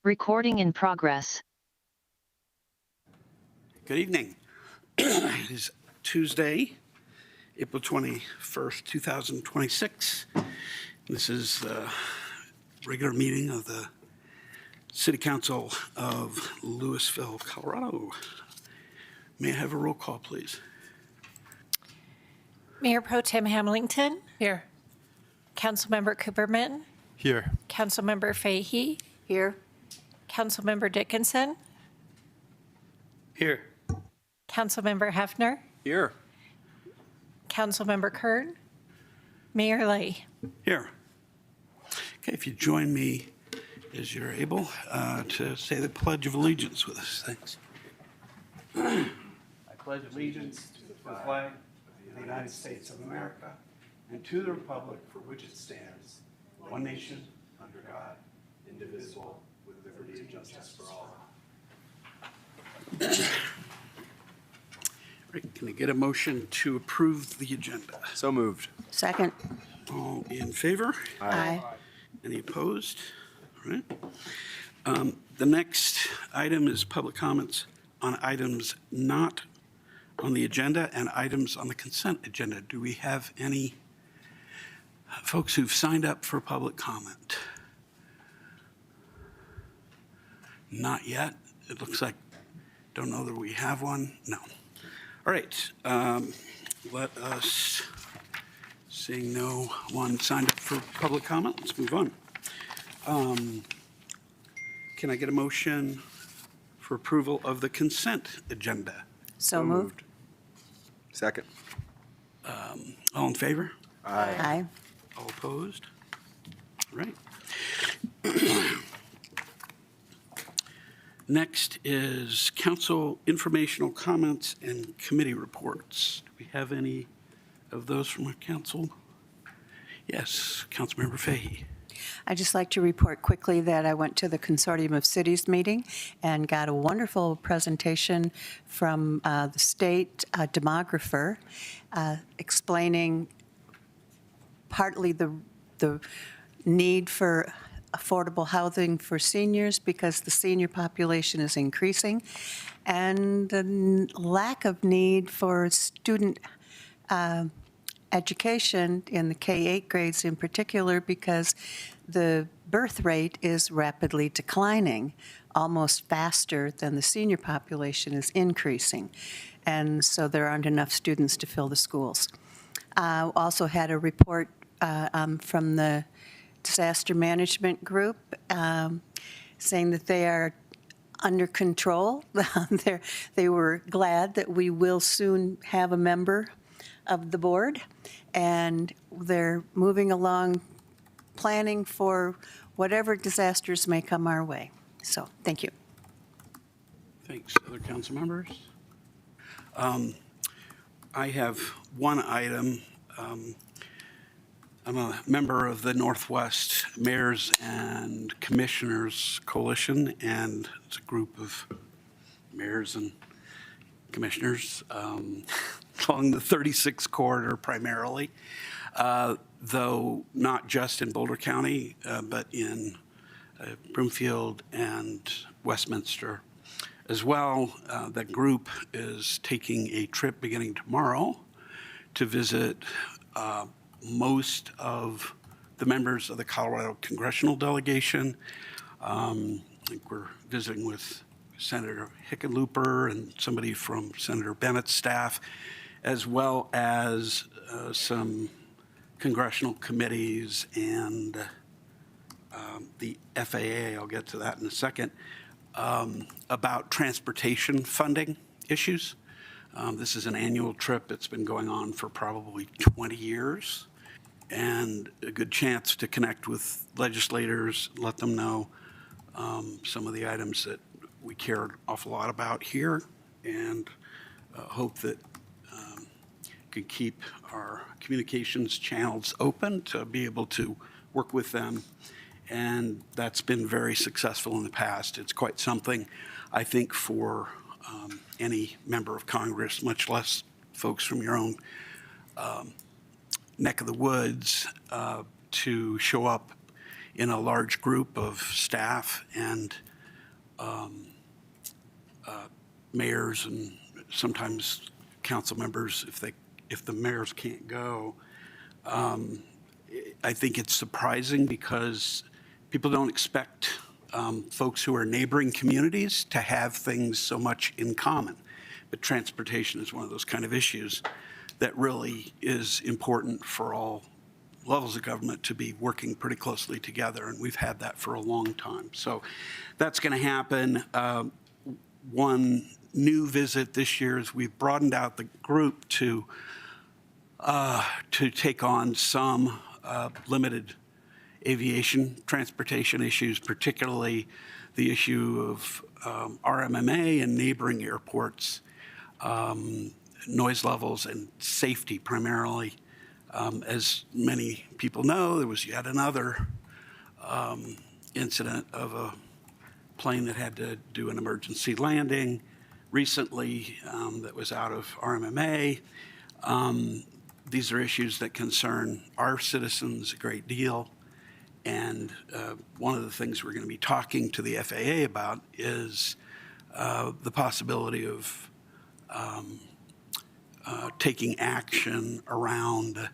Recording in progress. Good evening. It is Tuesday, April 21st, 2026. This is the regular meeting of the City Council of Louisville, Colorado. May I have a roll call, please? Mayor Pro Tem Hamilton. Here. Councilmember Cooperman. Here. Councilmember Fahey. Here. Councilmember Dickinson. Here. Councilmember Hefner. Here. Councilmember Kern. Mayor Lay. Here. Okay, if you join me as you're able to say the Pledge of Allegiance with us. Thanks. I pledge allegiance to the flag of the United States of America and to the republic for which it stands, one nation, under God, indivisible, with liberty and justice for all. Right, can I get a motion to approve the agenda? So moved. Second. All in favor? Aye. Any opposed? All right. The next item is public comments on items not on the agenda and items on the consent agenda. Do we have any folks who've signed up for public comment? Not yet. It looks like, don't know that we have one. No. All right. Let us, seeing no one signed up for public comment, let's move on. Can I get a motion for approval of the consent agenda? So moved. Second. All in favor? Aye. All opposed? All right. Next is council informational comments and committee reports. Do we have any of those from our council? Yes, Councilmember Fahey. I'd just like to report quickly that I went to the Consortium of Cities meeting and got a wonderful presentation from the state demographer explaining partly the need for affordable housing for seniors because the senior population is increasing, and the lack of need for student education in the K-8 grades in particular because the birth rate is rapidly declining, almost faster than the senior population is increasing. And so there aren't enough students to fill the schools. Also had a report from the disaster management group saying that they are under control. They were glad that we will soon have a member of the board, and they're moving along planning for whatever disasters may come our way. So, thank you. Thanks. Other council members? I have one item. I'm a member of the Northwest Mayors and Commissioners Coalition, and it's a group of mayors and commissioners along the 36 corridor primarily, though not just in Boulder County, but in Broomfield and Westminster as well. That group is taking a trip beginning tomorrow to visit most of the members of the Colorado congressional delegation. I think we're visiting with Senator Hickenlooper and somebody from Senator Bennett's staff, as well as some congressional committees and the FAA, I'll get to that in a second, about transportation funding issues. This is an annual trip. It's been going on for probably 20 years, and a good chance to connect with legislators, let them know some of the items that we care an awful lot about here, and hope that can keep our communications channels open to be able to work with them. And that's been very successful in the past. It's quite something, I think, for any member of Congress, much less folks from your own neck of the woods, to show up in a large group of staff and mayors and sometimes council members, if the mayors can't go. I think it's surprising because people don't expect folks who are neighboring communities to have things so much in common. But transportation is one of those kind of issues that really is important for all levels of government to be working pretty closely together, and we've had that for a long time. So that's going to happen. One new visit this year is we've broadened out the group to take on some limited aviation transportation issues, particularly the issue of RMMA and neighboring airports, noise levels and safety primarily. As many people know, there was yet another incident of a plane that had to do an emergency landing recently that was out of RMMA. These are issues that concern our citizens a great deal. And one of the things we're going to be talking to the FAA about is the possibility of taking action around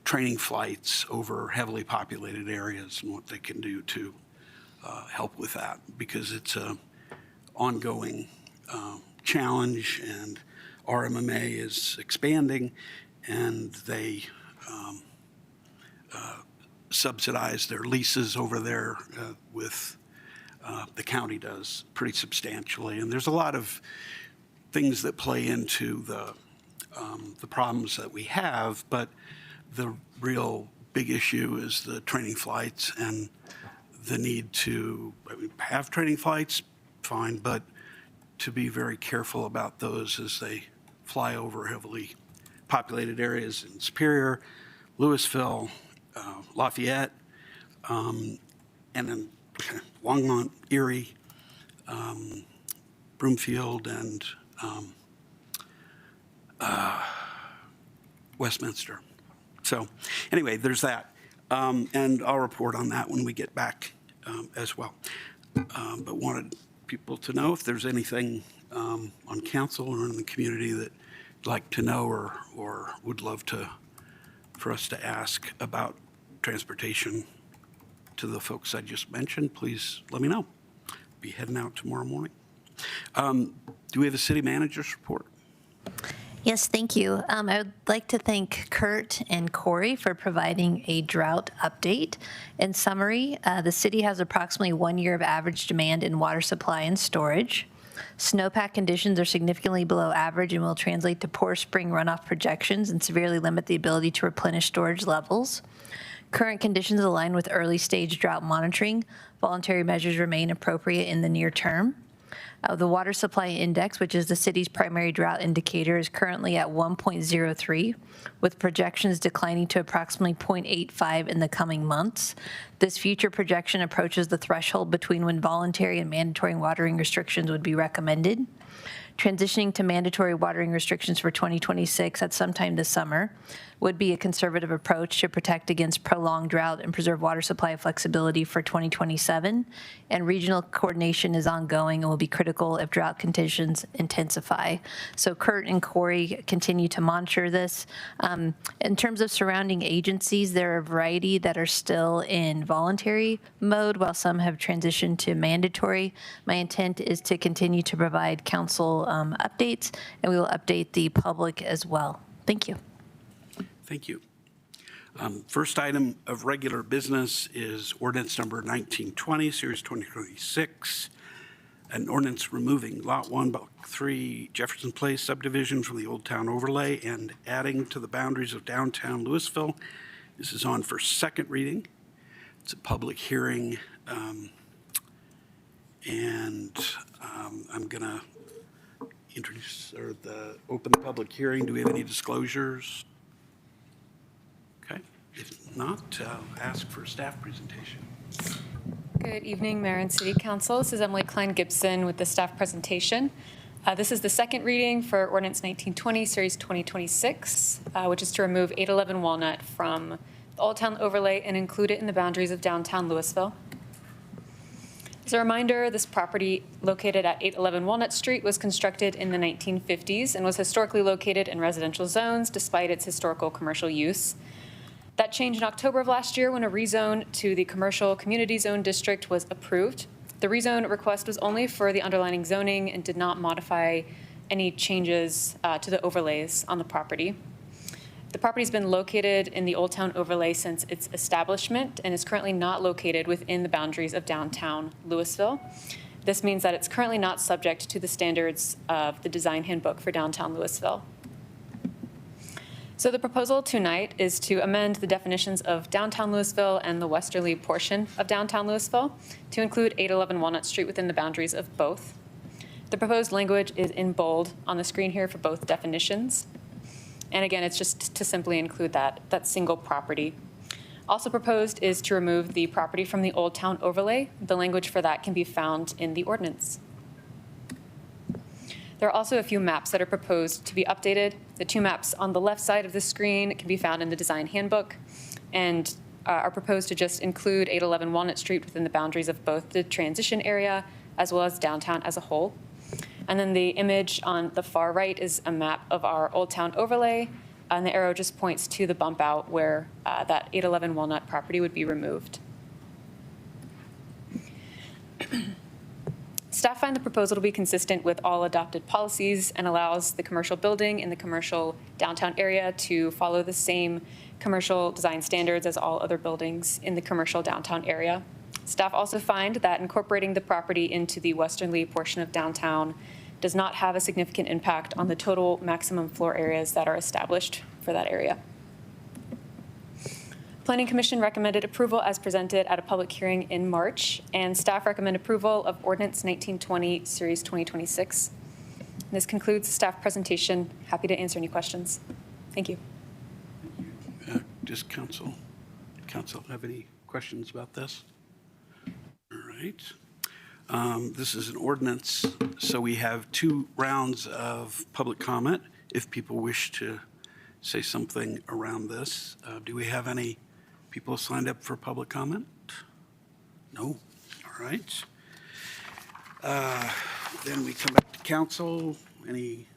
training flights over heavily populated areas and what they can do to help with that, because it's an ongoing challenge, and RMMA is expanding, and they subsidize their leases over there with the county does pretty substantially. And there's a lot of things that play into the problems that we have, but the real big issue is the training flights and the need to have training flights, fine, but to be very careful about those as they fly over heavily populated areas in Superior, Louisville, Lafayette, and then Longmont, Erie, Broomfield, and Westminster. So anyway, there's that. And I'll report on that when we get back as well. But wanted people to know if there's anything on council or in the community that you'd like to know or would love for us to ask about transportation to the folks I just mentioned, please let me know. Be heading out tomorrow morning. Do we have a city manager's report? Yes, thank you. I would like to thank Kurt and Corey for providing a drought update. In summary, the city has approximately 1 year of average demand in water supply and storage. Snowpack conditions are significantly below average and will translate to poor spring runoff projections and severely limit the ability to replenish storage levels. Current conditions align with early stage drought monitoring. Voluntary measures remain appropriate in the near term. The water supply index, which is the city's primary drought indicator, is currently at 1.03, with projections declining to approximately 0.85 in the coming months. This future projection approaches the threshold between when voluntary and mandatory watering restrictions would be recommended. Transitioning to mandatory watering restrictions for 2026 at some time this summer would be a conservative approach to protect against prolonged drought and preserve water supply flexibility for 2027. And regional coordination is ongoing and will be critical if drought conditions intensify. So Kurt and Corey continue to monitor this. In terms of surrounding agencies, there are a variety that are still in voluntary mode, while some have transitioned to mandatory. My intent is to continue to provide council updates, and we will update the public as well. Thank you. Thank you. First item of regular business is ordinance number 1920, series 2026, an ordinance removing Lot 1, Block 3, Jefferson Place subdivision from the Old Town overlay and adding to the boundaries of downtown Louisville. This is on for second reading. It's a public hearing, and I'm going to introduce or open the public hearing. Do we have any disclosures? Okay. If not, ask for a staff presentation. Good evening, Mayor and City Council. This is Emily Klein-Gibson with the staff presentation. This is the second reading for Ordinance 1920, Series 2026, which is to remove 811 Walnut from the Old Town overlay and include it in the boundaries of downtown Louisville. As a reminder, this property located at 811 Walnut Street was constructed in the 1950s and was historically located in residential zones despite its historical commercial use. That changed in October of last year when a rezone to the commercial community zone district was approved. The rezone request was only for the underlying zoning and did not modify any changes to the overlays on the property. The property's been located in the Old Town overlay since its establishment and is currently not located within the boundaries of downtown Louisville. This means that it's currently not subject to the standards of the design handbook for downtown Louisville. So the proposal tonight is to amend the definitions of downtown Louisville and the westerly portion of downtown Louisville to include 811 Walnut Street within the boundaries of both. The proposed language is in bold on the screen here for both definitions. And again, it's just to simply include that single property. Also proposed is to remove the property from the Old Town overlay. The language for that can be found in the ordinance. There are also a few maps that are proposed to be updated. The two maps on the left side of the screen can be found in the design handbook and are proposed to just include 811 Walnut Street within the boundaries of both the transition area as well as downtown as a whole. And then the image on the far right is a map of our Old Town overlay, and the arrow just points to the bump out where that 811 Walnut property would be removed. Staff find the proposal to be consistent with all adopted policies and allows the commercial building in the commercial downtown area to follow the same commercial design standards as all other buildings in the commercial downtown area. Staff also find that incorporating the property into the westerly portion of downtown does not have a significant impact on the total maximum floor areas that are established for that area. Planning Commission recommended approval as presented at a public hearing in March, and staff recommend approval of Ordinance 1920, Series 2026. This concludes the staff presentation. Happy to answer any questions. Thank you. Does council have any questions about this? All right. This is an ordinance, so we have 2 rounds of public comment. If people wish to say something around this, do we have any people signed up for public comment? No. All right. Then we come back to council. Any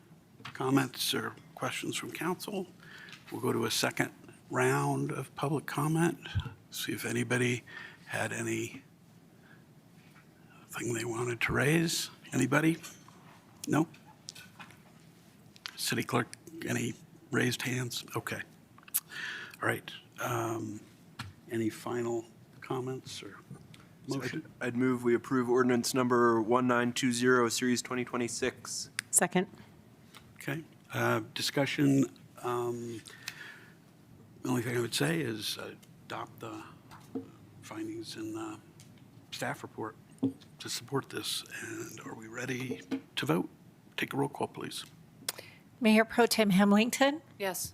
comments or questions from council? We'll go to a second round of public comment. See if anybody had anything they wanted to raise. Anybody? No? City clerk, any raised hands? Okay. All right. Any final comments or motion? I'd move we approve ordinance number 1920, Series 2026. Second. Okay. Discussion. The only thing I would say is adopt the findings in the staff report to support this. And are we ready to vote? Take a roll call, please. Mayor Pro Tem Hamilton, Yes.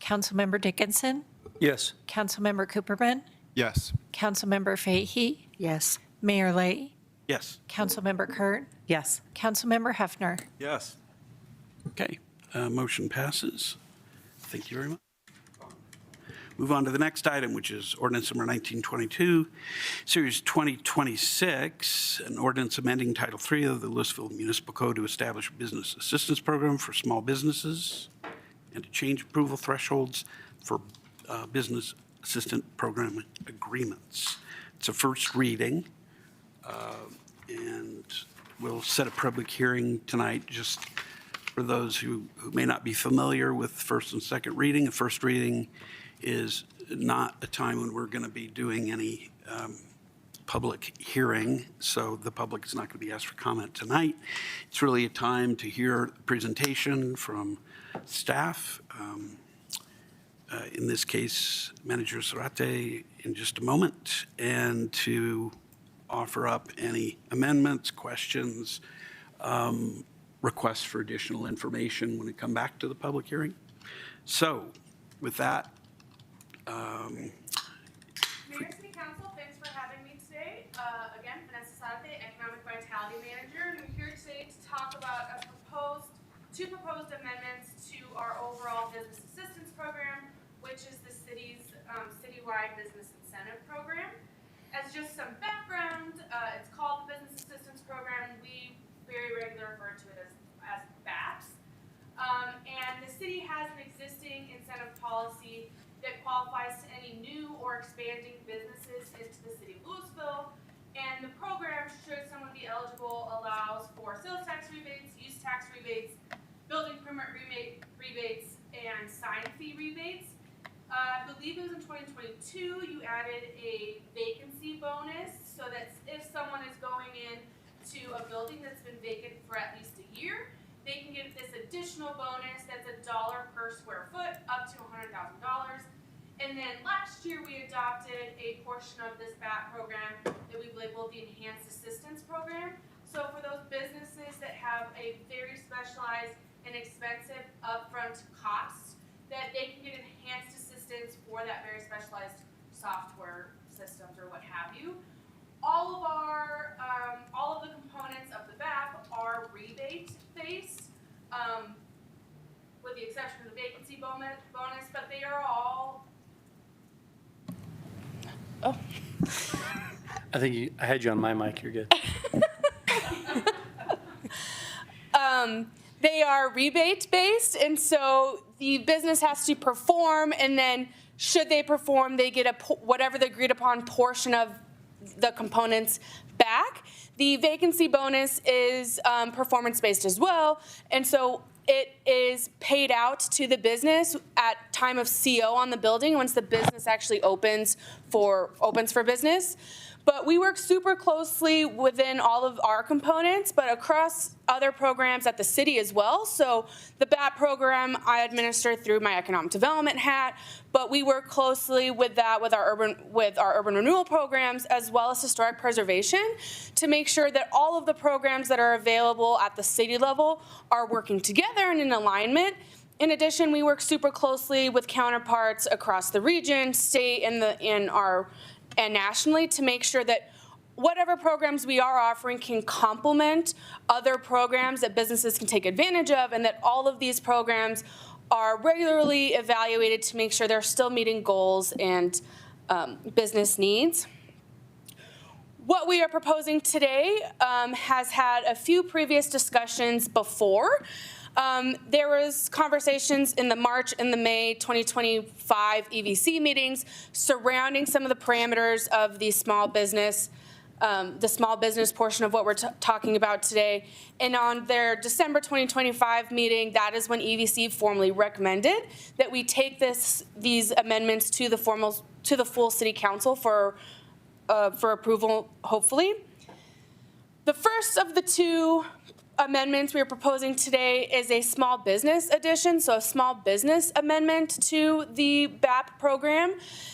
Councilmember Dickinson, Yes. Councilmember Cooperman, Yes. Councilmember Fahey, Yes. Mayor Lay, Yes. Councilmember Kern, Yes. Councilmember Hefner. Yes. Okay. Motion passes. Thank you very much. Move on to the next item, which is ordinance number 1922, Series 2026, an ordinance amending Title III of the Louisville Municipal Code to establish a business assistance program for small businesses and to change approval thresholds for business assistant program agreements. It's a first reading, and we'll set a public hearing tonight just for those who may not be familiar with first and second reading. A first reading is not a time when we're going to be doing any public hearing, so the public is not going to be asked for comment tonight. It's really a time to hear a presentation from staff, in this case, Manager Zarate in just a moment, and to offer up any amendments, questions, requests for additional information when we come back to the public hearing. So with that, Mayor, City Council, thanks for having me today. Again, Vanessa Sarte, Economic Vitality Manager, and I'm here today to talk about two proposed amendments to our overall business assistance program, which is the city's citywide business incentive program. As just some background, it's called the Business policy that qualifies to any new or expanding businesses into the city of Louisville. And the program, should someone be eligible, allows for sales tax rebates, use tax rebates, building permit rebates, and sign fee rebates. I believe it was in 2022, you added a vacancy bonus so that if someone is going in to a building that's been vacant for at least a year, they can get this additional bonus that's $1 per square foot up to $100,000. And then last year, we adopted a portion of this BAT program that we've labeled the Enhanced Assistance Program. So for those businesses that have a very specialized and expensive upfront cost, that they can get enhanced assistance for that very specialized software systems or what have you. All of the components of the BAP are rebate-based, with the exception of the vacancy bonus, but they are all. I think I had you on my mic. You're good. They are rebate-based, and so the business has to perform, and then should they perform, they get whatever the agreed-upon portion of the components back. The vacancy bonus is performance-based as well, and so it is paid out to the business at time of CO on the building once the business actually opens for business. But we work super closely within all of our components, but across other programs at the city as well. So the BAT program I administer through my economic development hat, but we work closely with that with our urban renewal programs as well as historic preservation to make sure that all of the programs that are available at the city level are working together and in alignment. In addition, we work super closely with counterparts across the region, state, and nationally to make sure that whatever programs we are offering can complement other programs that businesses can take advantage of, and that all of these programs are regularly evaluated to make sure they're still meeting goals and business needs. What we are proposing today has had a few previous discussions before. There was conversations in the March and the May 2025 EVC meetings surrounding some of the parameters of the small business portion of what we're talking about today. And on their December 2025 meeting, that is when EVC formally recommended that we take these amendments to the full city council for approval, hopefully. The first of the two amendments we are proposing today is a small business addition, so a small business amendment to the BAP program.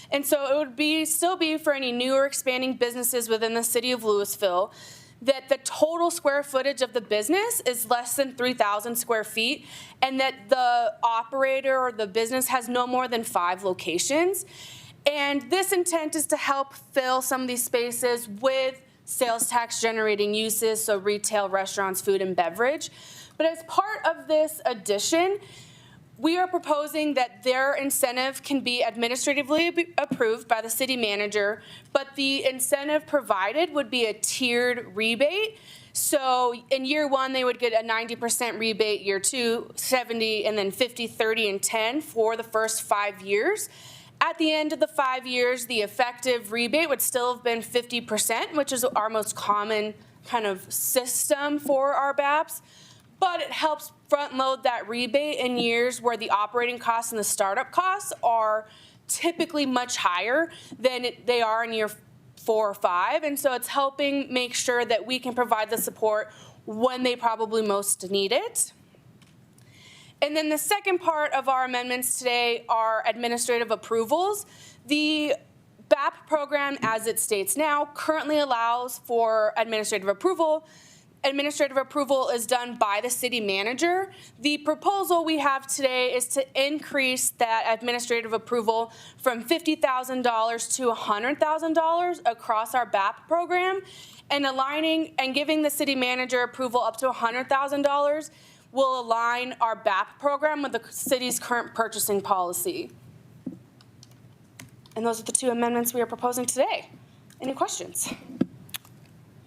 And so it would still be for any new or expanding businesses within the city of Louisville that the total square footage of the business is less than 3,000 square feet, and that the operator or the business has no more than 5 locations. And this intent is to help fill some of these spaces with sales tax generating uses, so retail, restaurants, food and beverage. But as part of this addition, we are proposing that their incentive can be administratively approved by the city manager, but the incentive provided would be a tiered rebate. So in year 1, they would get a 90% rebate, year 2, 70, and then 50, 30, and 10 for the first 5 years. At the end of the 5 years, the effective rebate would still have been 50%, which is our most common kind of system for our BAPs. But it helps front load that rebate in years where the operating costs and the startup costs are typically much higher than they are in year 4 or 5. And so it's helping make sure that we can provide the support when they probably most need it. And then the second part of our amendments today are administrative approvals. The BAP program, as it states now, currently allows for administrative approval. Administrative approval is done by the city manager. The proposal we have today is to increase that administrative approval from $50,000 to $100,000 across our BAP program, and aligning and giving the city manager approval up to $100,000 will align our BAP program with the city's current purchasing policy. And those are the two amendments we are proposing today. Any questions?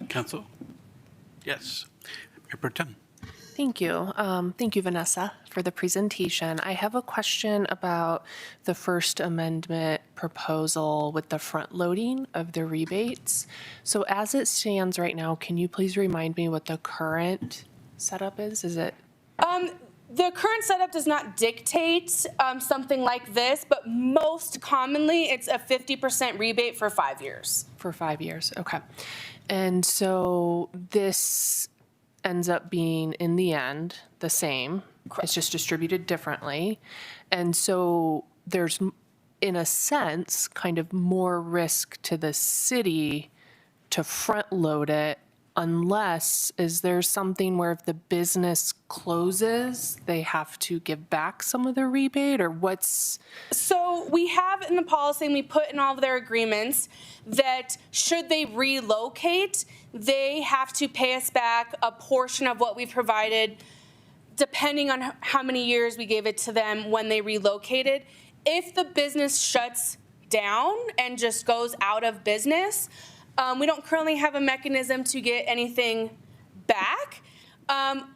Council? Yes. Mayor Pro Tem. Thank you. Thank you, Vanessa, for the presentation. I have a question about the First Amendment proposal with the front loading of the rebates. So as it stands right now, can you please remind me what the current setup is? Is it? The current setup does not dictate something like this, but most commonly it's a 50% rebate for 5 years. For 5 years, okay. And so this ends up being, in the end, the same. Correct. It's just distributed differently. And so there's, in a sense, kind of more risk to the city to front load it, unless, is there something where if the business closes, they have to give back some of the rebate, or what's? So we have in the policy, and we put in all of their agreements, that should they relocate, they have to pay us back a portion of what we've provided, depending on how many years we gave it to them when they relocated. If the business shuts down and just goes out of business, we don't currently have a mechanism to get anything back.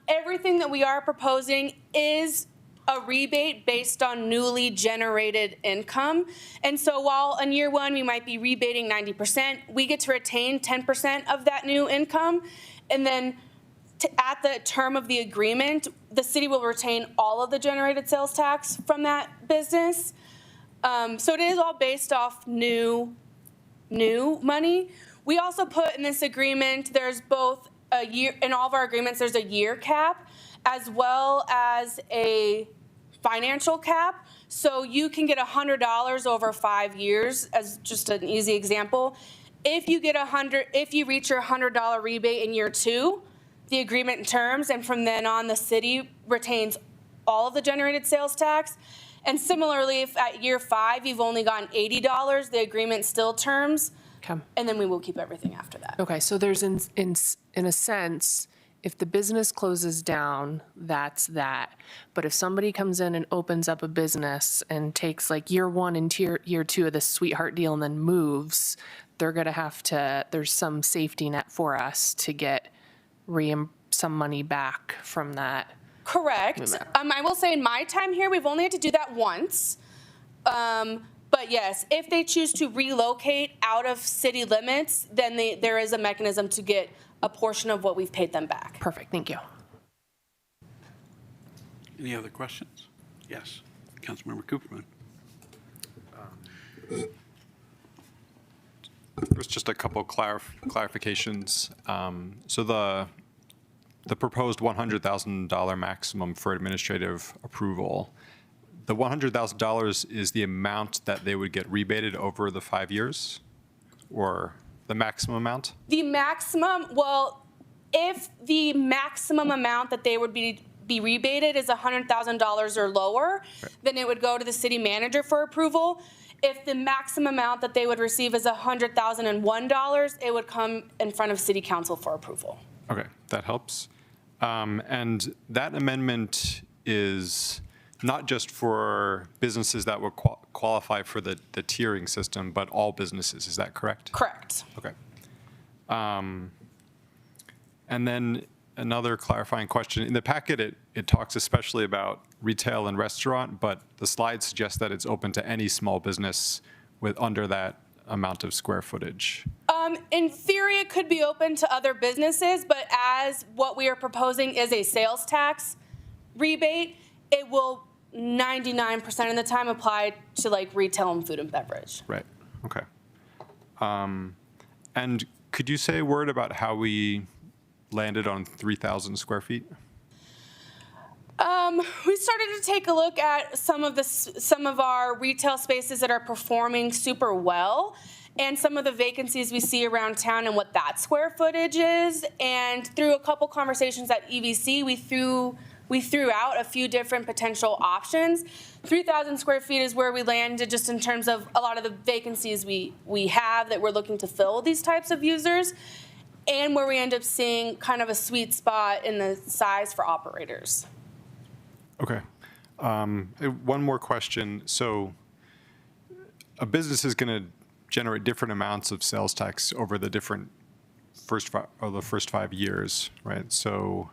Everything that we are proposing is a rebate based on newly generated income. And so while in year one we might be rebating 90%, we get to retain 10% of that new income. And then at the term of the agreement, the city will retain all of the generated sales tax from that business. So it is all based off new money. We also put in this agreement, there's both a year, in all of our agreements, there's a year cap as well as a financial cap. So you can get $100 over 5 years, as just an easy example. If you reach your $100 rebate in year 2, the agreement terms, and from then on the city retains all of the generated sales tax. And similarly, if at year 5 you've only gotten $80, the agreement still terms. Okay. And then we will keep everything after that. Okay, so there's, in a sense, if the business closes down, that's that. But if somebody comes in and opens up a business and takes like year 1 and year 2 of this sweetheart deal and then moves, they're going to have to, there's some safety net for us to get some money back from that. Correct. I will say in my time here, we've only had to do that once. But yes, if they choose to relocate out of city limits, then there is a mechanism to get a portion of what we've paid them back. Perfect, thank you. Any other questions? Yes, Councilmember Cooperman. There's just a couple clarifications. So the proposed $100,000 maximum for administrative approval, the $100,000 is the amount that they would get rebated over the 5 years, or the maximum amount? The maximum, well, if the maximum amount that they would be rebated is $100,000 or lower, then it would go to the city manager for approval. If the maximum amount that they would receive is $100,001, it would come in front of city council for approval. Okay, that helps. And that amendment is not just for businesses that would qualify for the tiering system, but all businesses. Is that correct? Correct. Okay. And then another clarifying question. In the packet, it talks especially about retail and restaurant, but the slide suggests that it's open to any small business with under that amount of square footage. In theory, it could be open to other businesses, but as what we are proposing is a sales tax rebate, it will 99% of the time apply to like retail and food and beverage. Right, okay. And could you say a word about how we landed on 3,000 square feet? We started to take a look at some of our retail spaces that are performing super well, and some of the vacancies we see around town and what that square footage is. And through a couple conversations at EVC, we threw out a few different potential options. 3,000 square feet is where we landed, just in terms of a lot of the vacancies we have that we're looking to fill these types of users, and where we end up seeing kind of a sweet spot in the size for operators. Okay. One more question. So a business is going to generate different amounts of sales tax over the first 5 years, right? So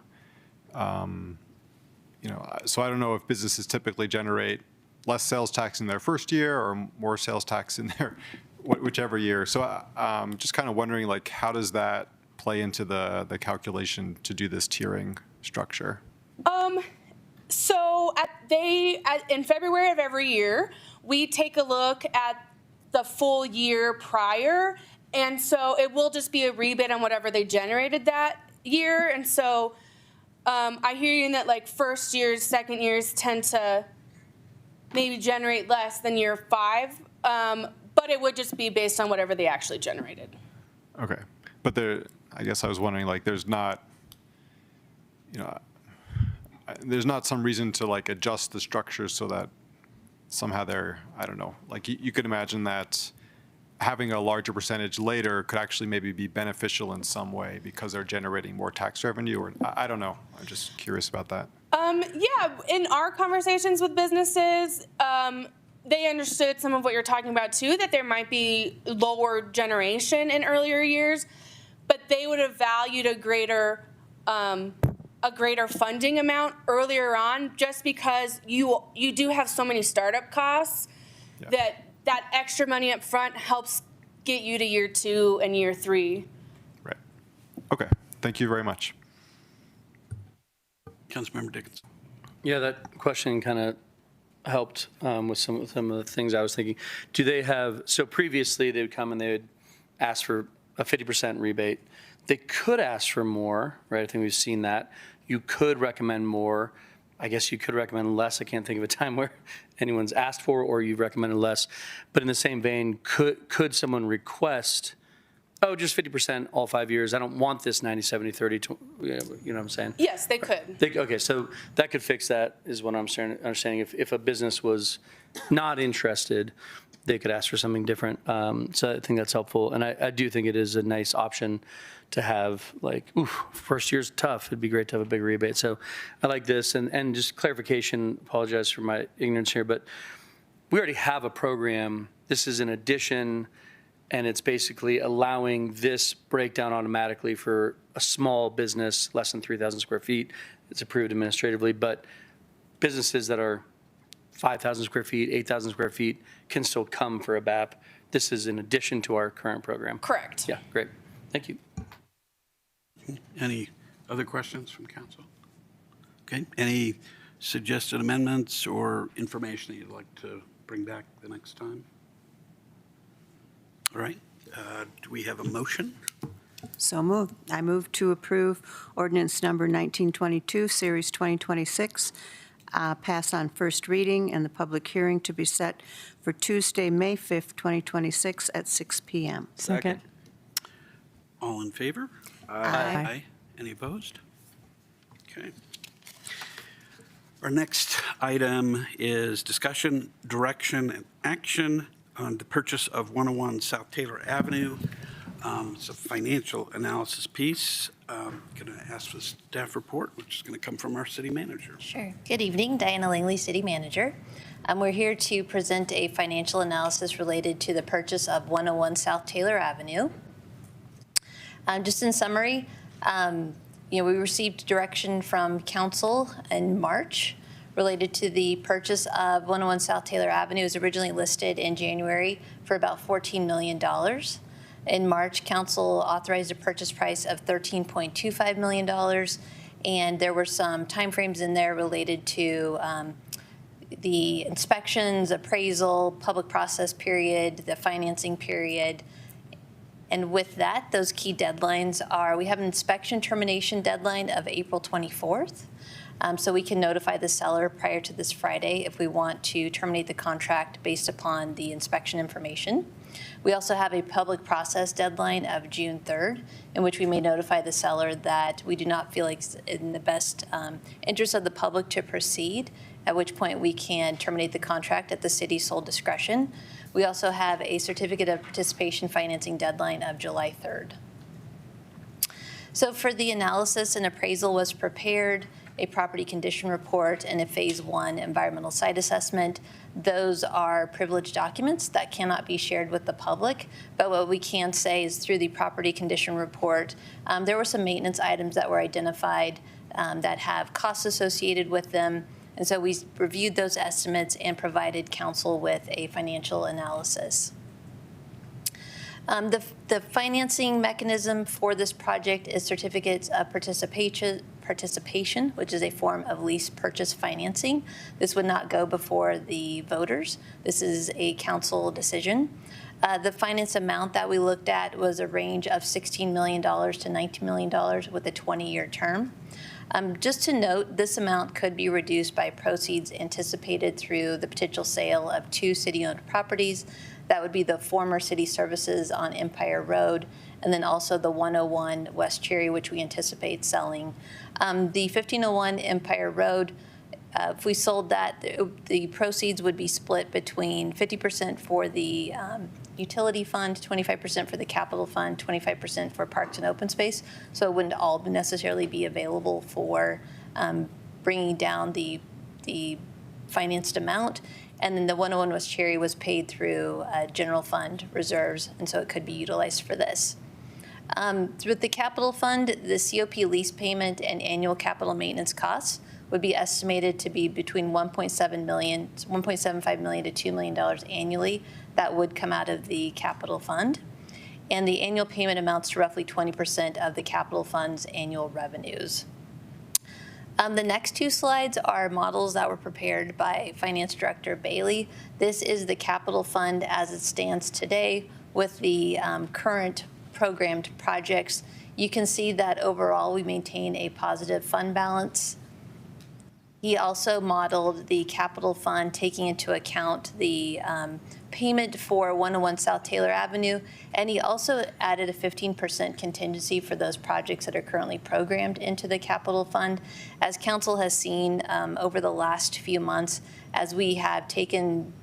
so I don't know if businesses typically generate less sales tax in their first year or more sales tax in their whichever year. So I'm just kind of wondering, like, how does that play into the calculation to do this tiering structure? So in February of every year, we take a look at the full year prior, and so it will just be a rebate on whatever they generated that year. And so I hear you in that, like, first years, second years tend to maybe generate less than year 5, but it would just be based on whatever they actually generated. Okay, but I guess I was wondering, like, there's not some reason to, like, adjust the structure so that somehow I don't know, like, you could imagine that having a larger percentage later could actually maybe be beneficial in some way because they're generating more tax revenue, or I don't know. I'm just curious about that. Yeah, in our conversations with businesses, they understood some of what you're talking about too, that there might be lower generation in earlier years, but they would have valued a greater funding amount earlier on, just because you do have so many startup costs. Yeah. that extra money up front helps get you to year 2 and year 3. Right. Okay. Thank you very much. Councilmember Dickinson. Yeah, that question kind of helped with some of the things I was thinking. Do they have, so previously they would come and they would ask for a 50% rebate. They could ask for more, right? I think we've seen that. You could recommend more. I guess you could recommend less. I can't think of a time where anyone's asked for or you've recommended less. But in the same vein, could someone request, oh, just 50% all 5 years? I don't want this 90, 70, 30, you know what I'm saying? Yes, they could. Okay, so that could fix that, is what I'm understanding. If a business was not interested, they could ask for something different. So I think that's helpful. And I do think it is a nice option to have, like, first year's tough. It'd be great to have a big rebate. So I like this. And just clarification, apologize for my ignorance here, but we already have a program. This is an addition, and it's basically allowing this breakdown automatically for a small business, less than 3,000 square feet. It's approved administratively, but businesses that are 5,000 square feet, 8,000 square feet can still come for a BAP. This is in addition to our current program. Correct. Yeah, great. Thank you. Any other questions from council? Okay, any suggested amendments or information that you'd like to bring back the next time? All right, do we have a motion? So moved. I move to approve ordinance number 1922, Series 2026, pass on first reading and the public hearing to be set for Tuesday, May 5th, 2026 at 6 p.m. Second. All in favor? Aye. Any opposed? Okay. Our next item is discussion, direction, and action on the purchase of 101 South Taylor Avenue. It's a financial analysis piece. Going to ask for the staff report, which is going to come from our city manager. Sure. Good evening, Diana Langley, City Manager. We're here to present a financial analysis related to the purchase of 101 South Taylor Avenue. Just in summary, we received direction from council in March related to the purchase of 101 South Taylor Avenue. It was originally listed in January for about $14 million. In March, council authorized a purchase price of $13.25 million, and there were some timeframes in there related to the inspections, appraisal, public process period, the financing period. And with that, those key deadlines are, we have an inspection termination deadline of April 24th. So we can notify the seller prior to this Friday if we want to terminate the contract based upon the inspection information. We also have a public process deadline of June 3rd, in which we may notify the seller that we do not feel like it's in the best interest of the public to proceed, at which point we can terminate the contract at the city's sole discretion. We also have a certificate of participation financing deadline of July 3rd. So for the analysis, an appraisal was prepared, a property condition report, and a phase 1 environmental site assessment. Those are privileged documents that cannot be shared with the public, but what we can say is through the property condition report, there were some maintenance items that were identified that have costs associated with them. And so we reviewed those estimates and provided council with a financial analysis. The financing mechanism for this project is certificates of participation, which is a form of lease purchase financing. This would not go before the voters. This is a council decision. The finance amount that we looked at was a range of $16 million to $19 million with a 20-year term. Just to note, this amount could be reduced by proceeds anticipated through the potential sale of 2 city-owned properties. That would be the former city services on Empire Road, and then also the 101 West Cherry, which we anticipate selling. The 1501 Empire Road, if we sold that, the proceeds would be split between 50% for the utility fund, 25% for the capital fund, 25% for parks and open space. So it wouldn't all necessarily be available for bringing down the financed amount. And then the 101 West Cherry was paid through general fund reserves, and so it could be utilized for this. With the capital fund, the COP lease payment and annual capital maintenance costs would be estimated to be between $1.75 million to $2 million annually. That would come out of the capital fund. And the annual payment amounts to roughly 20% of the capital fund's annual revenues. The next 2 slides are models that were prepared by Finance Director Bailey. This is the capital fund as it stands today with the current programmed projects. You can see that overall we maintain a positive fund balance. He also modeled the capital fund taking into account the payment for 101 South Taylor Avenue, and he also added a 15% contingency for those projects that are currently programmed into the capital fund. As council has seen over the last few months, as we have taken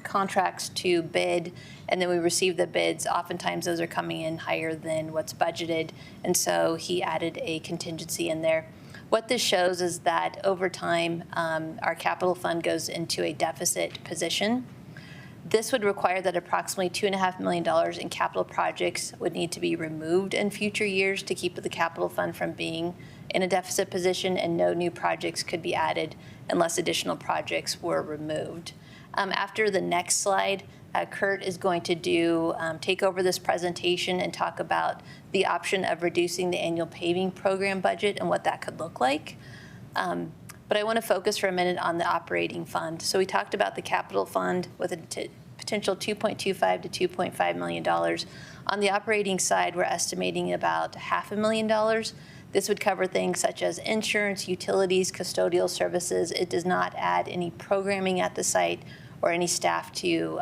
contracts to bid and then we receive the bids, oftentimes those are coming in higher than what's budgeted, and so he added a contingency in there. What this shows is that over time, our capital fund goes into a deficit position. This would require that approximately $2.5 million in capital projects would need to be removed in future years to keep the capital fund from being in a deficit position, and no new projects could be added unless additional projects were removed. After the next slide, Kurt is going to take over this presentation and talk about the option of reducing the annual paving program budget and what that could look like. But I want to focus for a minute on the operating fund. So we talked about the capital fund with a potential $2.25 to $2.5 million. On the operating side, we're estimating about $500,000. This would cover things such as insurance, utilities, custodial services. It does not add any programming at the site or any staff to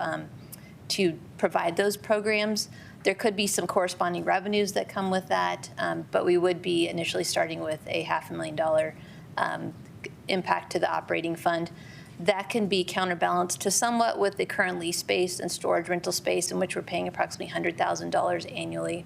provide those programs. There could be some corresponding revenues that come with that, but we would be initially starting with a $500,000 impact to the operating fund. That can be counterbalanced to somewhat with the current lease space and storage rental space, in which we're paying approximately $100,000 annually.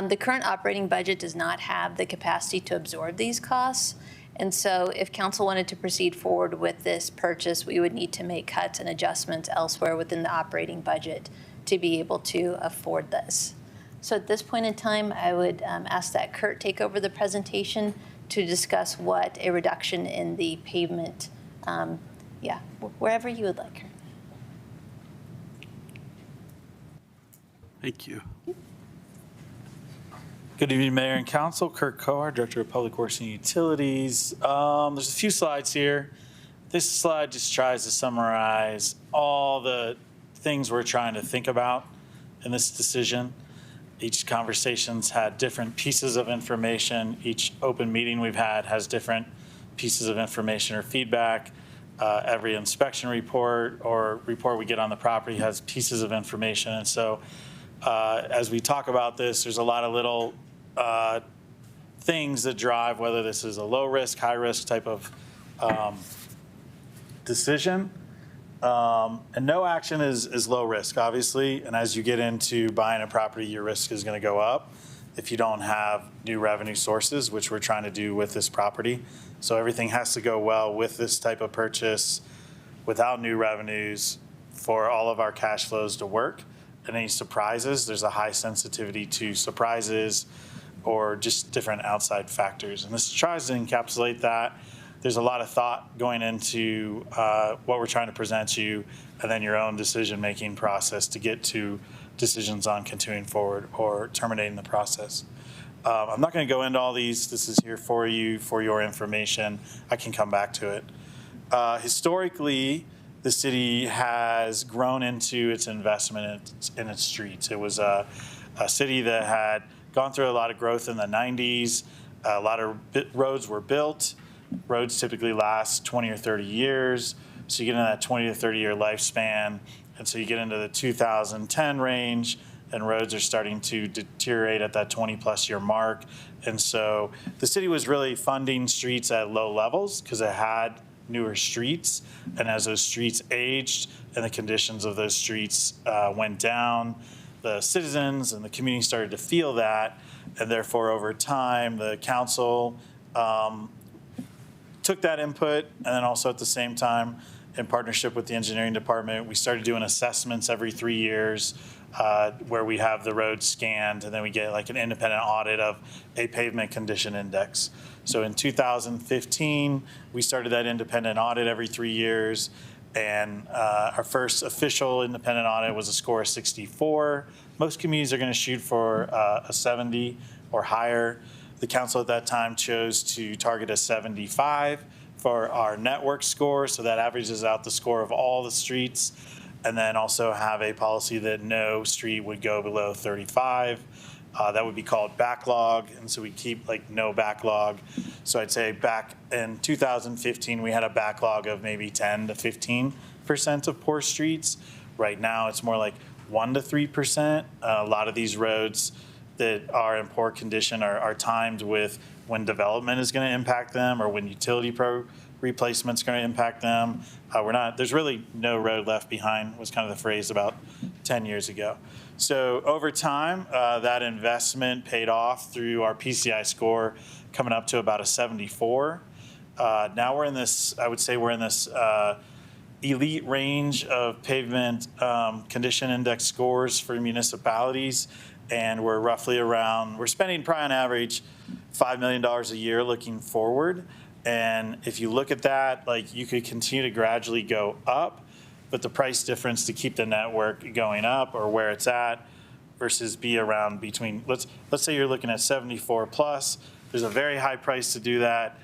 The current operating budget does not have the capacity to absorb these costs. And so if council wanted to proceed forward with this purchase, we would need to make cuts and adjustments elsewhere within the operating budget to be able to afford this. So at this point in time, I would ask that Kurt take over the presentation to discuss what a reduction in the pavement, wherever you would like, Kurt. Thank you. Good evening, Mayor and Council. Kurt Kohar, Director of Public Works and Utilities. There's a few slides here. This slide just tries to summarize all the things we're trying to think about in this decision. Each conversation's had different pieces of information. Each open meeting we've had has different pieces of information or feedback. Every inspection report or report we get on the property has pieces of information. And so as we talk about this, there's a lot of little things that drive whether this is a low risk, high risk type of decision. And no action is low risk, obviously. And as you get into buying a property, your risk is going to go up if you don't have new revenue sources, which we're trying to do with this property. So everything has to go well with this type of purchase without new revenues for all of our cash flows to work. And any surprises, there's a high sensitivity to surprises, or just different outside factors. And this tries to encapsulate that. There's a lot of thought going into what we're trying to present you, and then your own decision-making process to get to decisions on continuing forward or terminating the process. I'm not going to go into all these. This is here for you, for your information. I can come back to it. Historically, the city has grown into its investment in its streets. It was a city that had gone through a lot of growth in the 90s. A lot of roads were built. Roads typically last 20 or 30 years. So you get into that 20 to 30 year lifespan. And so you get into the 2010 range, and roads are starting to deteriorate at that 20+ year mark. And so the city was really funding streets at low levels because it had newer streets. And as those streets aged and the conditions of those streets went down, the citizens and the community started to feel that. And therefore, over time, the council took that input, and then also at the same time, in partnership with the engineering department, we started doing assessments every 3 years where we have the roads scanned, and then we get like an independent audit of a pavement condition index. So in 2015, we started that independent audit every 3 years, and our first official independent audit was a score of 64. Most communities are going to shoot for a 70 or higher. The council at that time chose to target a 75 for our network score, so that averages out the score of all the streets, and then also have a policy that no street would go below 35. That would be called backlog, and so we keep like no backlog. So I'd say back in 2015, we had a backlog of maybe 10 to 15% of poor streets. Right now, it's more like 1 to 3%. A lot of these roads that are in poor condition are timed with when development is going to impact them or when utility replacement is going to impact them. There's really no road left behind was kind of the phrase about 10 years ago. So over time, that investment paid off through our PCI score coming up to about a 74. Now we're in this, I would say we're in this elite range of pavement condition index scores for municipalities. And we're roughly around, we're spending probably on average $5 million a year looking forward. And if you look at that, like you could continue to gradually go up, but the price difference to keep the network going up or where it's at versus be around between, let's say you're looking at 74 plus, there's a very high price to do that.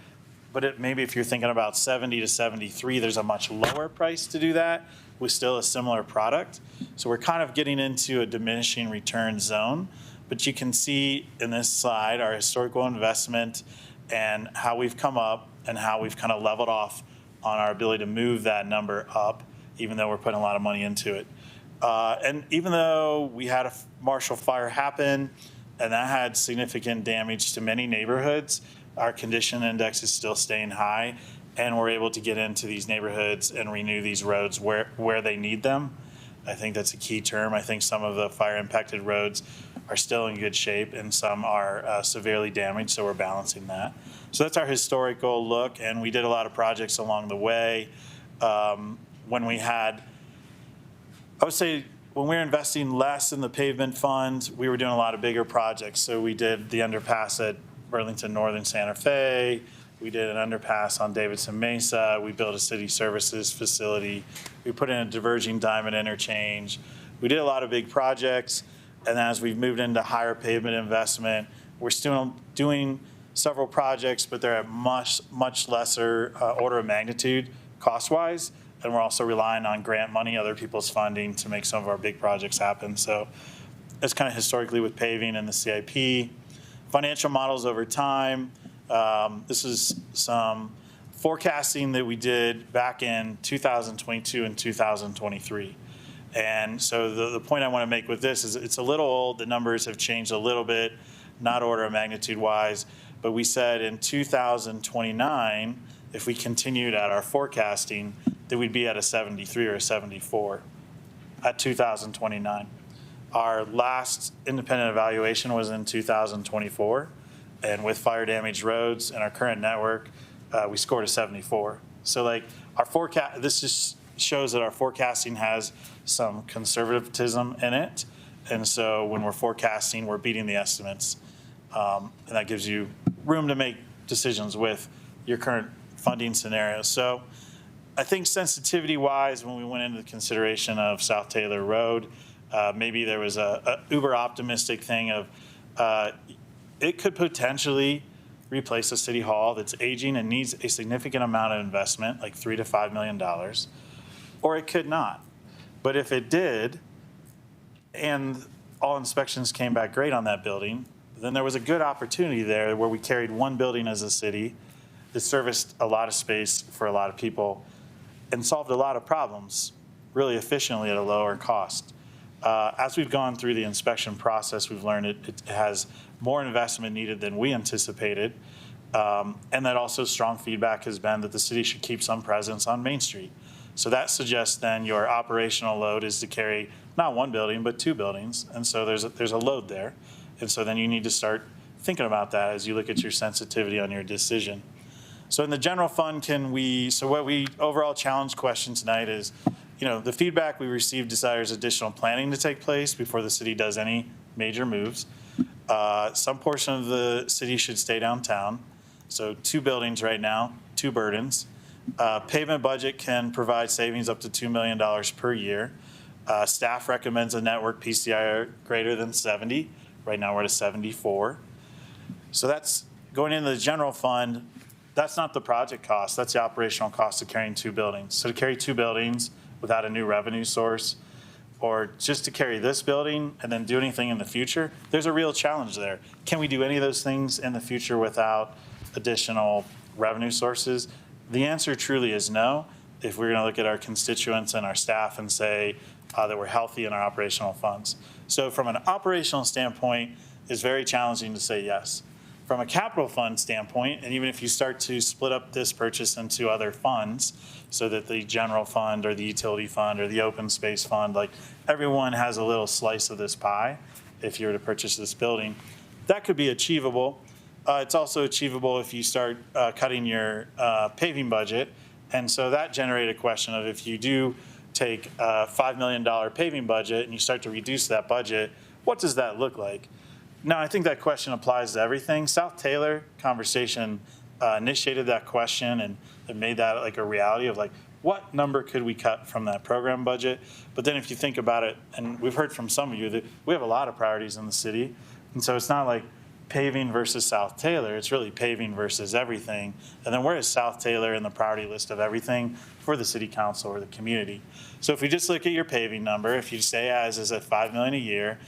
But maybe if you're thinking about 70 to 73, there's a much lower price to do that with still a similar product. So we're kind of getting into a diminishing return zone. But you can see in this slide our historical investment and how we've come up and how we've kind of leveled off on our ability to move that number up, even though we're putting a lot of money into it. And even though we had a Marshall Fire happen, and that had significant damage to many neighborhoods, our condition index is still staying high, and we're able to get into these neighborhoods and renew these roads where they need them. I think that's a key term. I think some of the fire-impacted roads are still in good shape, and some are severely damaged, so we're balancing that. So that's our historical look, and we did a lot of projects along the way. When we had, I would say, when we were investing less in the pavement fund, we were doing a lot of bigger projects. So we did the underpass at Burlington Northern Santa Fe. We did an underpass on Davidson Mesa. We built a city services facility. We put in a diverging diamond interchange. We did a lot of big projects. And as we've moved into higher pavement investment, we're still doing several projects, but they're at much, much lesser order of magnitude cost-wise. And we're also relying on grant money, other people's funding to make some of our big projects happen. So that's kind of historically with paving and the CIP. Financial models over time. This is some forecasting that we did back in 2022 and 2023. And so the point I want to make with this is it's a little old. The numbers have changed a little bit, not order of magnitude wise. But we said in 2029, if we continued at our forecasting, that we'd be at a 73 or a 74 at 2029. Our last independent evaluation was in 2024. And with fire damaged roads and our current network, we scored a 74. So like our forecast, this just shows that our forecasting has some conservatism in it. And so when we're forecasting, we're beating the estimates. And that gives you room to make decisions with your current funding scenario. So I think sensitivity-wise, when we went into the consideration of South Taylor Road, maybe there was a uber optimistic thing of it could potentially replace a city hall that's aging and needs a significant amount of investment, like $3 to $5 million, or it could not. But if it did, and all inspections came back great on that building, then there was a good opportunity there where we carried one building as a city that serviced a lot of space for a lot of people and solved a lot of problems really efficiently at a lower cost. As we've gone through the inspection process, we've learned it has more investment needed than we anticipated. And that also strong feedback has been that the city should keep some presence on Main Street. So that suggests then your operational load is to carry not one building, but two buildings. And so there's a load there. And so then you need to start thinking about that as you look at your sensitivity on your decision. So in the general fund, overall challenge question tonight is, the feedback we received desires additional planning to take place before the city does any major moves. Some portion of the city should stay downtown. So 2 buildings right now, 2 burdens. Pavement budget can provide savings up to $2 million per year. Staff recommends a network PCI greater than 70. Right now we're at a 74. So that's going into the general fund. That's not the project cost. That's the operational cost of carrying 2 buildings. So to carry 2 buildings without a new revenue source, or just to carry this building and then do anything in the future, there's a real challenge there. Can we do any of those things in the future without additional revenue sources? The answer truly is no, if we're going to look at our constituents and our staff and say that we're healthy in our operational funds. So from an operational standpoint, it's very challenging to say yes. From a capital fund standpoint, and even if you start to split up this purchase into other funds, so that the general fund or the utility fund or the open space fund, like everyone has a little slice of this pie if you were to purchase this building, that could be achievable. It's also achievable if you start cutting your paving budget. And so that generated a question of if you do take a $5 million paving budget and you start to reduce that budget, what does that look like? Now, I think that question applies to everything. South Taylor conversation initiated that question and made that like a reality of like, what number could we cut from that program budget? But then if you think about it, and we've heard from some of you that we have a lot of priorities in the city. And so it's not like paving versus South Taylor, it's really paving versus everything. And then where is South Taylor in the priority list of everything for the city council or the community? So if we just look at your paving number, if you stay as is at $5 million a year,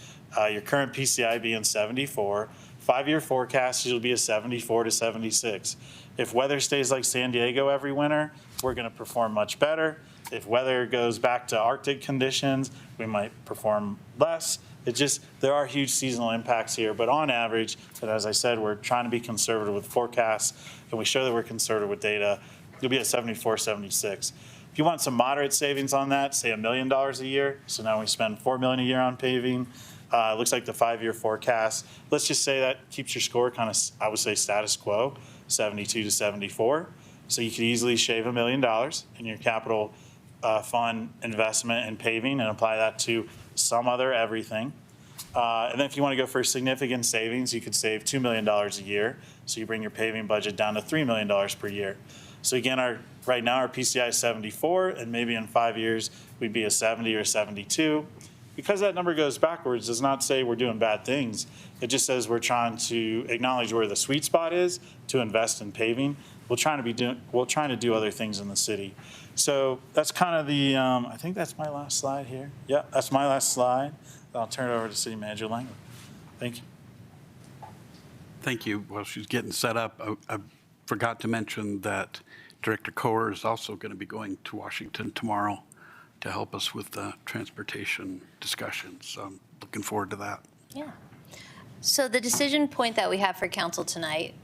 your current PCI being 74, 5-year forecast will be a 74 to 76. If weather stays like San Diego every winter, we're going to perform much better. If weather goes back to Arctic conditions, we might perform less. There are huge seasonal impacts here, but on average, and as I said, we're trying to be conservative with forecasts, and we show that we're conservative with data, you'll be at 74, 76. If you want some moderate savings on that, say $1 million a year, so now we spend $4 million a year on paving. It looks like the 5-year forecast. Let's just say that keeps your score kind of, I would say, status quo, 72 to 74. So you could easily shave $1 million in your capital fund investment and paving and apply that to some other everything. And then if you want to go for significant savings, you could save $2 million a year. So you bring your paving budget down to $3 million per year. So again, right now our PCI is 74, and maybe in 5 years we'd be a 70 or 72. Because that number goes backwards does not say we're doing bad things. It just says we're trying to acknowledge where the sweet spot is to invest in paving. We're trying to do other things in the city. So that's kind of the, I think that's my last slide here. Yeah, that's my last slide. I'll turn it over to City Manager Langler. Thank you. Thank you. While she's getting set up, I forgot to mention that Director Coher is also going to be going to Washington tomorrow to help us with the transportation discussions. So I'm looking forward to that. Yeah. So the decision point that we have for council tonight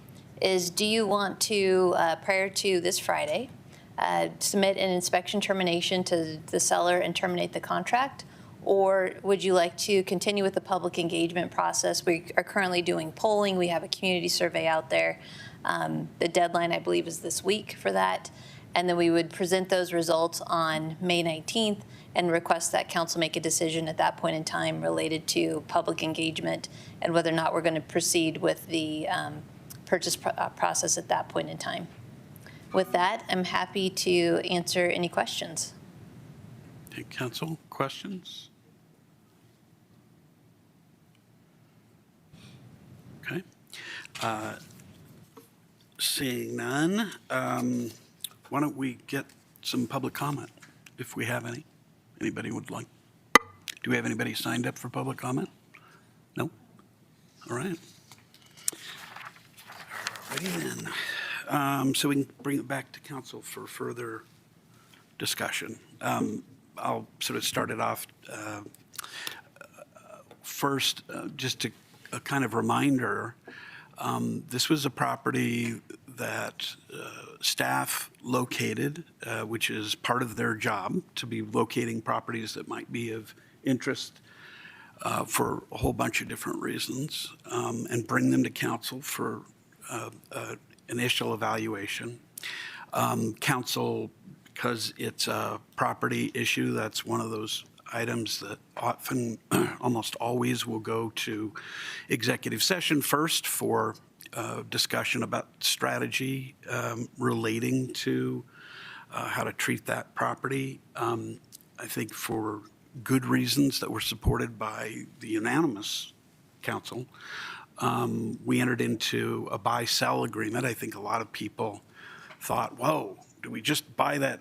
is, do you want to, prior to this Friday, submit an inspection termination to the seller and terminate the contract? Or would you like to continue with the public engagement process? We are currently doing polling. We have a community survey out there. The deadline, I believe, is this week for that. And then we would present those results on May 19th and request that council make a decision at that point in time related to public engagement and whether or not we're going to proceed with the purchase process at that point in time. With that, I'm happy to answer any questions. Okay, council, questions? Okay. Seeing none, why don't we get some public comment, if we have any? Anybody would like? Do we have anybody signed up for public comment? No? All right. Alrighty then. So we can bring it back to council for further discussion. I'll sort of start it off first, just a kind of reminder. This was a property that staff located, which is part of their job, to be locating properties that might be of interest for a whole bunch of different reasons, and bring them to council for initial evaluation. Council, because it's a property issue, that's one of those items that often, almost always, will go to executive session first for discussion about strategy relating to how to treat that property. I think for good reasons that were supported by the unanimous council, we entered into a buy-sell agreement. I think a lot of people thought, whoa, do we just buy that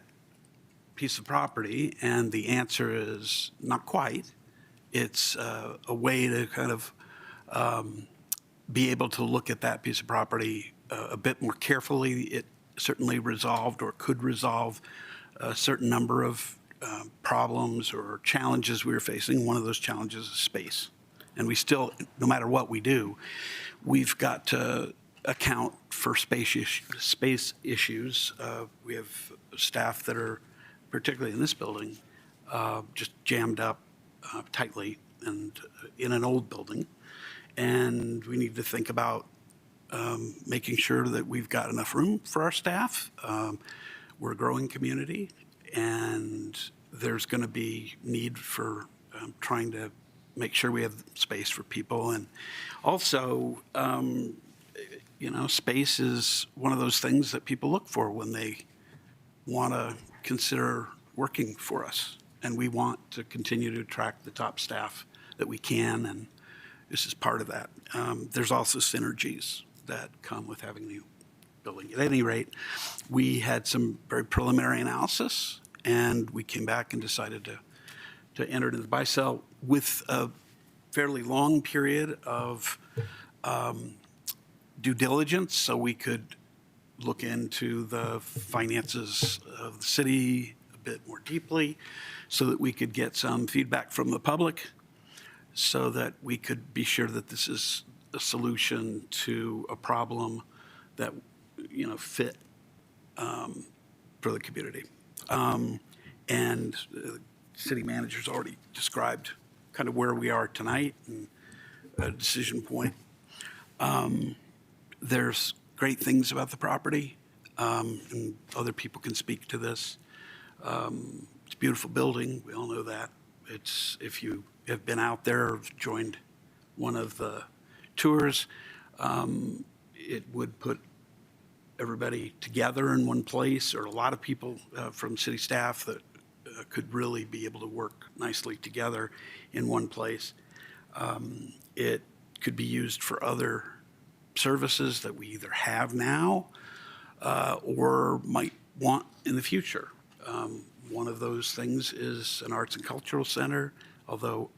piece of property? And the answer is not quite. It's a way to kind of be able to look at that piece of property a bit more carefully. It certainly resolved or could resolve a certain number of problems or challenges we were facing. One of those challenges is space. And we still, no matter what we do, we've got to account for space issues. We have staff that are, particularly in this building, just jammed up tightly and in an old building. And we need to think about making sure that we've got enough room for our staff. We're a growing community, and there's going to be need for trying to make sure we have space for people. And also, space is one of those things that people look for when they want to consider working for us. And we want to continue to attract the top staff that we can, and this is part of that. There's also synergies that come with having a new building. At any rate, we had some very preliminary analysis, and we came back and decided to enter into the buy-sell with a fairly long period of due diligence, so we could look into the finances of the city a bit more deeply, so that we could get some feedback from the public, so that we could be sure that this is a solution to a problem that, fit for the community. And the city manager's already described kind of where we are tonight and a decision point. There's great things about the property, and other people can speak to this. It's a beautiful building. We all know that. It's, if you have been out there or joined one of the tours, it would put everybody together in one place, or a lot of people from city staff that could really be able to work nicely together in one place. It could be used for other services that we either have now or might want in the future. One of those things is an arts and cultural center, although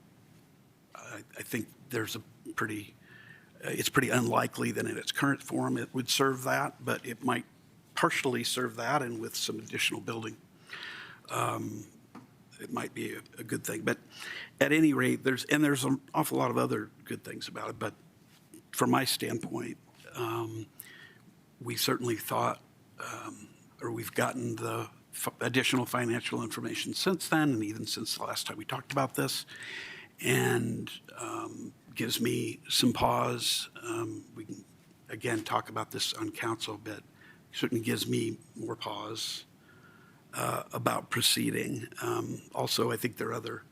I think there's it's pretty unlikely that in its current form it would serve that, but it might partially serve that, and with some additional building, it might be a good thing. But at any rate, there's an awful lot of other good things about it. But from my standpoint, we certainly thought, or we've gotten the additional financial information since then, and even since the last time we talked about this, and gives me some pause. We can, again, talk about this on council, but certainly gives me more pause about proceeding. Also, I think there are other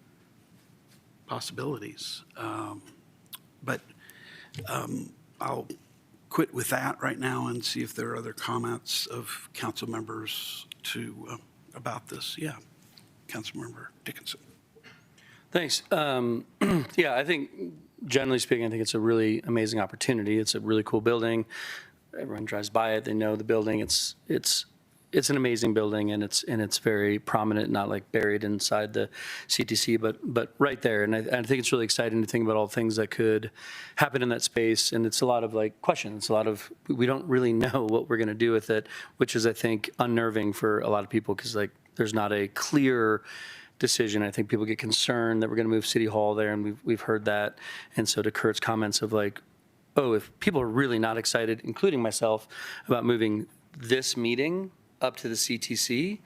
possibilities. But I'll quit with that right now and see if there are other comments of council members about this. Yeah, Councilmember Dickinson. Thanks. Yeah, I think generally speaking, I think it's a really amazing opportunity. It's a really cool building. Everyone drives by it. They know the building. It's an amazing building, and it's very prominent, not like buried inside the CTC, but right there. And I think it's really exciting to think about all the things that could happen in that space. And it's a lot of like questions. A lot of we don't really know what we're going to do with it, which is I think unnerving for a lot of people because like there's not a clear decision. I think people get concerned that we're going to move City Hall there, and we've heard that. And so to Kurt's comments of like, oh, if people are really not excited, including myself, about moving this meeting up to the CTC,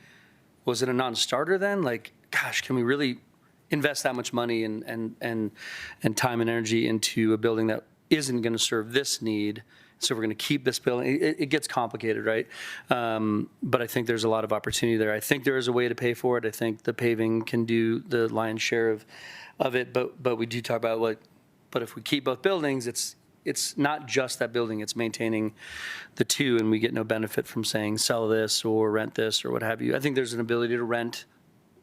was it a non-starter then? Like, gosh, can we really invest that much money and time and energy into a building that isn't going to serve this need? So we're going to keep this building. It gets complicated, right? But I think there's a lot of opportunity there. I think there is a way to pay for it. I think the paving can do the lion's share of it. But we do talk about what. But if we keep both buildings, it's not just that building. It's maintaining the two, and we get no benefit from saying sell this or rent this or what have you. I think there's an ability to rent.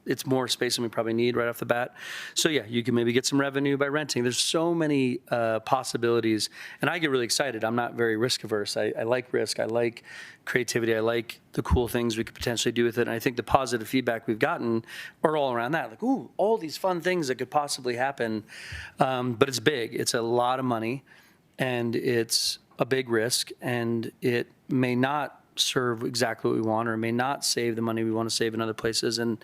It's more space than we probably need right off the bat. So yeah, you can maybe get some revenue by renting. There's so many possibilities, and I get really excited. I'm not very risk averse. I like risk. I like creativity. I like the cool things we could potentially do with it. And I think the positive feedback we've gotten are all around that. Like, ooh, all these fun things that could possibly happen. But it's big. It's a lot of money, and it's a big risk, and it may not serve exactly what we want, or it may not save the money we want to save in other places. And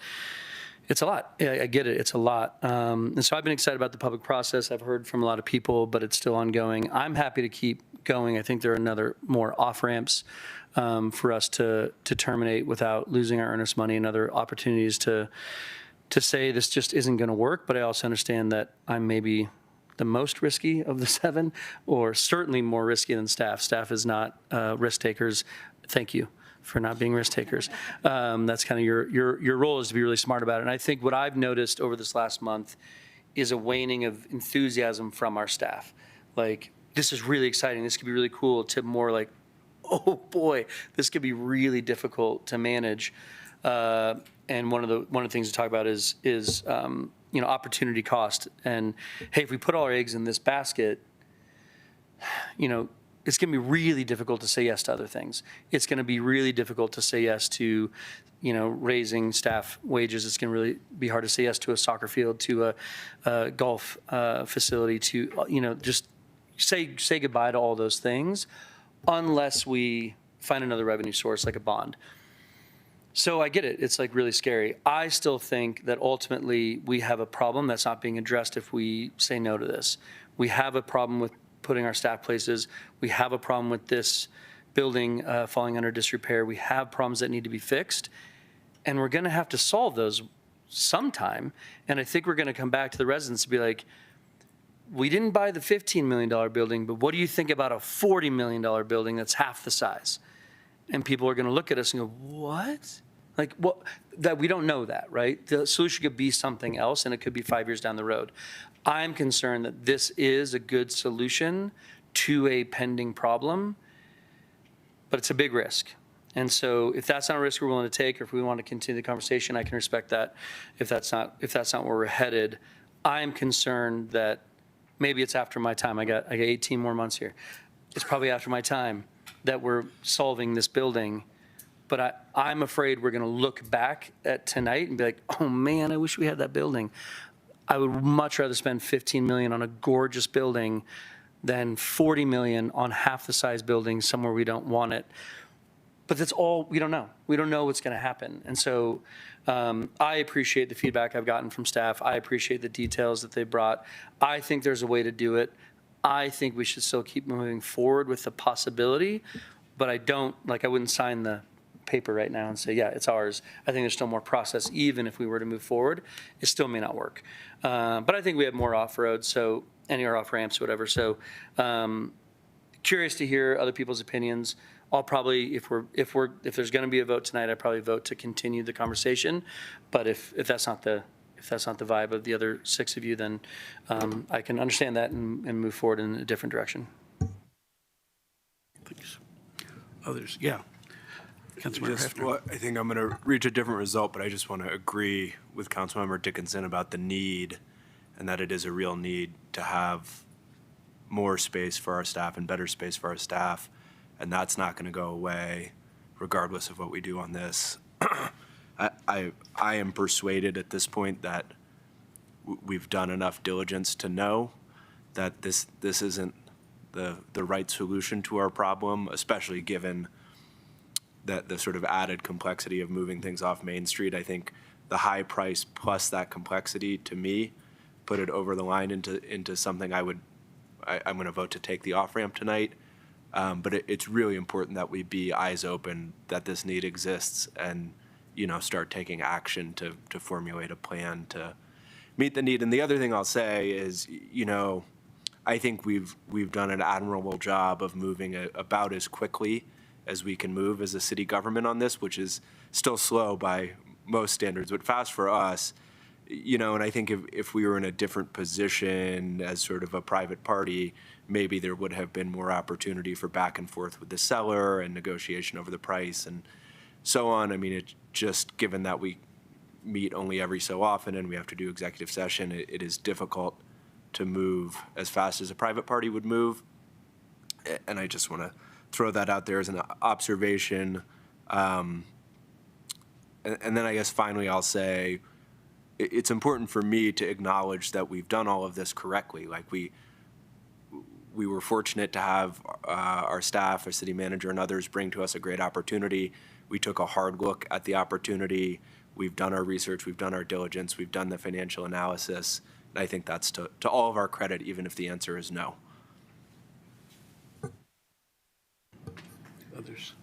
it's a lot. Yeah, I get it. It's a lot. And so I've been excited about the public process. I've heard from a lot of people, but it's still ongoing. I'm happy to keep going. I think there are more off-ramps for us to terminate without losing our earnest money, and other opportunities to say this just isn't going to work. But I also understand that I'm maybe the most risky of the 7, or certainly more risky than staff. Staff is not risk takers. Thank you for not being risk takers. That's kind of your role, is to be really smart about it. And I think what I've noticed over this last month is a waning of enthusiasm from our staff. Like, this is really exciting. This could be really cool, to more like, oh boy, this could be really difficult to manage. And one of the things to talk about is opportunity cost. And hey, if we put all our eggs in this basket, it's going to be really difficult to say yes to other things. It's going to be really difficult to say yes to, raising staff wages. It's going to really be hard to say yes to a soccer field, to a golf facility, to, just say goodbye to all those things, unless we find another revenue source like a bond. So I get it. It's like really scary. I still think that ultimately we have a problem that's not being addressed if we say no to this. We have a problem with putting our staff places. We have a problem with this building falling under disrepair. We have problems that need to be fixed, and we're going to have to solve those sometime. And I think we're going to come back to the residents and be like, we didn't buy the $15 million building, but what do you think about a $40 million building that's half the size? And people are going to look at us and go, what? Like, what? That we don't know that, right? The solution could be something else, and it could be 5 years down the road. I'm concerned that this is a good solution to a pending problem, but it's a big risk. And so if that's not a risk we're willing to take, or if we want to continue the conversation, I can respect that. If that's not where we're headed, I'm concerned that maybe it's after my time. I got 18 more months here. It's probably after my time that we're solving this building. But I'm afraid we're going to look back at tonight and be like, oh man, I wish we had that building. I would much rather spend $15 million on a gorgeous building than $40 million on half the size building somewhere we don't want it. But that's all, we don't know. We don't know what's going to happen. And so I appreciate the feedback I've gotten from staff. I appreciate the details that they brought. I think there's a way to do it. I think we should still keep moving forward with the possibility, but I wouldn't sign the paper right now and say, yeah, it's ours. I think there's still more process. Even if we were to move forward, it still may not work. But I think we have more off-roads, or off-ramps, whatever. So curious to hear other people's opinions I'll probably, if there's going to be a vote tonight, I'd probably vote to continue the conversation. But if that's not the vibe of the other 6 of you, then I can understand that and move forward in a different direction. Thanks. Others, yeah. Councilmember Hefner. Well, I think I'm going to reach a different result, but I just want to agree with Councilmember Dickinson about the need, and that it is a real need to have more space for our staff and better space for our staff, and that's not going to go away regardless of what we do on this. I am persuaded at this point that we've done enough diligence to know that this isn't the right solution to our problem, especially given that the sort of added complexity of moving things off Main Street. I think the high price plus that complexity, to me, put it over the line into something I'm going to vote to take the off-ramp tonight. But it's really important that we be eyes open that this need exists and, start taking action to formulate a plan to meet the need. And the other thing I'll say is, I think we've done an admirable job of moving about as quickly as we can move as a city government on this, which is still slow by most standards, but fast for us. And I think if we were in a different position as sort of a private party, maybe there would have been more opportunity for back and forth with the seller and negotiation over the price and so on. I mean, it just given that we meet only every so often and we have to do executive session, it is difficult to move as fast as a private party would move. And I just want to throw that out there as an observation. And then I guess finally I'll say, it's important for me to acknowledge that we've done all of this correctly. Like we were fortunate to have our staff, our city manager and others bring to us a great opportunity. We took a hard look at the opportunity. We've done our research, we've done our diligence, we've done the financial analysis. And I think that's to all of our credit, even if the answer is no. Others?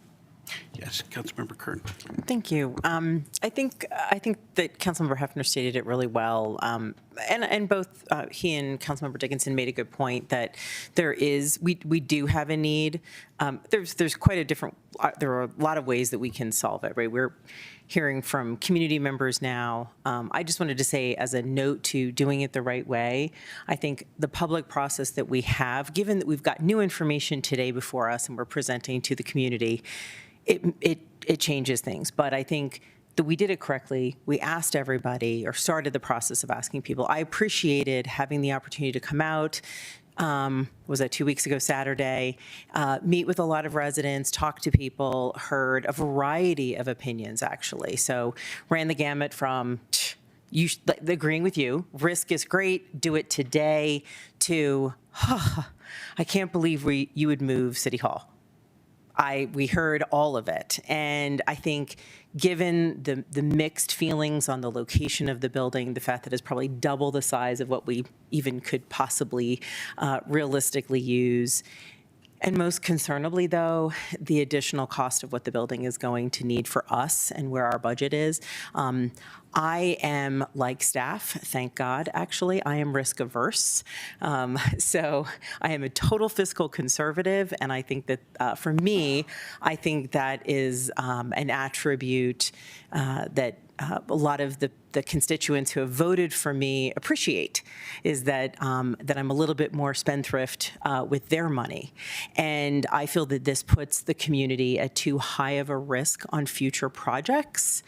Yes, Councilmember Kern. Thank you. I think that Councilmember Hefner stated it really well, and both he and Councilmember Dickinson made a good point that we do have a need. There's quite a different. There are a lot of ways that we can solve it. Right, we're hearing from community members now. I just wanted to say, as a note to doing it the right way, I think the public process that we have, given that we've got new information today before us and we're presenting to the community, it changes things. But I think that we did it correctly. We asked everybody, or started the process of asking people. I appreciated having the opportunity to come out. Was that 2 weeks ago Saturday, meet with a lot of residents, talk to people, heard a variety of opinions, actually. So ran the gamut from agreeing with you, risk is great, do it today, to, I can't believe you would move City Hall. We heard all of it. And I think given the mixed feelings on the location of the building, the fact that it's probably double the size of what we even could possibly realistically use, and most concernably, though, the additional cost of what the building is going to need for us and where our budget is. I am like staff, thank God, actually. I am risk averse. So I am a total fiscal conservative, and I think that for me, I think that is an attribute that a lot of the constituents who have voted for me appreciate, is that that I'm a little bit more spendthrift with their money. And I feel that this puts the community at too high of a risk on future projects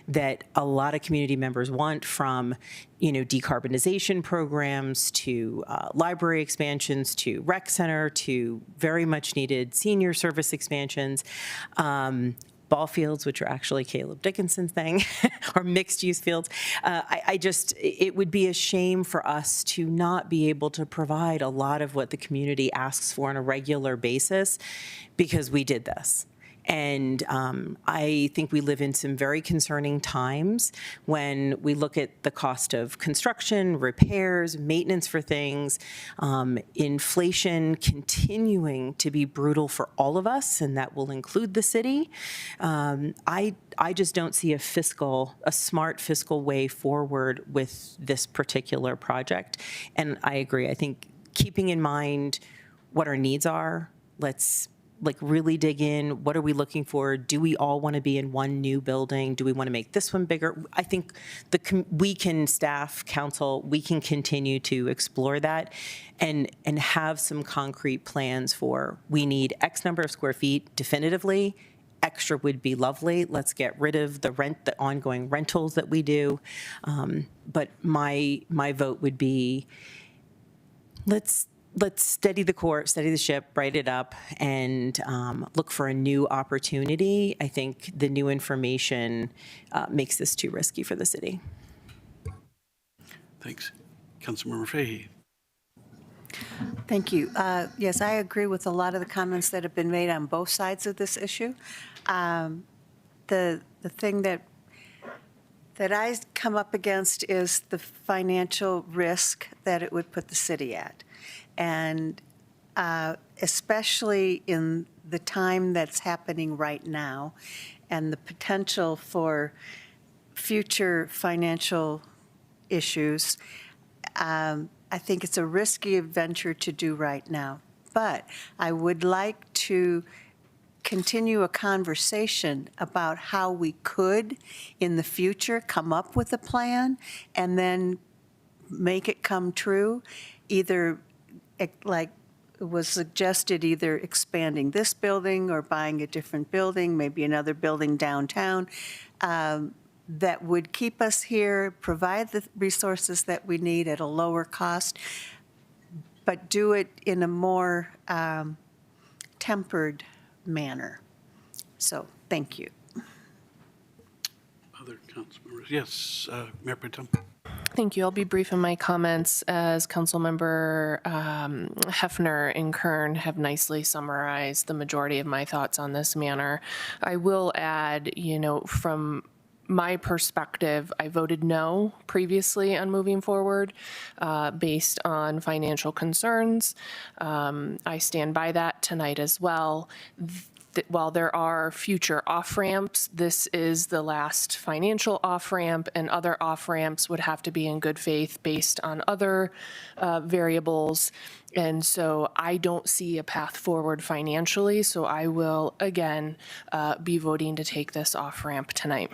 that a lot of community members want, from decarbonization programs to library expansions to rec center to very much needed senior service expansions. Ball fields, which are actually Caleb Dickinson's thing, or mixed use fields. It would be a shame for us to not be able to provide a lot of what the community asks for on a regular basis, because we did this. And I think we live in some very concerning times when we look at the cost of construction, repairs, maintenance for things, inflation continuing to be brutal for all of us, and that will include the city. I just don't see a smart fiscal way forward with this particular project. And I agree. I think keeping in mind what our needs are, let's like really dig in. What are we looking for? Do we all want to be in one new building? Do we want to make this one bigger? I think we can, staff, council, we can continue to explore that and have some concrete plans for, we need X number of square feet definitively. Extra would be lovely. Let's get rid of the ongoing rentals that we do. But my vote would be, let's steady the course, steady the ship, bright it up, and look for a new opportunity. I think the new information makes this too risky for the city. Thanks. Councilmember Fahey. Thank you. Yes, I agree with a lot of the comments that have been made on both sides of this issue. The thing that I come up against is the financial risk that it would put the city at. And especially in the time that's happening right now and the potential for future financial issues, I think it's a risky venture to do right now. But I would like to continue a conversation about how we could, in the future, come up with a plan and then make it come true, either like it was suggested, either expanding this building or buying a different building, maybe another building downtown, that would keep us here, provide the resources that we need at a lower cost, but do it in a more tempered manner. So, thank you. Other council members? Yes, Mayor Pro Tem. Thank you. I'll be brief in my comments, as Councilmember Hefner and Kern have nicely summarized the majority of my thoughts on this matter. I will add, from my perspective, I voted no previously on moving forward based on financial concerns. I stand by that tonight as well. While there are future off-ramps, this is the last financial off-ramp, and other off-ramps would have to be in good faith based on other variables. And so I don't see a path forward financially, so I will, again, be voting to take this off-ramp tonight.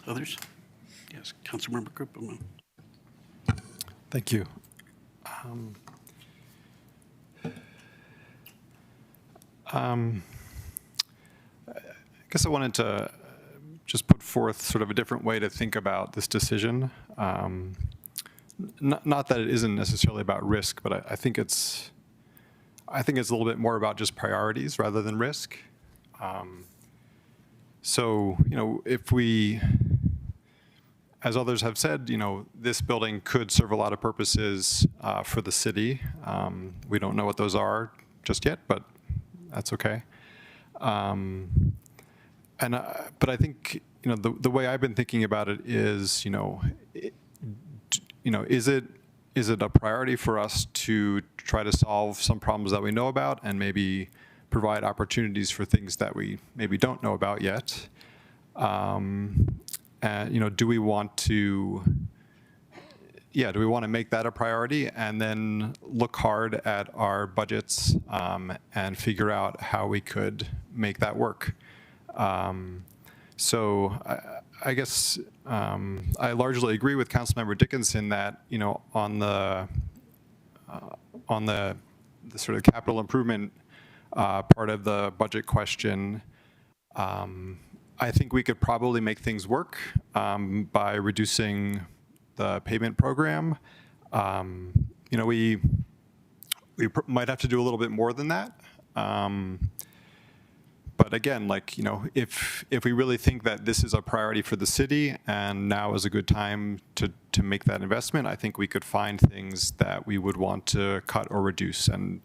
Others? Yes, Councilmember Gruppman. Thank you. I guess I wanted to just put forth sort of a different way to think about this decision. Not that it isn't necessarily about risk, but I think it's a little bit more about just priorities rather than risk. So, if we, as others have said, this building could serve a lot of purposes for the city. We don't know what those are just yet, but that's okay. But I think, the way I've been thinking about it is, is it a priority for us to try to solve some problems that we know about and maybe provide opportunities for things that we maybe don't know about yet? And, do we want to make that a priority and then look hard at our budgets and figure out how we could make that work? So I guess I largely agree with Councilmember Dickinson that, on the sort of capital improvement part of the budget question, I think we could probably make things work by reducing the pavement program. We might have to do a little bit more than that. But again, if we really think that this is a priority for the city and now is a good time to make that investment, I think we could find things that we would want to cut or reduce. And,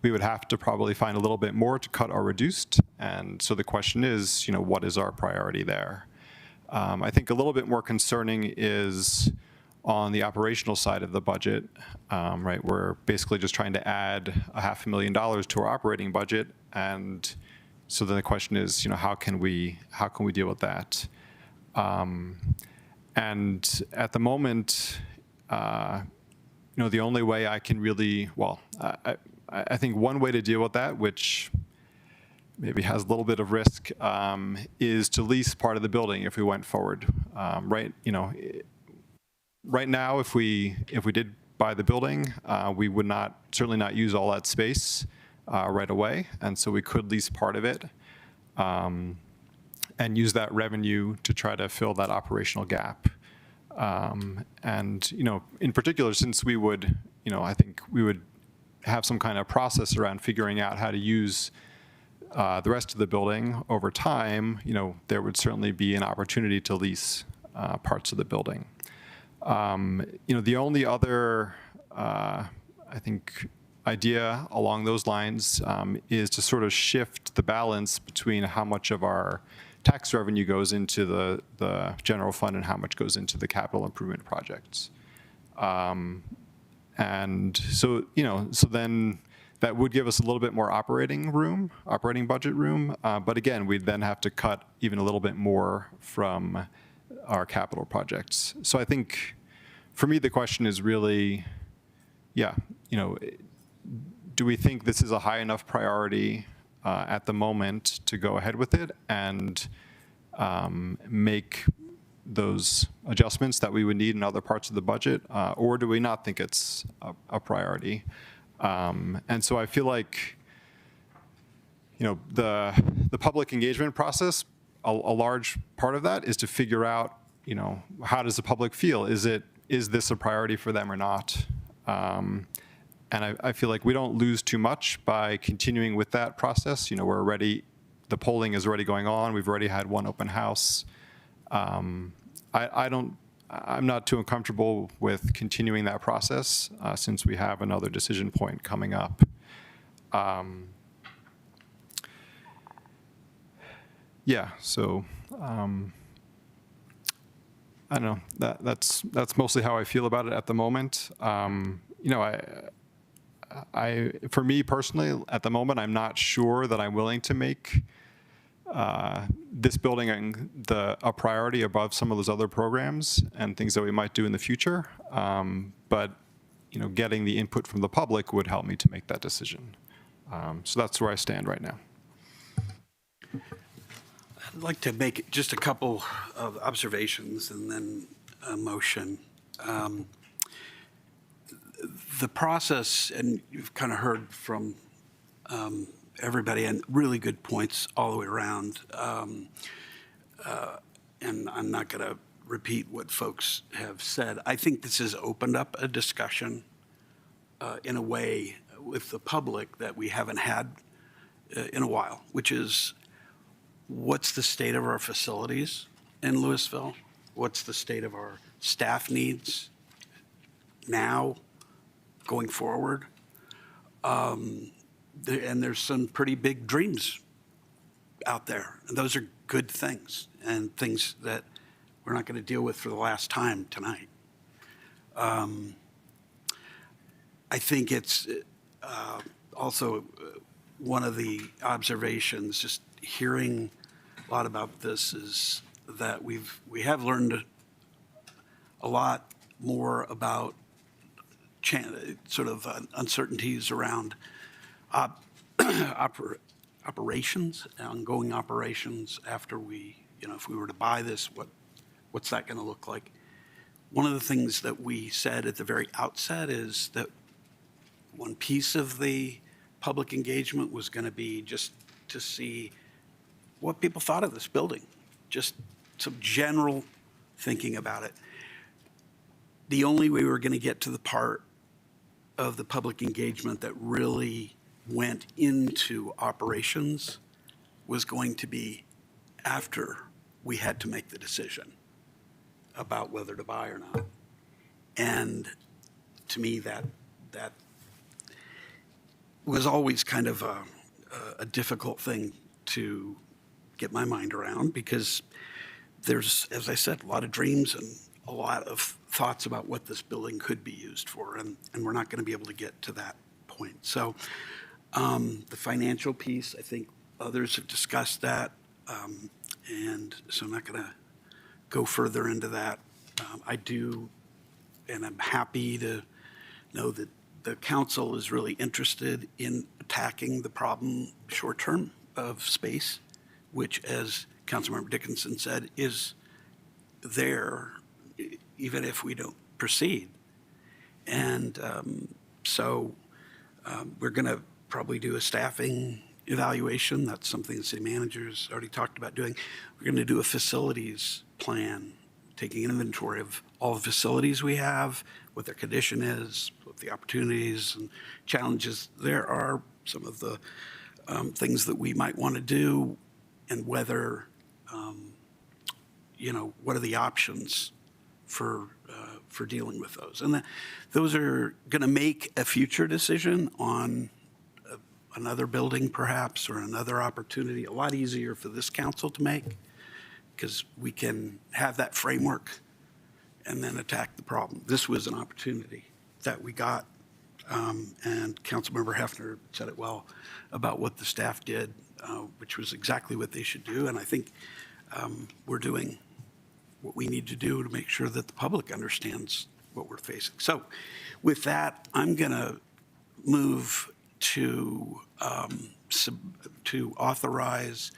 we would have to probably find a little bit more to cut or reduce. And so the question is, what is our priority there? I think a little bit more concerning is on the operational side of the budget, right? We're basically just trying to add $500,000 to our operating budget. And so then the question is, how can we deal with that? And at the moment, the only way I can really, I think one way to deal with that, which maybe has a little bit of risk, is to lease part of the building if we went forward. Right now, if we did buy the building, we would certainly not use all that space right away, and so we could lease part of it and use that revenue to try to fill that operational gap. And in particular, since we would, I think we would have some kind of process around figuring out how to use the rest of the building over time, there would certainly be an opportunity to lease parts of the building. The only other, I think, idea along those lines is to sort of shift the balance between how much of our tax revenue goes into the general fund and how much goes into the capital improvement projects. And so, so then that would give us a little bit more operating budget room. But again, we'd then have to cut even a little bit more from our capital projects. So I think for me, the question is really, do we think this is a high enough priority at the moment to go ahead with it and make those adjustments that we would need in other parts of the budget, or do we not think it's a priority? And so I feel like, the public engagement process, a large part of that is to figure out, how does the public feel? Is this a priority for them or not? And I feel like we don't lose too much by continuing with that process. The polling is already going on. We've already had one open house. I'm not too uncomfortable with continuing that process since we have another decision point coming up. So I don't know. That's mostly how I feel about it at the moment. For me personally, at the moment, I'm not sure that I'm willing to make this building a priority above some of those other programs and things that we might do in the future. But getting the input from the public would help me to make that decision. So that's where I stand right now. I'd like to make just a couple of observations and then a motion. The process, and you've kind of heard from everybody, and really good points all the way around. And I'm not going to repeat what folks have said. I think this has opened up a discussion in a way with the public that we haven't had in a while, which is what's the state of our facilities in Louisville? What's the state of our staff needs now, going forward? And there's some pretty big dreams out there. And those are good things and things that we're not going to deal with for the last time tonight. I think it's also one of the observations, just hearing a lot about this, is that we have learned a lot more about sort of uncertainties around operations, ongoing operations after we, if we were to buy this, what's that going to look like? One of the things that we said at the very outset is that one piece of the public engagement was going to be just to see what people thought of this building, just some general thinking about it. The only way we were going to get to the part of the public engagement that really went into operations was going to be after we had to make the decision about whether to buy or not. And to me, that was always kind of a difficult thing to get my mind around, because there's, as I said, a lot of dreams and a lot of thoughts about what this building could be used for, and we're not going to be able to get to that point. So the financial piece, I think others have discussed that, and so I'm not going to go further into that. I do, and I'm happy to know that the council is really interested in attacking the problem short-term of space, which, as Councilmember Dickinson said, is there even if we don't proceed. And so we're going to probably do a staffing evaluation. That's something the city manager's already talked about doing. We're going to do a facilities plan, taking an inventory of all the facilities we have, what their condition is, what the opportunities and challenges there are, some of the things that we might want to do, and whether, what are the options for dealing with those. And those are going to make a future decision on another building perhaps, or another opportunity, a lot easier for this council to make, because we can have that framework and then attack the problem. This was an opportunity that we got, and Councilmember Hefner said it well about what the staff did, which was exactly what they should do. And I think we're doing what we need to do to make sure that the public understands what we're facing. So with that, I'm going to move to authorize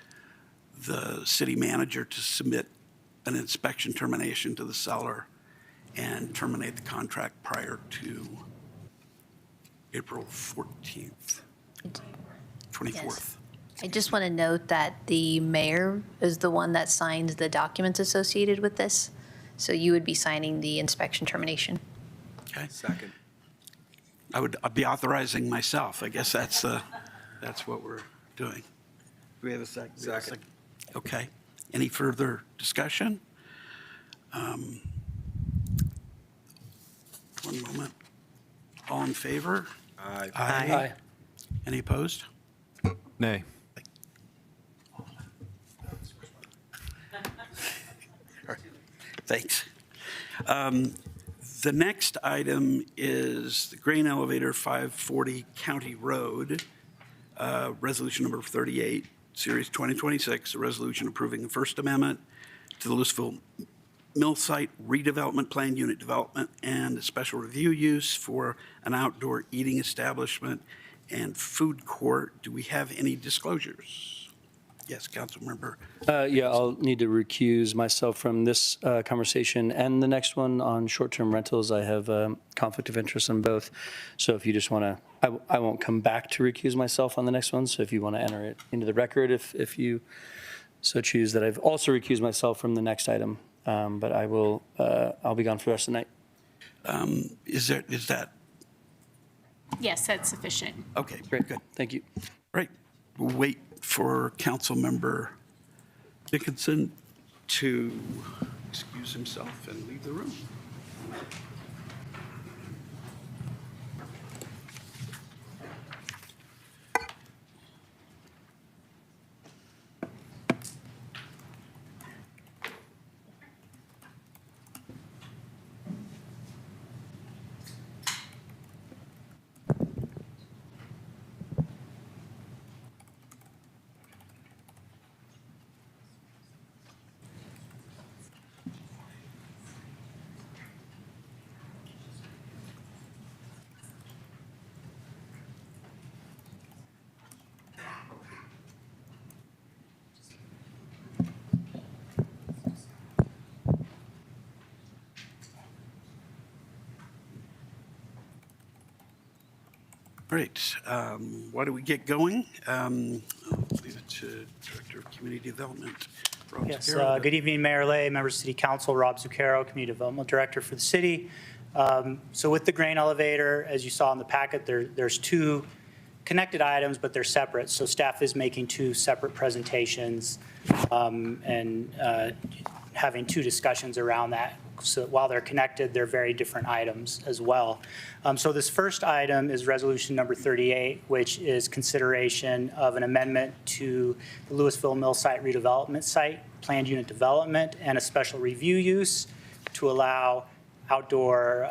the city manager to submit an inspection termination to the seller and terminate the contract prior to April 14th, 24th. Yes. I just want to note that the mayor is the one that signs the documents associated with this. So you would be signing the inspection termination. Okay. Second. I'd be authorizing myself. I guess that's what we're doing. Do we have a second? Second. Okay. Any further discussion? One moment. All in favor? Aye. Aye. Any opposed? Nay. Thanks. The next item is the grain elevator 540 County Road, resolution number 38, series 2026, a resolution approving the First Amendment to the Louisville Mill Site redevelopment plan unit development and a special review use for an outdoor eating establishment and food court. Do we have any disclosures? Yes, Councilmember. Yeah, I'll need to recuse myself from this conversation and the next one on short-term rentals. I have conflict of interest on both. So if you just want to, I won't come back to recuse myself on the next one. So if you want to enter it into the record, if you so choose, that I've also recused myself from the next item. But I'll be gone for the rest of the night. Is that? Yes, that's sufficient. Okay, Great, good. thank you. Right. We'll wait for Councilmember Dickinson to excuse himself and leave the room. Great. Why don't we get going? I'll leave it to Director of Community Development, Rob Yes, Zucchero. good evening, Mayor Lay, members of City Council, Rob Zucchero, Community Development Director for the city. So with the grain elevator, as you saw in the packet, there's two connected items, but they're separate. So staff is making two separate presentations and having two discussions around that. So while they're connected, they're very different items as well. So this first item is resolution number 38, which is consideration of an amendment to the Louisville Mill Site redevelopment site, planned unit development, and a special review use to allow outdoor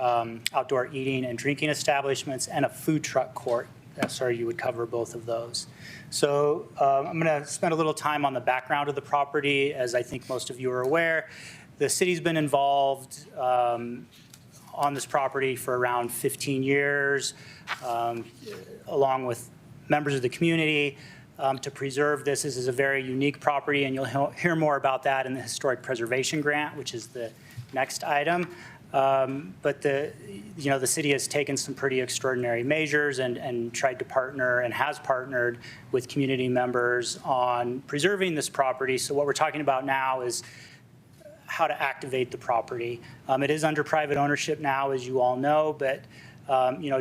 eating and drinking establishments and a food truck court. Sorry, you would cover both of those. So I'm going to spend a little time on the background of the property. As I think most of you are aware, the city's been involved on this property for around 15 years, along with members of the community, to preserve this. This is a very unique property, and you'll hear more about that in the Historic Preservation Grant, which is the next item. But the city has taken some pretty extraordinary measures and tried to partner and has partnered with community members on preserving this property. So what we're talking about now is how to activate the property. It is under private ownership now, as you all know, but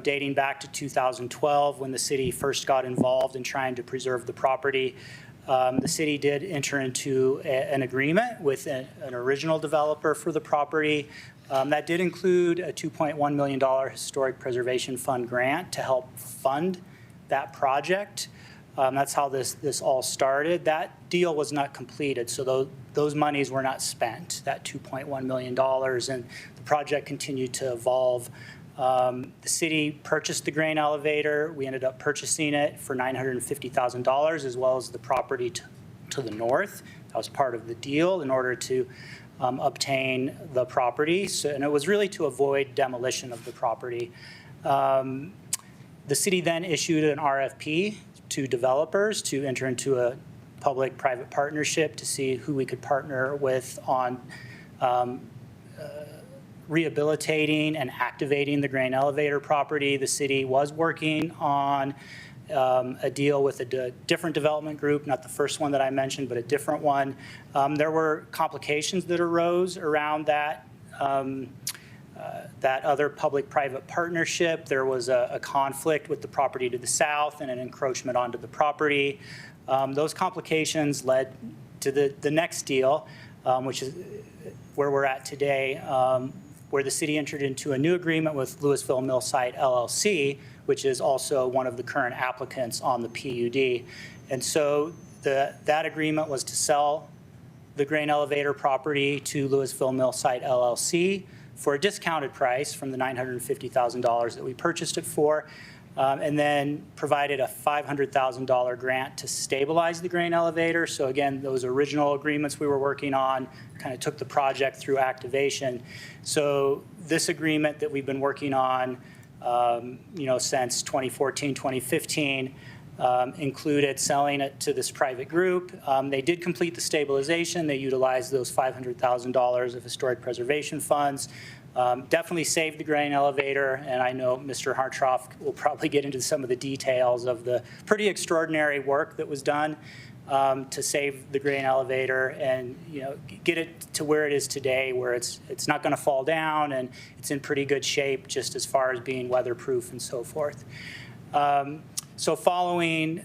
dating back to 2012, when the city first got involved in trying to preserve the property, the city did enter into an agreement with an original developer for the property. That did include a $2.1 million Historic Preservation Fund grant to help fund that project. That's how this all started. That deal was not completed, so those monies were not spent, that $2.1 million, and the project continued to evolve. The city purchased the grain elevator. We ended up purchasing it for $950,000, as well as the property to the north. That was part of the deal in order to obtain the property. And it was really to avoid demolition of the property. The city then issued an RFP to developers to enter into a public-private partnership to see who we could partner with on rehabilitating and activating the grain elevator property. The city was working on a deal with a different development group, not the first one that I mentioned, but a different one. There were complications that arose around that other public-private partnership. There was a conflict with the property to the south and an encroachment onto the property. Those complications led to the next deal, which is where we're at today, where the city entered into a new agreement with Louisville Mill Site LLC, which is also one of the current applicants on the PUD. And so that agreement was to sell the grain elevator property to Louisville Mill Site LLC for a discounted price from the $950,000 that we purchased it for, and then provided a $500,000 grant to stabilize the grain elevator. So again, those original agreements we were working on kind of took the project through activation. So this agreement that we've been working on since 2014, 2015, included selling it to this private group. They did complete the stabilization. They utilized those $500,000 of historic preservation funds. Definitely saved the grain elevator, and I know Mr. Hartroff will probably get into some of the details of the pretty extraordinary work that was done to save the grain elevator and get it to where it is today, where it's not going to fall down and it's in pretty good shape just as far as being weatherproof and so forth. So following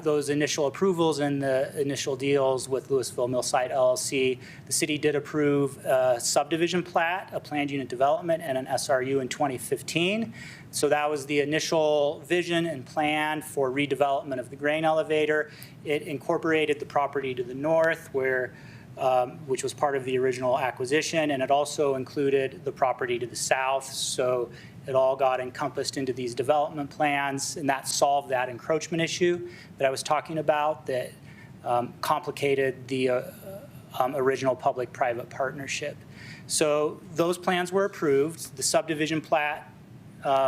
those initial approvals and the initial deals with Louisville Mill Site LLC, the city did approve a subdivision plat, a planned unit development, and an SRU in 2015. So that was the initial vision and plan for redevelopment of the grain elevator. It incorporated the property to the north, which was part of the original acquisition, and it also included the property to the south. So it all got encompassed into these development plans, and that solved that encroachment issue that I was talking about that complicated the original public-private partnership. So those plans were approved. The subdivision plat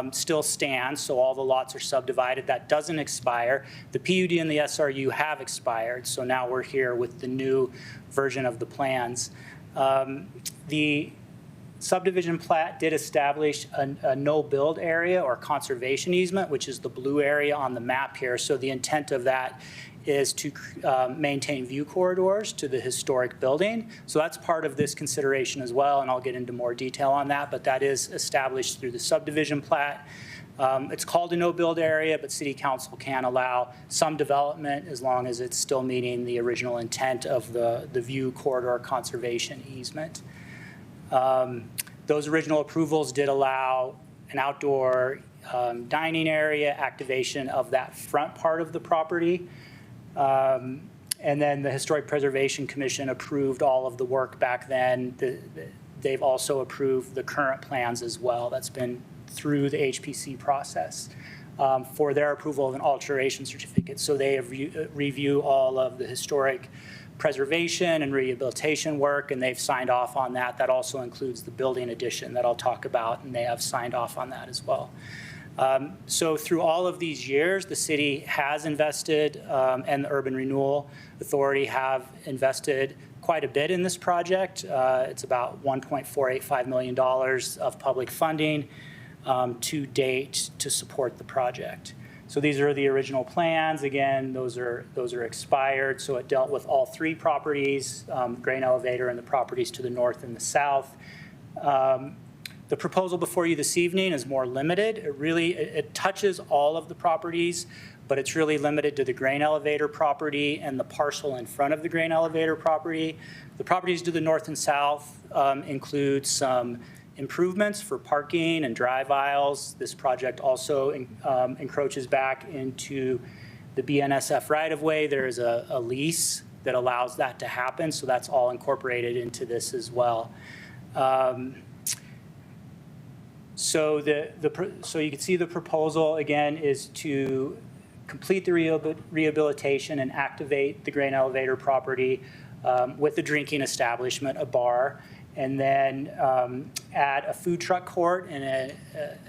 still stands, so all the lots are subdivided. That doesn't expire. The PUD and the SRU have expired, so now we're here with the new version of the plans. The subdivision plat did establish a no-build area or conservation easement, which is the blue area on the map here. So the intent of that is to maintain view corridors to the historic building. So that's part of this consideration as well, and I'll get into more detail on that, but that is established through the subdivision plat. It's called a no-build area, but City Council can allow some development as long as it's still meeting the original intent of the view corridor conservation easement. Those original approvals did allow an outdoor dining area, activation of that front part of the property. And then the Historic Preservation Commission approved all of the work back then. They've also approved the current plans as well. That's been through the HPC process for their approval of an alteration certificate. So they review all of the historic preservation and rehabilitation work, and they've signed off on that. That also includes the building addition that I'll talk about, and they have signed off on that as well. So through all of these years, the city has invested, and the Urban Renewal Authority have invested quite a bit in this project. It's about $1.485 million of public funding to date to support the project. So these are the original plans. Again, those are expired. So it dealt with all three properties, grain elevator and the properties to the north and the south. The proposal before you this evening is more limited. It touches all of the properties, but it's really limited to the grain elevator property and the parcel in front of the grain elevator property. The properties to the north and south include some improvements for parking and drive aisles. This project also encroaches back into the BNSF right-of-way. There is a lease that allows that to happen, so that's all incorporated into this as well. So you can see the proposal, again, is to complete the rehabilitation and activate the grain elevator property with a drinking establishment, a bar, and then add a food truck court and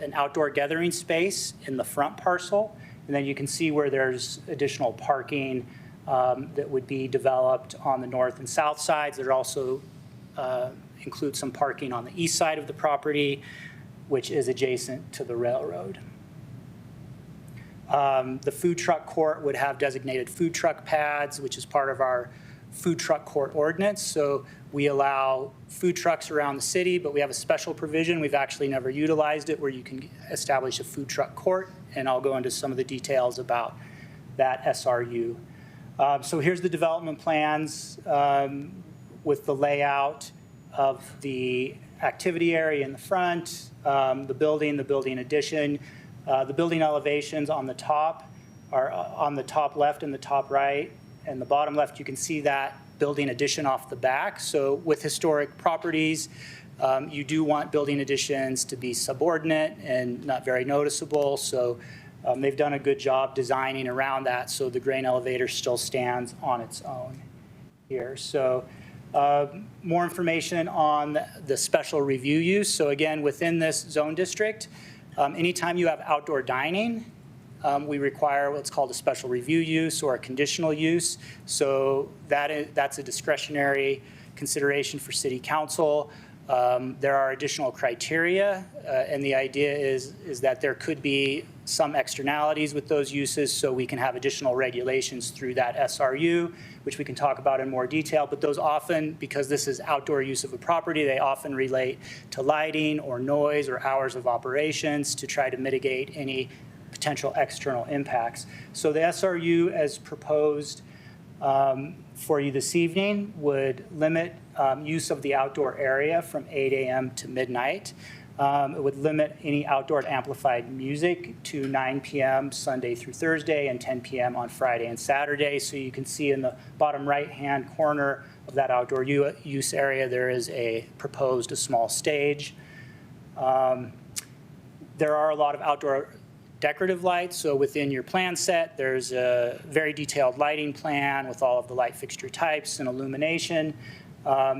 an outdoor gathering space in the front parcel. And then you can see where there's additional parking that would be developed on the north and south sides. There also includes some parking on the east side of the property, which is adjacent to the railroad. The food truck court would have designated food truck pads, which is part of our food truck court ordinance. So we allow food trucks around the city, but we have a special provision. We've actually never utilized it where you can establish a food truck court, and I'll go into some of the details about that SRU. So here's the development plans with the layout of the activity area in the front, the building addition. The building elevations on the top are on the top left and the top right, and the bottom left, you can see that building addition off the back. So with historic properties, you do want building additions to be subordinate and not very noticeable. So they've done a good job designing around that so the grain elevator still stands on its own here. So more information on the special review use. So again, within this zone district, anytime you have outdoor dining, we require what's called a special review use or a conditional use. So that's a discretionary consideration for City Council. There are additional criteria, and the idea is that there could be some externalities with those uses, so we can have additional regulations through that SRU, which we can talk about in more detail. But those often, because this is outdoor use of a property, they often relate to lighting or noise or hours of operations to try to mitigate any potential external impacts. So the SRU, as proposed for you this evening, would limit use of the outdoor area from 8 a.m. to midnight. It would limit any outdoor amplified music to 9 p.m. Sunday through Thursday and 10 p.m. on Friday and Saturday. So you can see in the bottom right-hand corner of that outdoor use area, there is a small stage. There are a lot of outdoor decorative lights. So within your plan set, there's a very detailed lighting plan with all of the light fixture types and illumination.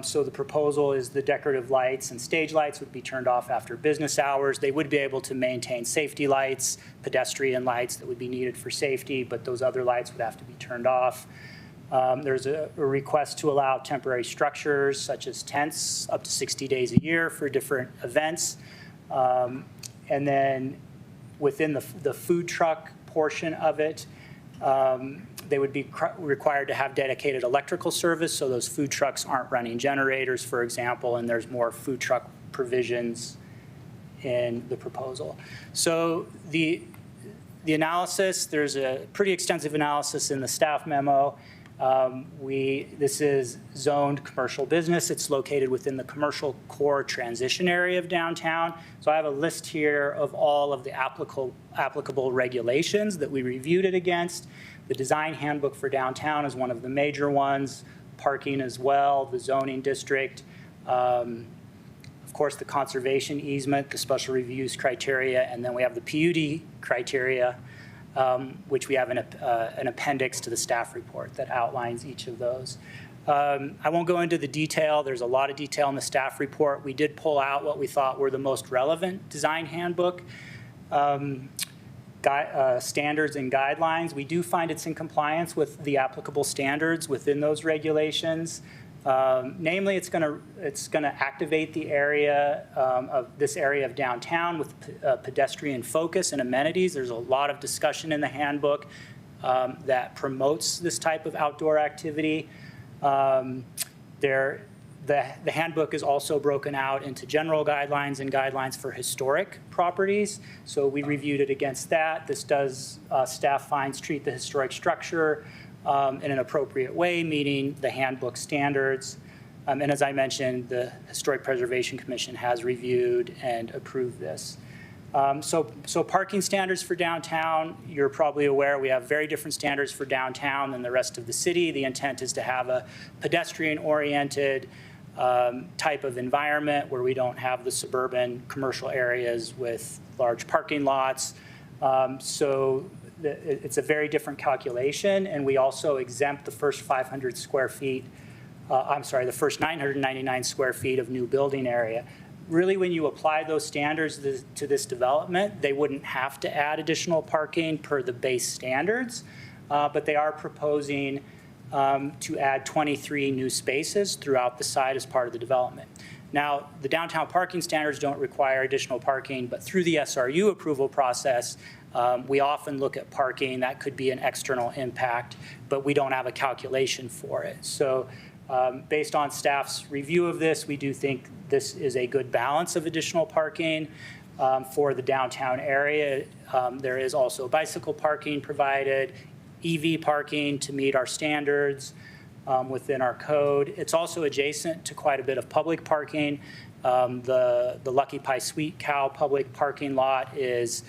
So the proposal is the decorative lights and stage lights would be turned off after business hours. They would be able to maintain safety lights, pedestrian lights that would be needed for safety, but those other lights would have to be turned off. There's a request to allow temporary structures such as tents up to 60 days a year for different events. And then within the food truck portion of it, they would be required to have dedicated electrical service, so those food trucks aren't running generators, for example, and there's more food truck provisions in the proposal. So the analysis, there's a pretty extensive analysis in the staff memo. This is zoned commercial business. It's located within the commercial core transition area of downtown. So I have a list here of all of the applicable regulations that we reviewed it against. The design handbook for downtown is one of the major ones, parking as well, the zoning district, of course, the conservation easement, the special reviews criteria, and then we have the PUD criteria, which we have an appendix to the staff report that outlines each of those. I won't go into the detail. There's a lot of detail in the staff report. We did pull out what we thought were the most relevant design handbook standards and guidelines. We do find it's in compliance with the applicable standards within those regulations. Namely, it's going to activate the area of this area of downtown with pedestrian focus and amenities. There's a lot of discussion in the handbook that promotes this type of outdoor activity. The handbook is also broken out into general guidelines and guidelines for historic properties. So we reviewed it against that. This does, staff finds, treat the historic structure in an appropriate way, meeting the handbook standards. And as I mentioned, the Historic Preservation Commission has reviewed and approved this. So parking standards for downtown, you're probably aware we have very different standards for downtown than the rest of the city. The intent is to have a pedestrian-oriented type of environment where we don't have the suburban commercial areas with large parking lots. It's a very different calculation, and we also exempt the first 500 square feet, the first 999 square feet of new building area. Really, when you apply those standards to this development, they wouldn't have to add additional parking per the base standards, but they are proposing to add 23 new spaces throughout the site as part of the development. Now, the downtown parking standards don't require additional parking, but through the SRU approval process, we often look at parking. That could be an external impact, but we don't have a calculation for it. So based on staff's review of this, we do think this is a good balance of additional parking for the downtown area. There is also bicycle parking provided, EV parking to meet our standards within our code. It's also adjacent to quite a bit of public parking. The Lucky Pie Sweet Cow public parking lot is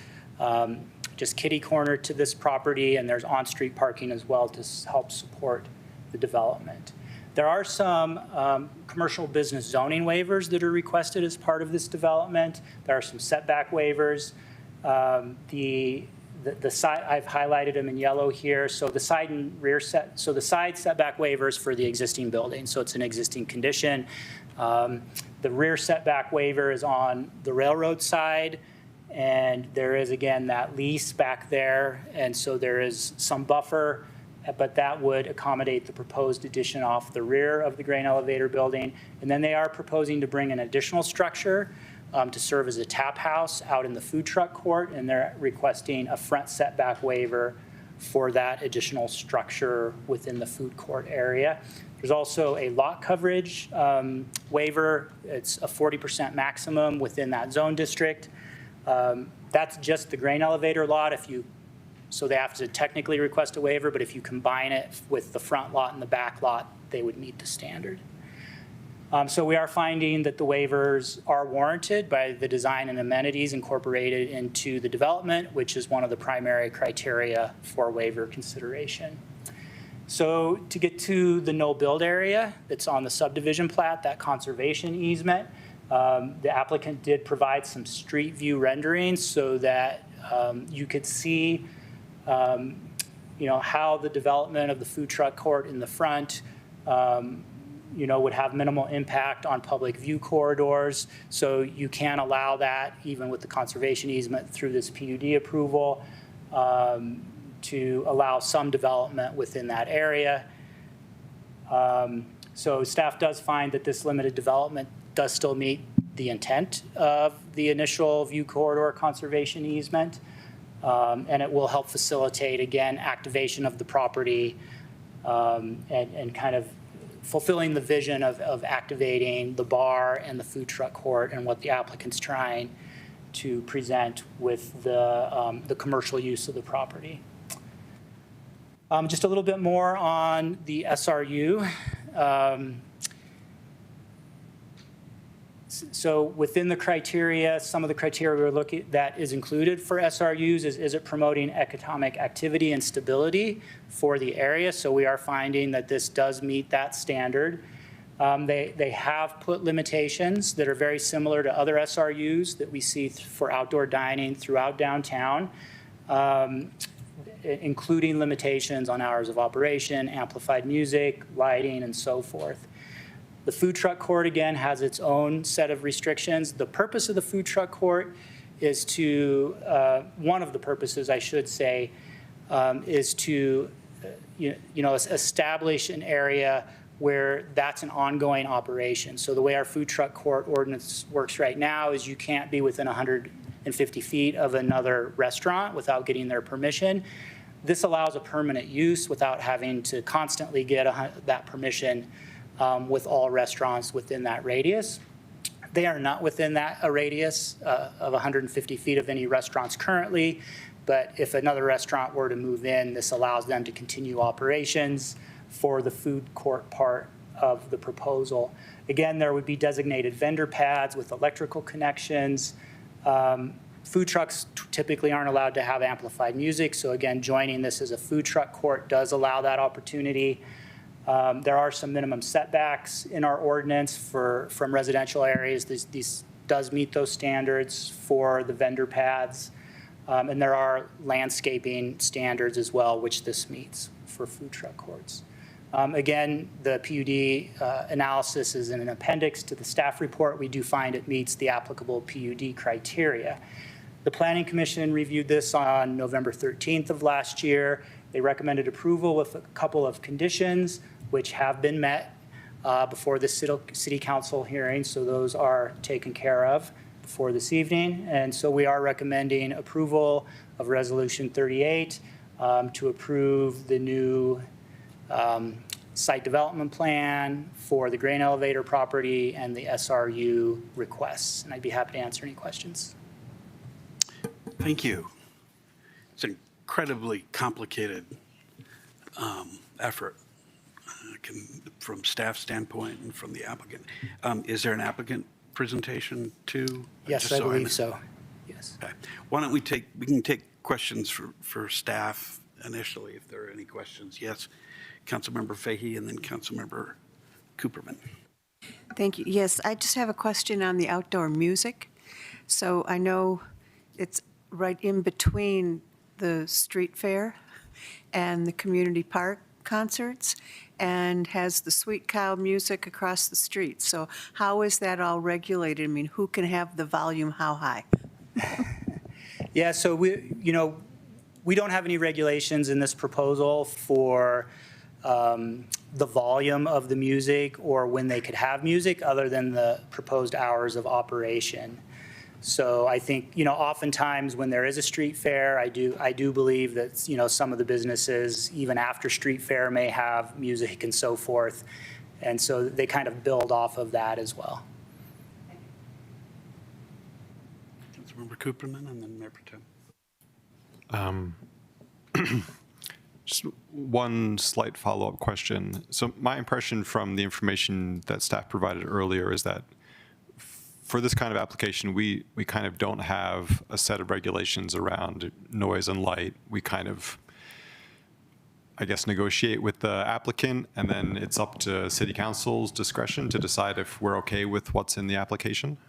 just kitty corner to this property, and there's on-street parking as well to help support the development. There are some commercial business zoning waivers that are requested as part of this development. There are some setback waivers. The side, I've highlighted them in yellow here. So the side and rear the side setback waivers for the existing building. So it's an existing condition. The rear setback waiver is on the railroad side, and there is again that lease back there, and so there is some buffer, but that would accommodate the proposed addition off the rear of the grain elevator building. And then they are proposing to bring an additional structure to serve as a tap house out in the food truck court, and they're requesting a front setback waiver for that additional structure within the food court area. There's also a lot coverage waiver. It's a 40% maximum within that zone district. That's just the grain elevator lot. So they have to technically request a waiver, but if you combine it with the front lot and the back lot, they would meet the standard. So we are finding that the waivers are warranted by the design and amenities incorporated into the development, which is one of the primary criteria for waiver consideration. So to get to the no-build area that's on the subdivision plat, that conservation easement, the applicant did provide some street view renderings so that you could see how the development of the food truck court in the front would have minimal impact on public view corridors. So you can allow that even with the conservation easement through this PUD approval to allow some development within that area. So staff does find that this limited development does still meet the intent of the initial view corridor conservation easement. And it will help facilitate, again, activation of the property and kind of fulfilling the vision of activating the bar and the food truck court and what the applicant's trying to present with the commercial use of the property. Just a little bit more on the SRU. So within the criteria, some of the criteria we're looking that is included for SRUs is it promoting economic activity and stability for the area? So we are finding that this does meet that standard. They have put limitations that are very similar to other SRUs that we see for outdoor dining throughout downtown. including limitations on hours of operation, amplified music, lighting, and so forth. The food truck court, again, has its own set of restrictions. The purpose of the food truck court is to, one of the purposes, I should say, is to establish an area where that's an ongoing operation. So the way our food truck court ordinance works right now is you can't be within 150 feet of another restaurant without getting their permission. This allows a permanent use without having to constantly get that permission with all restaurants within that radius. They are not within a radius of 150 feet of any restaurants currently, but if another restaurant were to move in, this allows them to continue operations for the food court part of the proposal. Again, there would be designated vendor pads with electrical connections. Food trucks typically aren't allowed to have amplified music, so again, joining this as a food truck court does allow that opportunity. There are some minimum setbacks in our ordinance from residential areas. These does meet those standards for the vendor paths. And there are landscaping standards as well, which this meets for food truck courts. Again, the PUD analysis is in an appendix to the staff report. We do find it meets the applicable PUD criteria. The Planning Commission reviewed this on November 13th of last year. They recommended approval with a couple of conditions, which have been met before the city council hearing, so those are taken care of before this evening. And so we are recommending approval of Resolution 38 to approve the new site development plan for the grain elevator property and the SRU requests. And I'd be happy to answer any questions. Thank you. It's an incredibly complicated effort from staff standpoint and from the applicant. Is there an applicant presentation too? Yes, I believe so. Yes. Okay. Why don't we can take questions for staff initially, if there are any questions. Yes, Councilmember Fahey and then Councilmember Cooperman. Thank you. Yes, I just have a question on the outdoor music. So I know it's right in between the street fair and the community park concerts and has the Sweet Cow music across the street. So how is that all regulated? I mean, who can have the volume how high? Yeah, so we don't have any regulations in this proposal for the volume of the music or when they could have music other than the proposed hours of operation. So I think, oftentimes when there is a street fair, I do believe that, some of the businesses, even after street fair, may have music and so forth. And so they kind of build off of that as well. Councilmember Cooperman and then Mayor Pro Tem. Just one slight follow-up question. So my impression from the information that staff provided earlier is that for this kind of application, we kind of don't have a set of regulations around noise and light. We kind of, I guess, negotiate with the applicant, and then it's up to city council's discretion to decide if we're okay with what's in the application?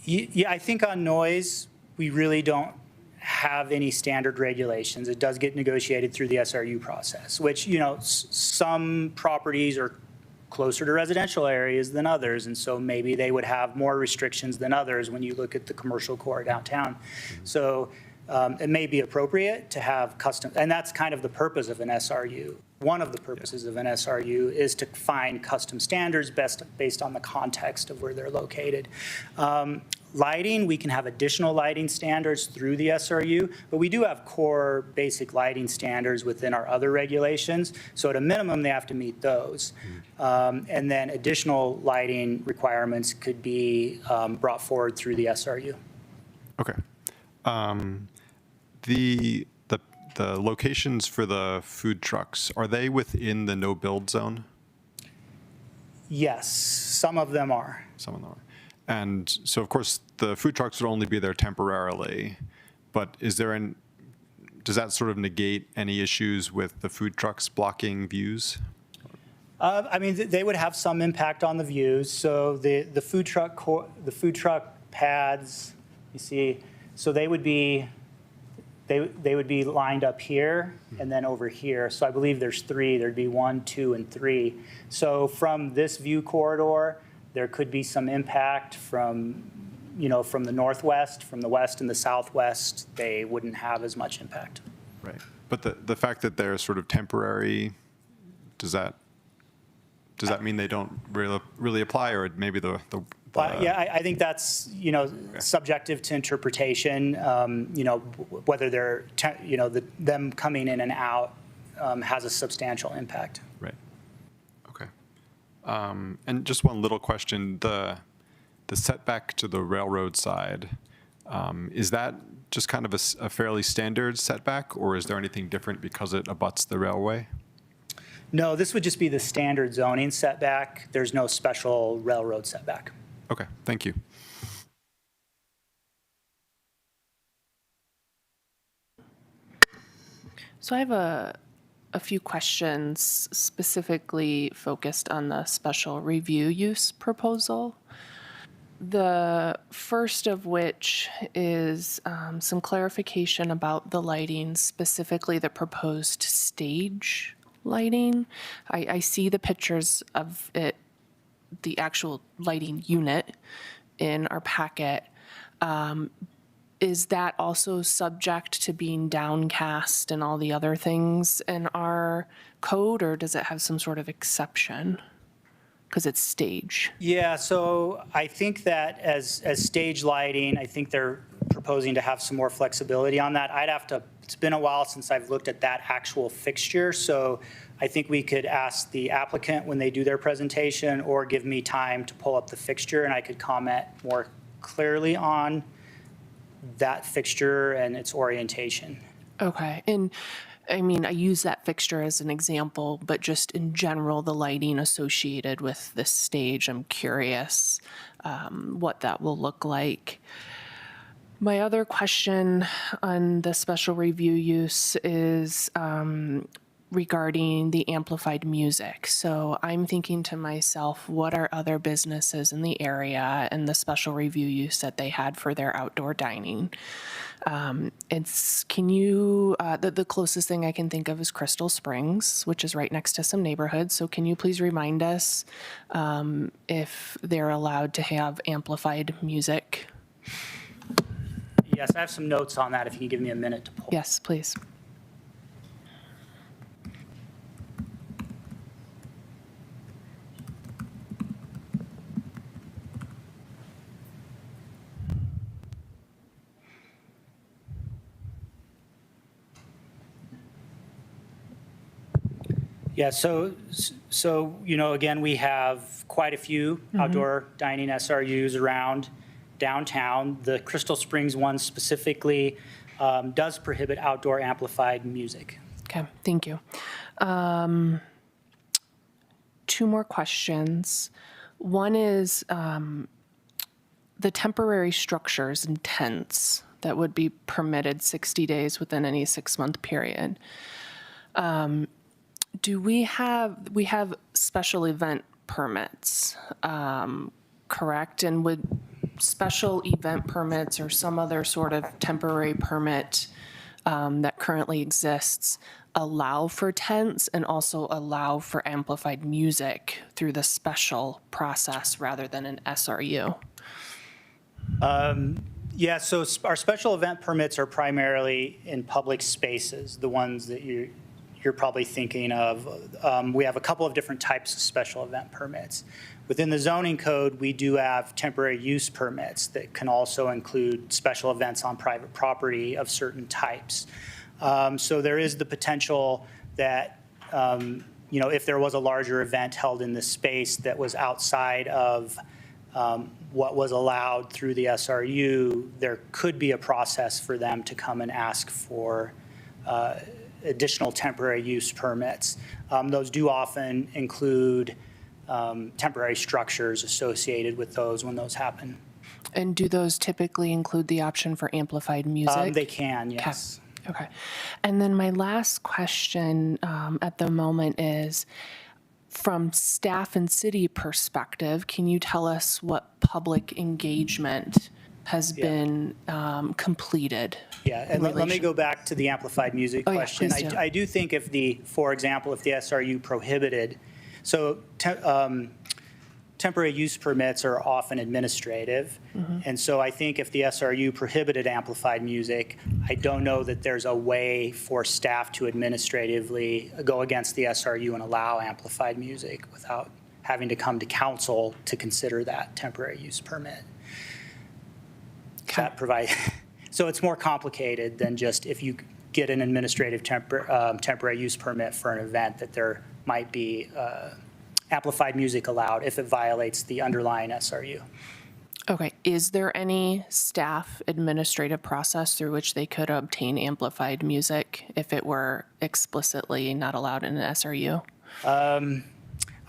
Yeah, I think on noise, we really don't have any standard regulations. It does get negotiated through the SRU process, which, some properties are closer to residential areas than others, and so maybe they would have more restrictions than others when you look at the commercial core downtown. So it may be appropriate to have custom, and that's kind of the purpose of an SRU. One of the purposes of an SRU is to find custom standards based on the context of where they're located. Lighting, we can have additional lighting standards through the SRU, but we do have core basic lighting standards within our other regulations. So at a minimum, they have to meet those. And then additional lighting requirements could be brought forward through the SRU. Okay. The locations for the food trucks, are they within the no-build zone? Yes, some of them are. Some of them are. And so, of course, the food trucks would only be there temporarily, but does that sort of negate any issues with the food trucks blocking views? I mean, they would have some impact on the views. So the food truck pads, you see, so they would be they would be lined up here and then over here. So I believe there's 3. There'd be 1, 2, and 3. So from this view corridor, there could be some impact from, from the northwest, from the west and the southwest. They wouldn't have as much impact. Right. But the fact that they're sort of temporary, does that mean they don't really apply, or maybe the Yeah, I think that's, subjective to interpretation. Whether they're, them coming in and out has a substantial impact. Right. Okay. And just one little question: the setback to the railroad side, is that just kind of a fairly standard setback, or is there anything different because it abuts the railway? No, this would just be the standard zoning setback. There's no special railroad setback. Okay, thank you. So I have a few questions specifically focused on the special review use proposal. The first of which is some clarification about the lighting, specifically the proposed stage lighting. I see the pictures of it, the actual lighting unit in our packet. Is that also subject to being downcast and all the other things in our code, or does it have some sort of exception? Because it's stage. Yeah, so I think that as stage lighting, I think they're proposing to have some more flexibility on that. It's been a while since I've looked at that actual fixture, so I think we could ask the applicant when they do their presentation, or give me time to pull up the fixture and I could comment more clearly on that fixture and its orientation. Okay, and I mean, I use that fixture as an example, but just in general, the lighting associated with this stage, I'm curious what that will look like. My other question on the special review use is regarding the amplified music. So I'm thinking to myself, what are other businesses in the area and the special review use that they had for their outdoor dining? The closest thing I can think of is Crystal Springs, which is right next to some neighborhoods. So can you please remind us if they're allowed to have amplified music? Yes, I have some notes on that if you can give me a minute to pull. Yes, please. Yeah, so again, we have quite a few outdoor dining SRUs around downtown. The Crystal Springs one specifically does prohibit outdoor amplified music. Okay, thank you. 2 more questions. One is the temporary structures and tents that would be permitted 60 days within any 6-month period. We have special event permits, correct? And would special event permits or some other sort of temporary permit that currently exists allow for tents and also allow for amplified music through the special process rather than an SRU? Yeah, so our special event permits are primarily in public spaces, the ones that you're probably thinking of. We have a couple of different types of special event permits. Within the zoning code, we do have temporary use permits that can also include special events on private property of certain types. So there is the potential that, if there was a larger event held in this space that was outside of what was allowed through the SRU, there could be a process for them to come and ask for additional temporary use permits. Those do often include temporary structures associated with those when those happen. And do those typically include the option for amplified music? They can, yes. Okay. And then my last question at the moment is, from staff and city perspective, can you tell us what public engagement has been completed. Yeah, and let me relation- go back to the amplified music Oh, yeah, question. please do. I do think for example, if the SRU prohibited, so temporary use permits are often administrative. And so I think if the SRU prohibited amplified music, I don't know that there's a way for staff to administratively go against the SRU and allow amplified music without having to come to council to consider that temporary use permit. That provide, so it's more complicated than just if you get an administrative temporary use permit for an event, that there might be amplified music allowed if it violates the underlying SRU. Okay, is there any staff administrative process through which they could obtain amplified music if it were explicitly not allowed in an SRU? I'm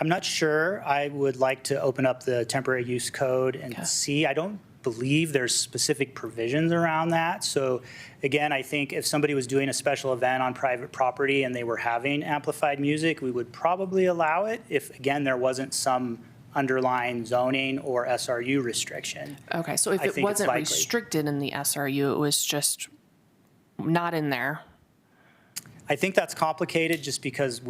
not sure. I would like to open up the temporary use code and see. I don't believe there's specific provisions around that. So again, I think if somebody was doing a special event on private property and they were having amplified music, we would probably allow it if, again, there wasn't some underlying zoning or SRU restriction. Okay, so if I it think it's wasn't likely. restricted in the SRU, it was just not in there. I think that's complicated just because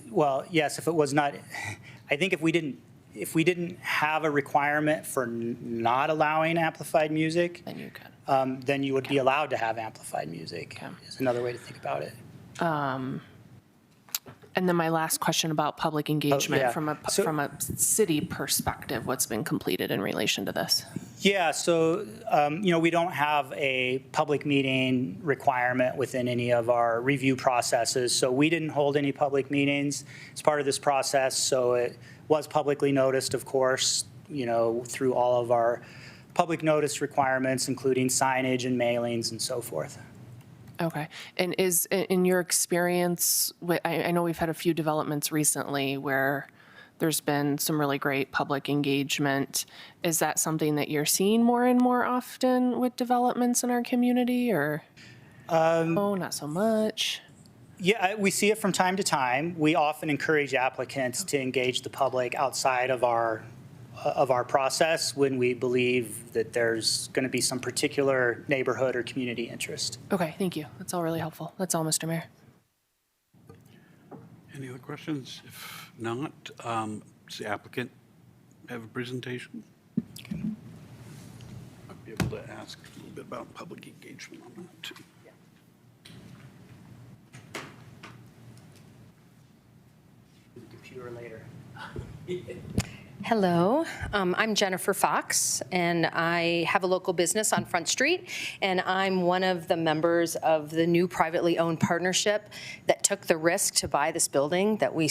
well, yes, if it was not, I think if we didn't have a requirement for not allowing amplified music, Then you could. then you would be allowed to have amplified music, is another way to think about it. And then my last question about public engagement yeah. from a city perspective, what's been completed in relation to this? Yeah, so, we don't have a public meeting requirement within any of our review processes. So we didn't hold any public meetings as part of this process. So it was publicly noticed, of course, through all of our public notice requirements, including signage and mailings and so forth. Okay. And is, in your experience, I know we've had a few developments recently where there's been some really great public engagement. Is that something that you're seeing more and more often with developments in our community, or not so much? Yeah, we see it from time to time. We often encourage applicants to engage the public outside of our process when we believe that there's going to be some particular neighborhood or community interest. Okay, thank you. That's all really helpful. That's all, Mr. Mayor. Any other questions? If not, does the applicant have a presentation? I'd be able to ask a little bit about public engagement on that too. Computer later. Hello, I'm Jennifer Fox, and I have a local business on Front Street, and I'm one of the members of the new privately owned partnership that took the risk to buy this building that we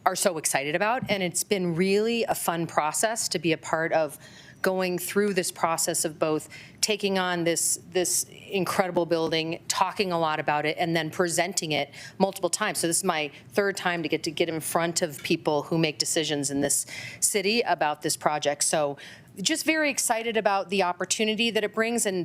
are so excited about. And it's been really a fun process to be a part of going through this process of both taking on this incredible building, talking a lot about it, and then presenting it multiple times. So this is my third time to get in front of people who make decisions in this city about this project. So just very excited about the opportunity that it brings, and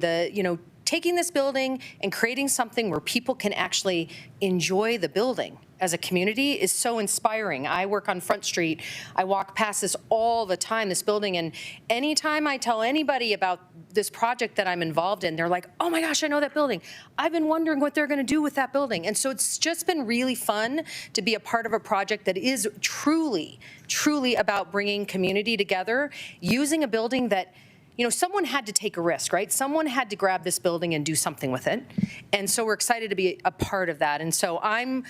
taking this building and creating something where people can actually enjoy the building as a community is so inspiring. I work on Front Street. I walk past this all the time, this building, and anytime I tell anybody about this project that I'm involved in, they're like, oh my gosh, I know that building. I've been wondering what they're gonna do with that building. And so it's just been really fun to be a part of a project that is truly, truly about bringing community together, using a building that someone had to take a risk, right? Someone had to grab this building and do something with it. And so we're excited to be a part of that. And so I'm,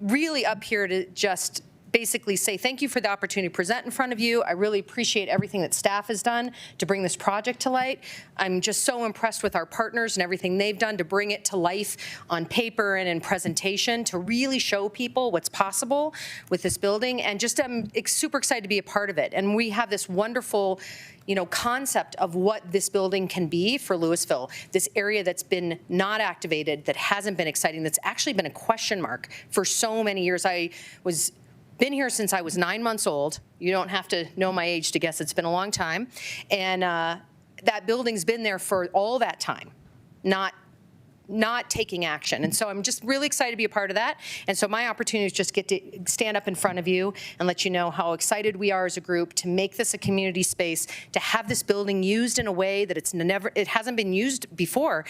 really up here to just basically say thank you for the opportunity to present in front of you. I really appreciate everything that staff has done to bring this project to light. I'm just so impressed with our partners and everything they've done to bring it to life on paper and in presentation to really show people what's possible with this building. And just I'm super excited to be a part of it. And we have this wonderful concept of what this building can be for Louisville, this area that's been not activated, that hasn't been exciting, that's actually been a question mark for so many years. Been here since I was 9 months old. You don't have to know my age to guess it's been a long time. And that building's been there for all that time, not not taking action. And so I'm just really excited to be a part of that. And so my opportunity is just get to stand up in front of you and let you know how excited we are as a group to make this a community space, to have this building used in a way that it hasn't been used before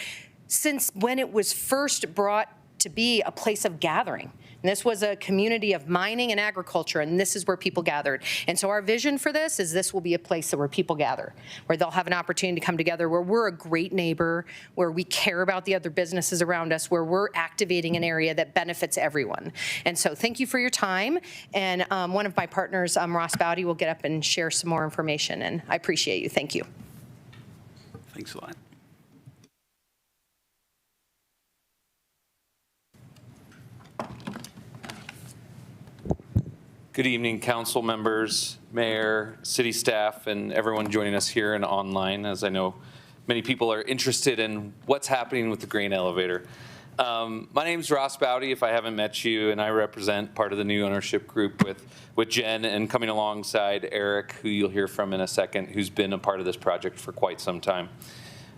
since when it was first brought to be a place of gathering. And this was a community of mining and agriculture, and this is where people gathered. And so our vision for this will be a place where people gather, where they'll have an opportunity to come together, where we're a great neighbor, where we care about the other businesses around us, where we're activating an area that benefits everyone. And so thank you for your time. And one of my partners, Ross Bowdy, will get up and share some more information, and I appreciate you. Thank you. Thanks a lot. Good evening, council members, mayor, city staff, and everyone joining us here and online, as I know many people are interested in what's happening with the grain elevator. My name's Ross Bowdy, if I haven't met you, and I represent part of the new ownership group with Jen, and coming alongside Eric, who you'll hear from in a second, who's been a part of this project for quite some time.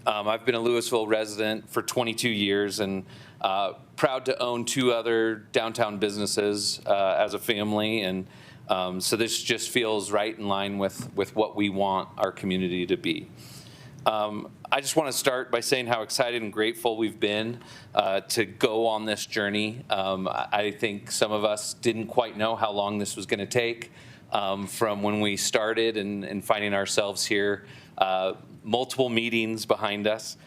I've been a Louisville resident for 22 years and proud to own 2 other downtown businesses as a family. And so this just feels right in line with what we want our community to be. I just want to start by saying how excited and grateful we've been to go on this journey. I think some of us didn't quite know how long this was going to take from when we started and finding ourselves here. Multiple meetings behind us.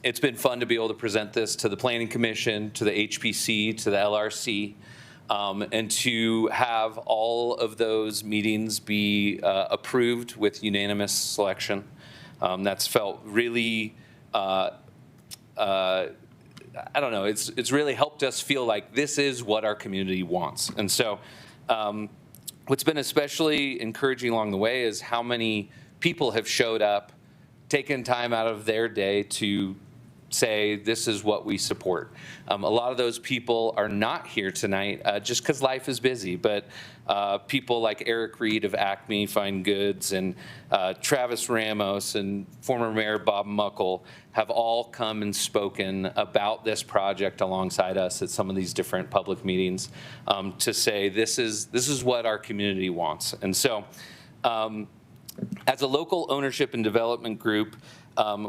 It's been fun to be able to present this to the Planning Commission, to the HPC, to the LRC, and to have all of those meetings be approved with unanimous selection. That's felt really, I don't know, it's really helped us feel like this is what our community wants. And so what's been especially encouraging along the way is how many people have showed up, taken time out of their day to say, this is what we support. A lot of those people are not here tonight just because life is busy, but people like Eric Reed of Acme Fine Goods and Travis Ramos and former Mayor Bob Muckle have all come and spoken about this project alongside us at some of these different public meetings to say this is what our community wants. And so as a local ownership and development group,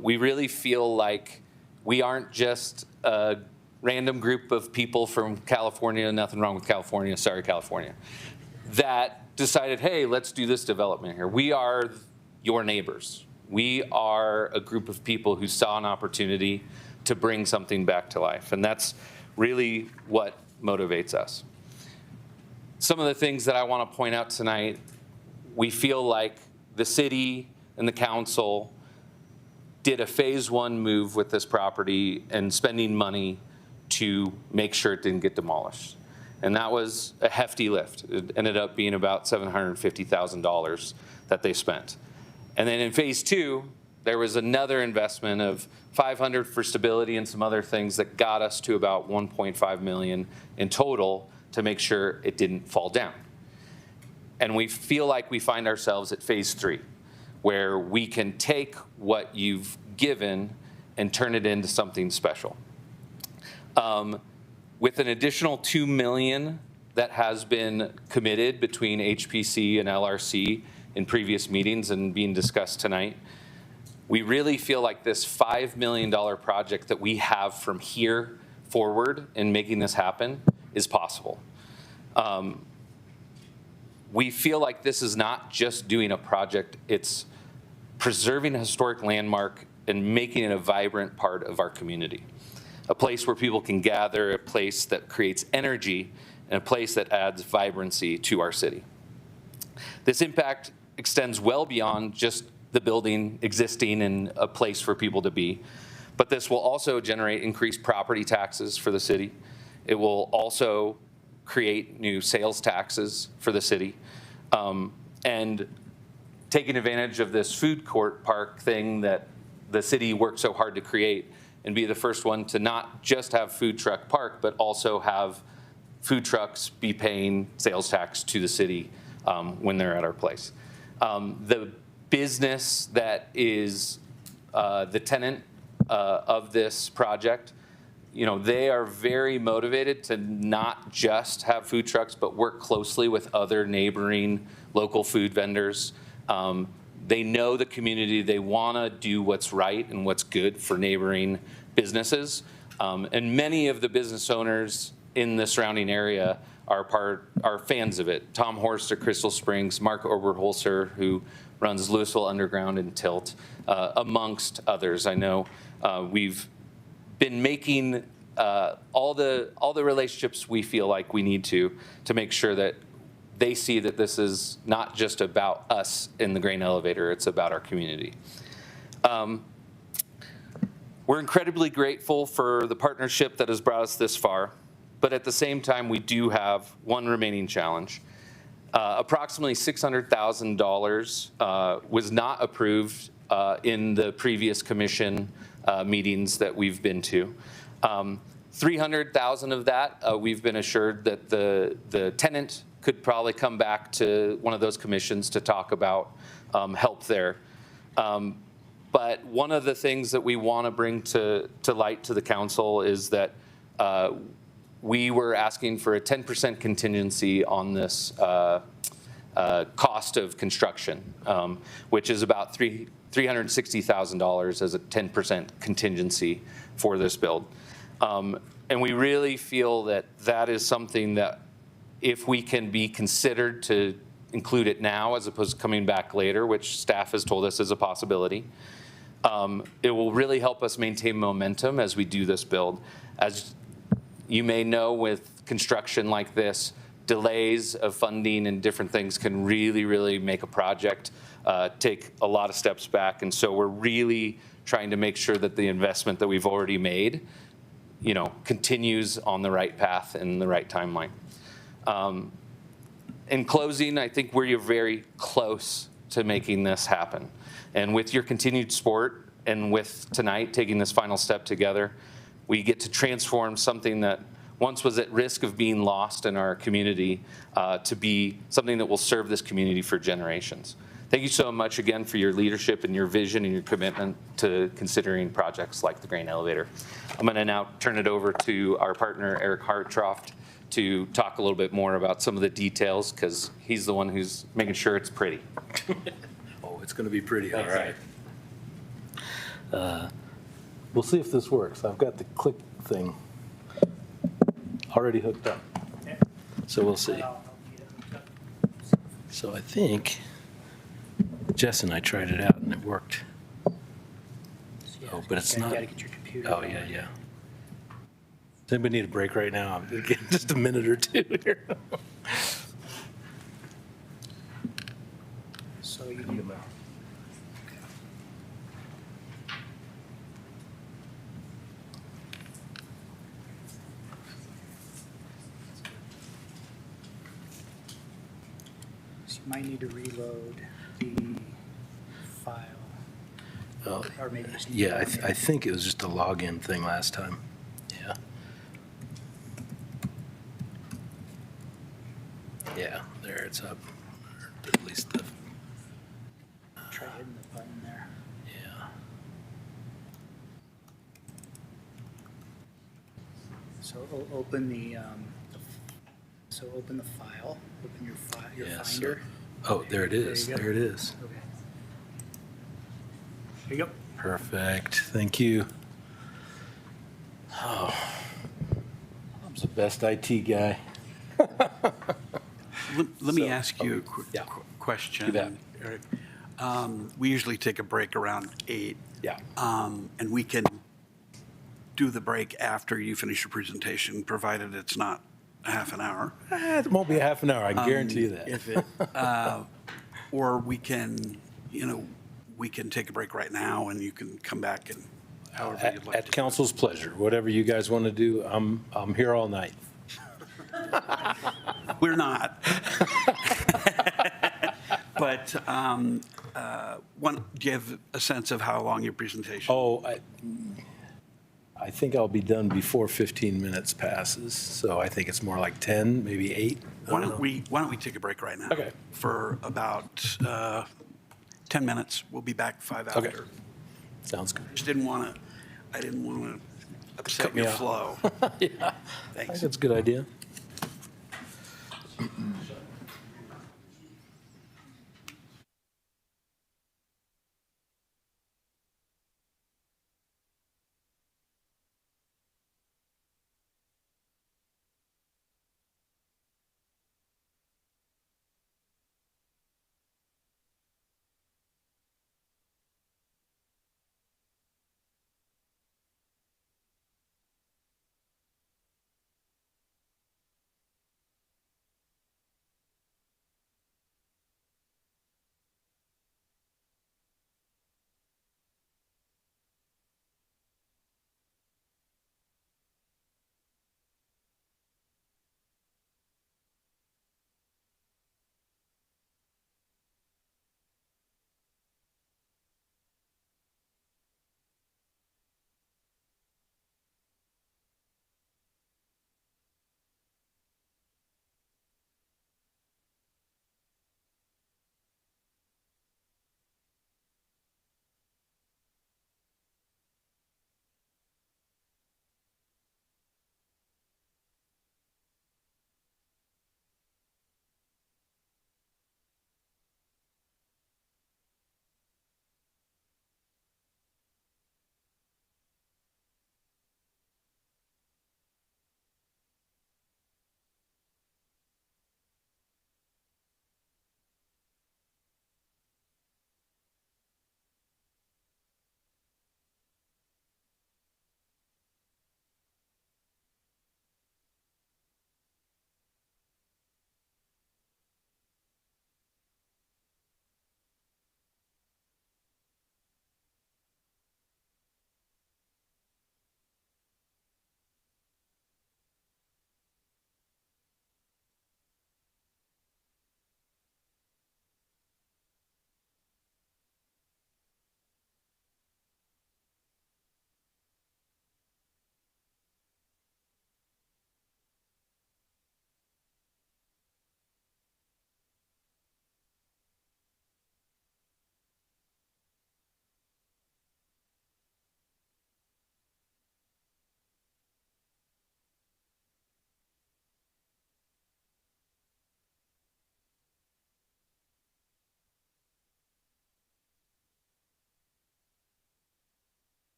we really feel like we aren't just a random group of people from California, nothing wrong with California, sorry California, that decided, hey, let's do this development here. We are your neighbors. We are a group of people who saw an opportunity to bring something back to life, and that's really what motivates us. Some of the things that I want to point out tonight, we feel like the city and the council did a phase 1 move with this property and spending money to make sure it didn't get demolished. And that was a hefty lift. It ended up being about $750,000 that they spent. And then in phase 2, there was another investment of $500,000 for stability and some other things that got us to about $1.5 million in total to make sure it didn't fall down. And we feel like we find ourselves at phase 3, where we can take what you've given and turn it into something special. With an additional $2 million that has been committed between HPC and LRC in previous meetings and being discussed tonight, we really feel like this $5 million project that we have from here forward in making this happen is possible. We feel like this is not just doing a project, it's preserving a historic landmark and making it a vibrant part of our community. A place where people can gather, a place that creates energy, and a place that adds vibrancy to our city. This impact extends well beyond just the building existing and a place for people to be, but this will also generate increased property taxes for the city. It will also create new sales taxes for the city. And taking advantage of this food court park thing that the city worked so hard to create and be the first one to not just have food truck park, but also have food trucks be paying sales tax to the city when they're at our place. The business that is the tenant of this project, you know, they are very motivated to not just have food trucks, but work closely with other neighboring local food vendors. They know the community. They want to do what's right and what's good for neighboring businesses. And many of the business owners in the surrounding area are fans of it. Tom Horst at Crystal Springs, Mark Oberholzer, who runs Louisville Underground and Tilt, amongst others. I know we've been making all the relationships we feel like we need to make sure that they see that this is not just about us in the grain elevator, it's about our community. We're incredibly grateful for the partnership that has brought us this far, but at the same time, we do have one remaining challenge. Approximately $600,000 was not approved in the previous commission meetings that we've been to. 300,000 of that, we've been assured that the tenant could probably come back to one of those commissions to talk about help there. But one of the things that we want to bring to light to the council is that we were asking for a 10% contingency on this cost of construction, which is about $360,000 as a 10% contingency for this build. And we really feel that that is something that if we can be considered to include it now as opposed to coming back later, which staff has told us is a possibility, it will really help us maintain momentum as we do this build. As you may know, with construction like this, delays of funding and different things can really, really make a project take a lot of steps back. And so we're really trying to make sure that the investment that we've already made, you know, continues on the right path and the right timeline. In closing, I think we're very close to making this happen. And with your continued support and with tonight taking this final step together, we get to transform something that once was at risk of being lost in our community to be something that will serve this community for generations. Thank you so much again for your leadership and your vision and your commitment to considering projects like the grain elevator. I'm going to now turn it over to our partner, Eric Hartroft, to talk a little bit more about some of the details, because he's the one who's making sure it's pretty. Oh, it's going to be pretty, all right. We'll see if this works. I've got the click thing already hooked up, so we'll see. So I think Jess and I tried it out and it worked. Oh, but it's not. You gotta get your computer. Oh, yeah, yeah. Does anybody need a break right now? I'm gonna get just a minute or two here. So you need So you might need to reload the file. Oh, Or maybe just need yeah, to I log in. think it was just a login thing last time. Yeah. Yeah, there it's up. Or at least the, Try hitting the button there. yeah. So open the open the file, open your file, your Yeah, so- Finder. Oh, there it is. you go. There it is. Okay. There you go. Perfect. Thank you. Oh, I'm the best IT guy. Let me ask you a quick yeah. question, Do that. Eric. We usually take a break around 8. Yeah. And we can do the break after you finish your presentation, provided it's not a half an hour. It won't be a half an hour. I can guarantee you that. If it, or we can, we can take a break right now and you can come back and however you'd like At to. council's pleasure. Whatever you guys want to do, I'm here all night. We're not. But do you have a sense of how long your presentation? Oh, I think I'll be done before 15 minutes passes. So I think it's more like 10, maybe 8. Why don't we take a break right now? Okay. For about 10 minutes. We'll be back 5 after. Okay. Sounds good. Just didn't want to I didn't want to upset Cut me your off. flow. Yeah, I think Thanks. that's a good idea.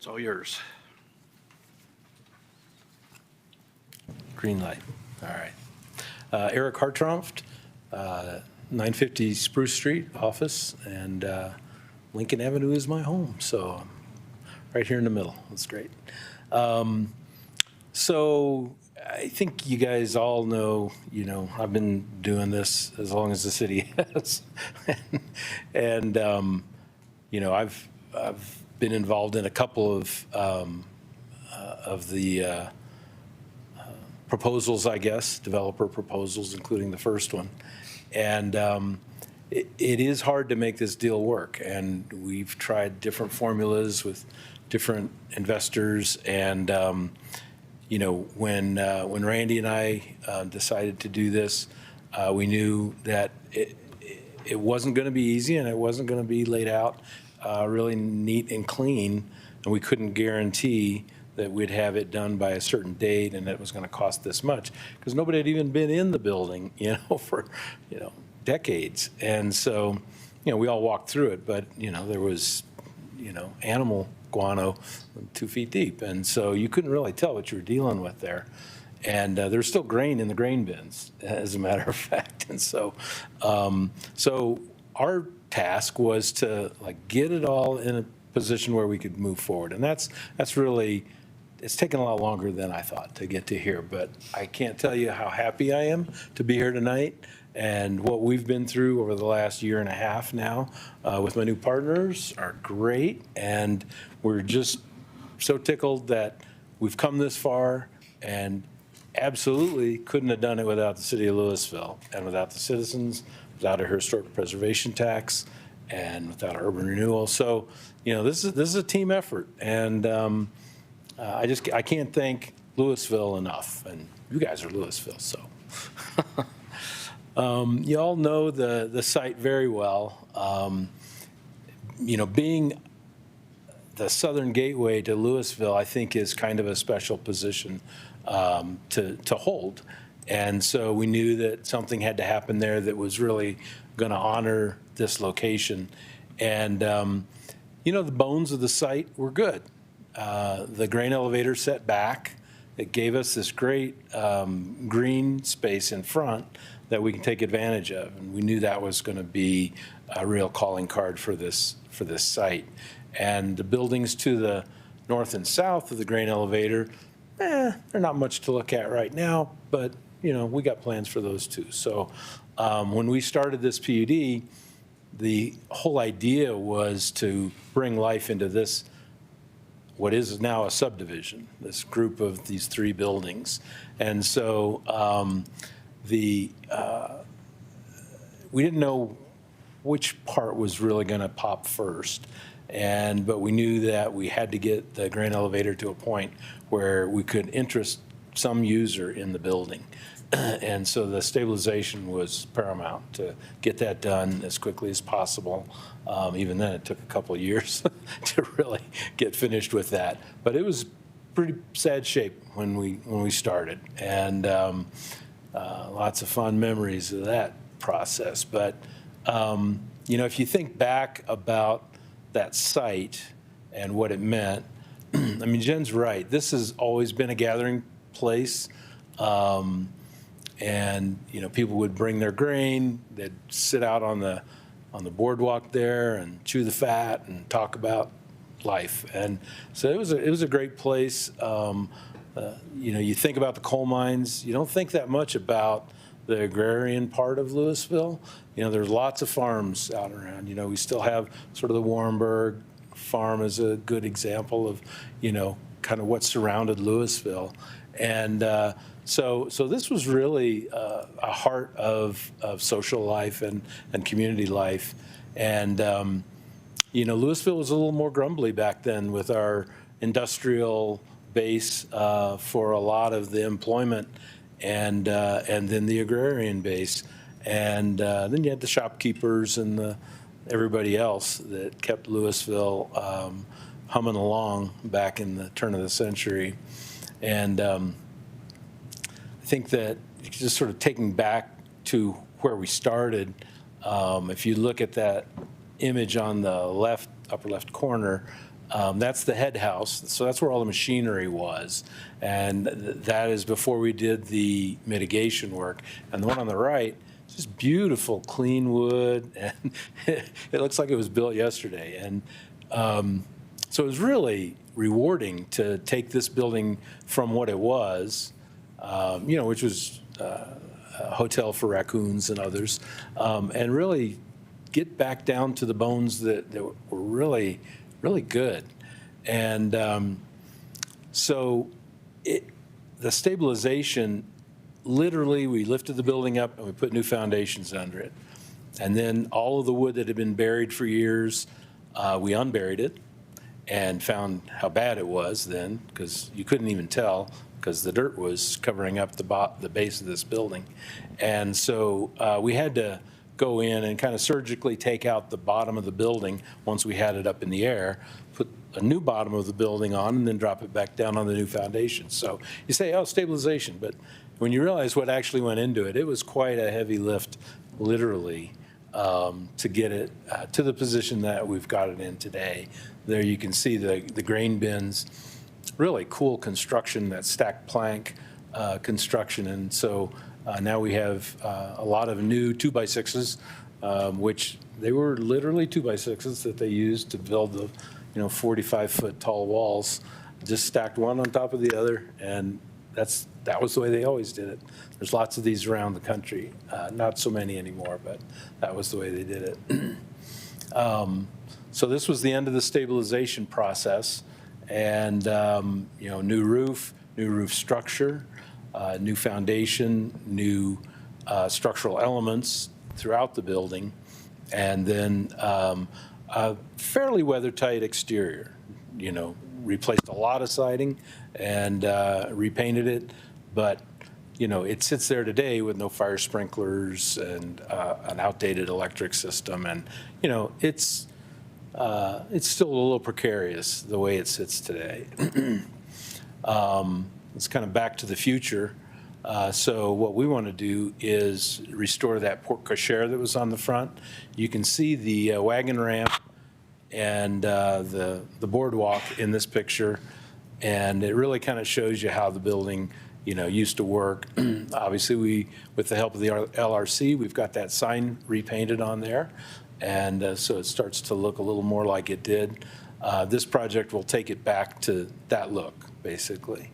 It's all yours. Green light. All right. Eric Hartranft, 950 Spruce Street, office, and Lincoln Avenue is my home, so I'm right here in the middle. That's great. So I think you guys all know, I've been doing this as long as the city has. And, I've been involved in a couple of the proposals, I guess, developer proposals, including the first one. And it is hard to make this deal work. And we've tried different formulas with different investors. And, when Randy and I decided to do this, we knew that it wasn't going to be easy and it wasn't going to be laid out really neat and clean. And we couldn't guarantee that we'd have it done by a certain date and that it was going to cost this much, because nobody had even been in the building, for, decades. And so, we all walked through it, but, there was, animal guano 2 feet deep. And so you couldn't really tell what you were dealing with there. And there's still grain in the grain bins, as a matter of fact. And so, so our task was to get it all in a position where we could move forward. And that's really, it's taken a lot longer than I thought to get to here, but I can't tell you how happy I am to be here tonight and what we've been through over the last year and a half now with my new partners are great. And we're just so tickled that we've come this far and absolutely couldn't have done it without the city of Louisville and without the citizens, without a historic preservation tax, and without urban renewal. So, this is a team effort. And I can't thank Louisville enough, and you guys are Louisville, so. You all know the site very well. Being the southern gateway to Louisville, I think, is kind of a special position to hold. And so we knew that something had to happen there that was really going to honor this location. And, the bones of the site were good. The grain elevator set back. It gave us this great green space in front that we can take advantage of. And we knew that was going to be a real calling card for this site. And the buildings to the north and south of the grain elevator, they're not much to look at right now, but we got plans for those too. So when we started this PUD, the whole idea was to bring life into this, what is now a subdivision, this group of these 3 buildings. And so we didn't know which part was really going to pop first. But we knew that we had to get the grain elevator to a point where we could interest some user in the building. And so the stabilization was paramount to get that done as quickly as possible. Even then, it took a couple of years to really get finished with that. But it was pretty sad shape when we started, and lots of fond memories of that process. But if you think back about that site and what it meant, I mean, Jen's right. This has always been a gathering place. And people would bring their grain. They'd sit out on the boardwalk there and chew the fat and talk about life. And so it was a great place. You think about the coal mines. You don't think that much about the agrarian part of Louisville. There's lots of farms out around. We still have sort of the Warrenburg farm as a good example of kind of what surrounded Louisville. And so this was really a heart of social life and community life. And, Louisville was a little more grumbly back then with our industrial base for a lot of the employment and then the agrarian base. And then you had the shopkeepers and everybody else that kept Louisville humming along back in the turn of the century. And I think that just sort of taking back to where we started, if you look at that image on the upper left corner, That's the head house, so that's where all the machinery was. And that is before we did the mitigation work. And the one on the right, just beautiful, clean wood, and it looks like it was built yesterday. And so it was really rewarding to take this building from what it was, which was a hotel for raccoons and others, and really get back down to the bones that were really, really good. And so the stabilization, literally, we lifted the building up and we put new foundations under it. And then all of the wood that had been buried for years, we unburied it and found how bad it was then, because you couldn't even tell because the dirt was covering up the base of this building. And so we had to go in and kind of surgically take out the bottom of the building once we had it up in the air, put a new bottom of the building on, and then drop it back down on the new foundation. So you say, oh, stabilization, but when you realize what actually went into it, it was quite a heavy lift, literally, to get it to the position that we've got it in today. There you can see the grain bins, really cool construction, that stacked plank construction. And so now we have a lot of new 2x6s, which they were literally 2x6s that they used to build the 45-foot tall walls, just stacked one on top of the other, and that was the way they always did it. There's lots of these around the country, not so many anymore, but that was the way they did it. So this was the end of the stabilization process, and new roof structure, new foundation, new structural elements throughout the building, and then a fairly weather-tight exterior. Replaced a lot of siding and repainted it, but it sits there today with no fire sprinklers and an outdated electric system, and it's still a little precarious the way it sits today. It's kind of back to the future. So what we want to do is restore that porte cochere that was on the front. You can see the wagon ramp and the boardwalk in this picture, and it really kind of shows you how the building used to work. Obviously, with the help of the LRC, we've got that sign repainted on there, and so it starts to look a little more like it did. This project will take it back to that look, basically.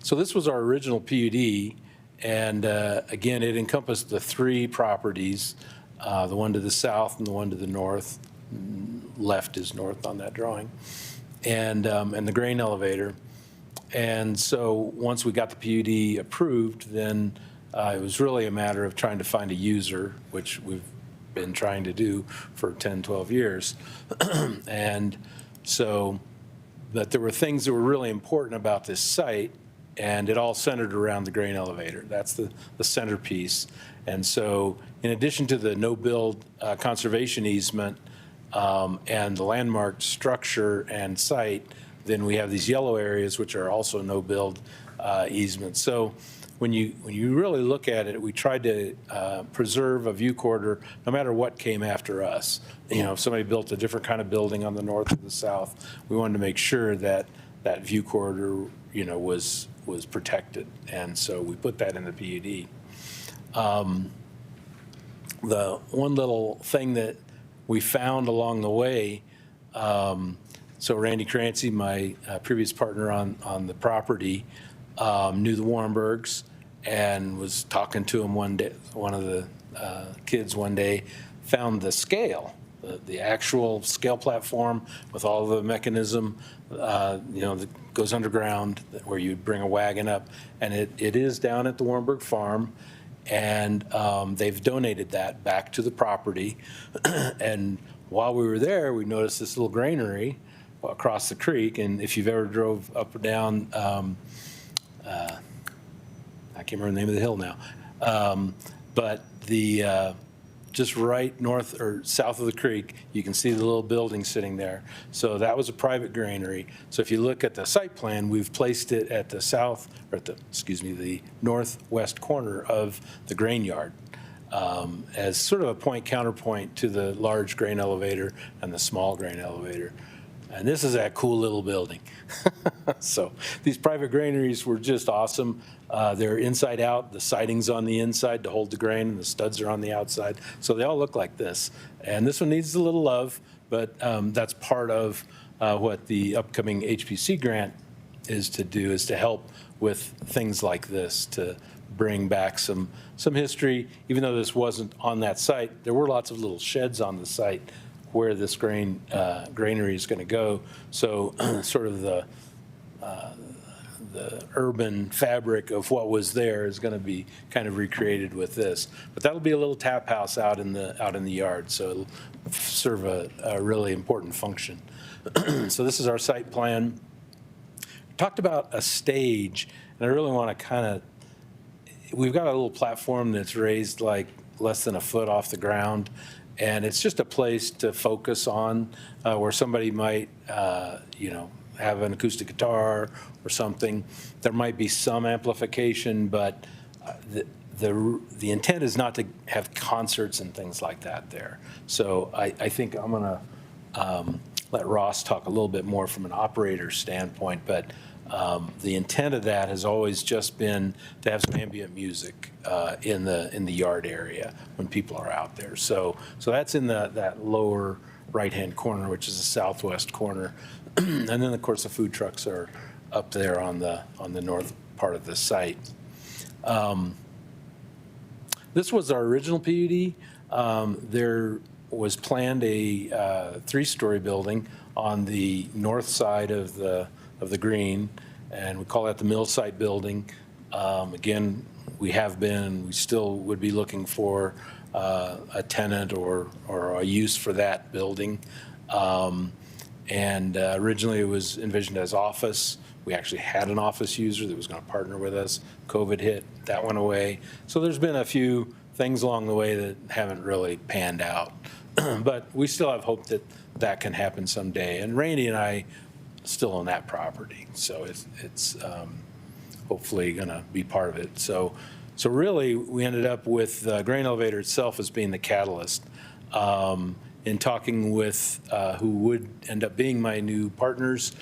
So this was our original PUD, and again, it encompassed the three properties, the one to the south and the one to the north. Left is north on that drawing, and the grain elevator. And so once we got the PUD approved, then it was really a matter of trying to find a user, which we've been trying to do for 10, 12 years. And so, but there were things that were really important about this site, and it all centered around the grain elevator. That's the centerpiece. And so in addition to the no-build conservation easement and the landmarked structure and site, then we have these yellow areas which are also no-build easements. So when you really look at it, we tried to preserve a view corridor no matter what came after us. If somebody built a different kind of building on the north or the south, we wanted to make sure that that view corridor, was protected. And so we put that in the PUD. The one little thing that we found along the way, so Randy Crancy, my previous partner on the property, knew the Warrenbergs and was talking to him one day. One of the kids one day found the scale, the actual scale platform with all the mechanism, that goes underground where you bring a wagon up. And it is down at the Warrenberg farm. And they've donated that back to the property. And while we were there, we noticed this little granary across the creek. And if you've ever drove up or down, I can't remember the name of the hill now, but just right north or south of the creek, you can see the little building sitting there. So that was a private granary. So if you look at the site plan, we've placed it at the south, or at the northwest corner of the grain yard. as sort of a point counterpoint to the large grain elevator and the small grain elevator. And this is that cool little building. So these private granaries were just awesome. They're inside out, the siding's on the inside to hold the grain, and the studs are on the outside. So they all look like this. And this one needs a little love, but that's part of what the upcoming HPC grant is to do, is to help with things like this, to bring back some history. Even though this wasn't on that site, there were lots of little sheds on the site where this granary is going to go. So sort of the urban fabric of what was there is going to be kind of recreated with this. But that'll be a little tap house out in the yard, so it'll serve a really important function. So this is our site plan. Talked about a stage, and I really want to kind of, we've got a little platform that's raised like less than a foot off the ground, and it's just a place to focus on where somebody might, have an acoustic guitar or something. There might be some amplification, but the intent is not to have concerts and things like that there. So I think I'm going to let Ross talk a little bit more from an operator standpoint, but the intent of that has always just been to have some ambient music in the yard area when people are out there. So that's in that lower right-hand corner, which is the southwest corner. And then, of course, the food trucks are up there on the north part of the site. This was our original PUD. There was planned a 3-story building on the north side of the green, and we call that the mill site building. Again, we have been, and we still would be looking for a tenant or a use for that building. And originally it was envisioned as office. We actually had an office user that was going to partner with us. COVID hit, that went away. So there's been a few things along the way that haven't really panned out. But we still have hope that that can happen someday. And Randy and I still own that property, so it's hopefully going to be part of it. So really, we ended up with grain elevator itself as being the catalyst. In talking with who would end up being my new partners,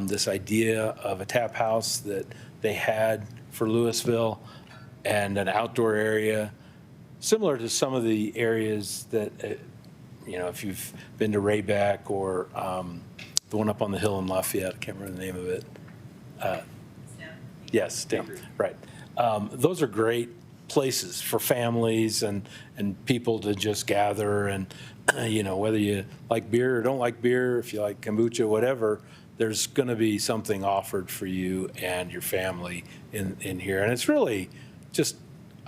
this idea of a tap house that they had for Louisville and an outdoor area, similar to some of the areas that, if you've been to Rayback or the one up on the hill in Lafayette, I can't remember the name of it. Yes, STEM, right. Those are great places for families and people to just gather, and whether you like beer or don't like beer, if you like kombucha, whatever, there's going to be something offered for you and your family in here. And it's really just,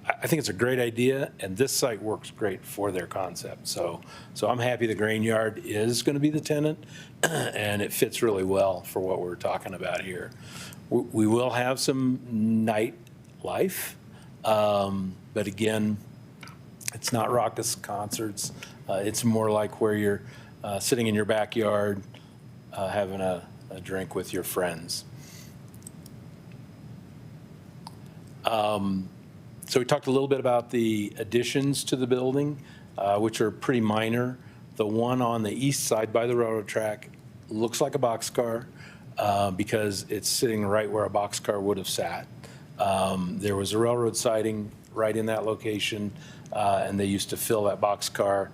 I think it's a great idea, and this site works great for their concept. So I'm happy the grain yard is going to be the tenant, and it fits really well for what we're talking about here. We will have some night life, but again, it's not raucous concerts. It's more like where you're sitting in your backyard having a drink with your friends. So we talked a little bit about the additions to the building, which are pretty minor. The one on the east side by the railroad track looks like a boxcar because it's sitting right where a boxcar would have sat. There was a railroad siding right in that location, and they used to fill that boxcar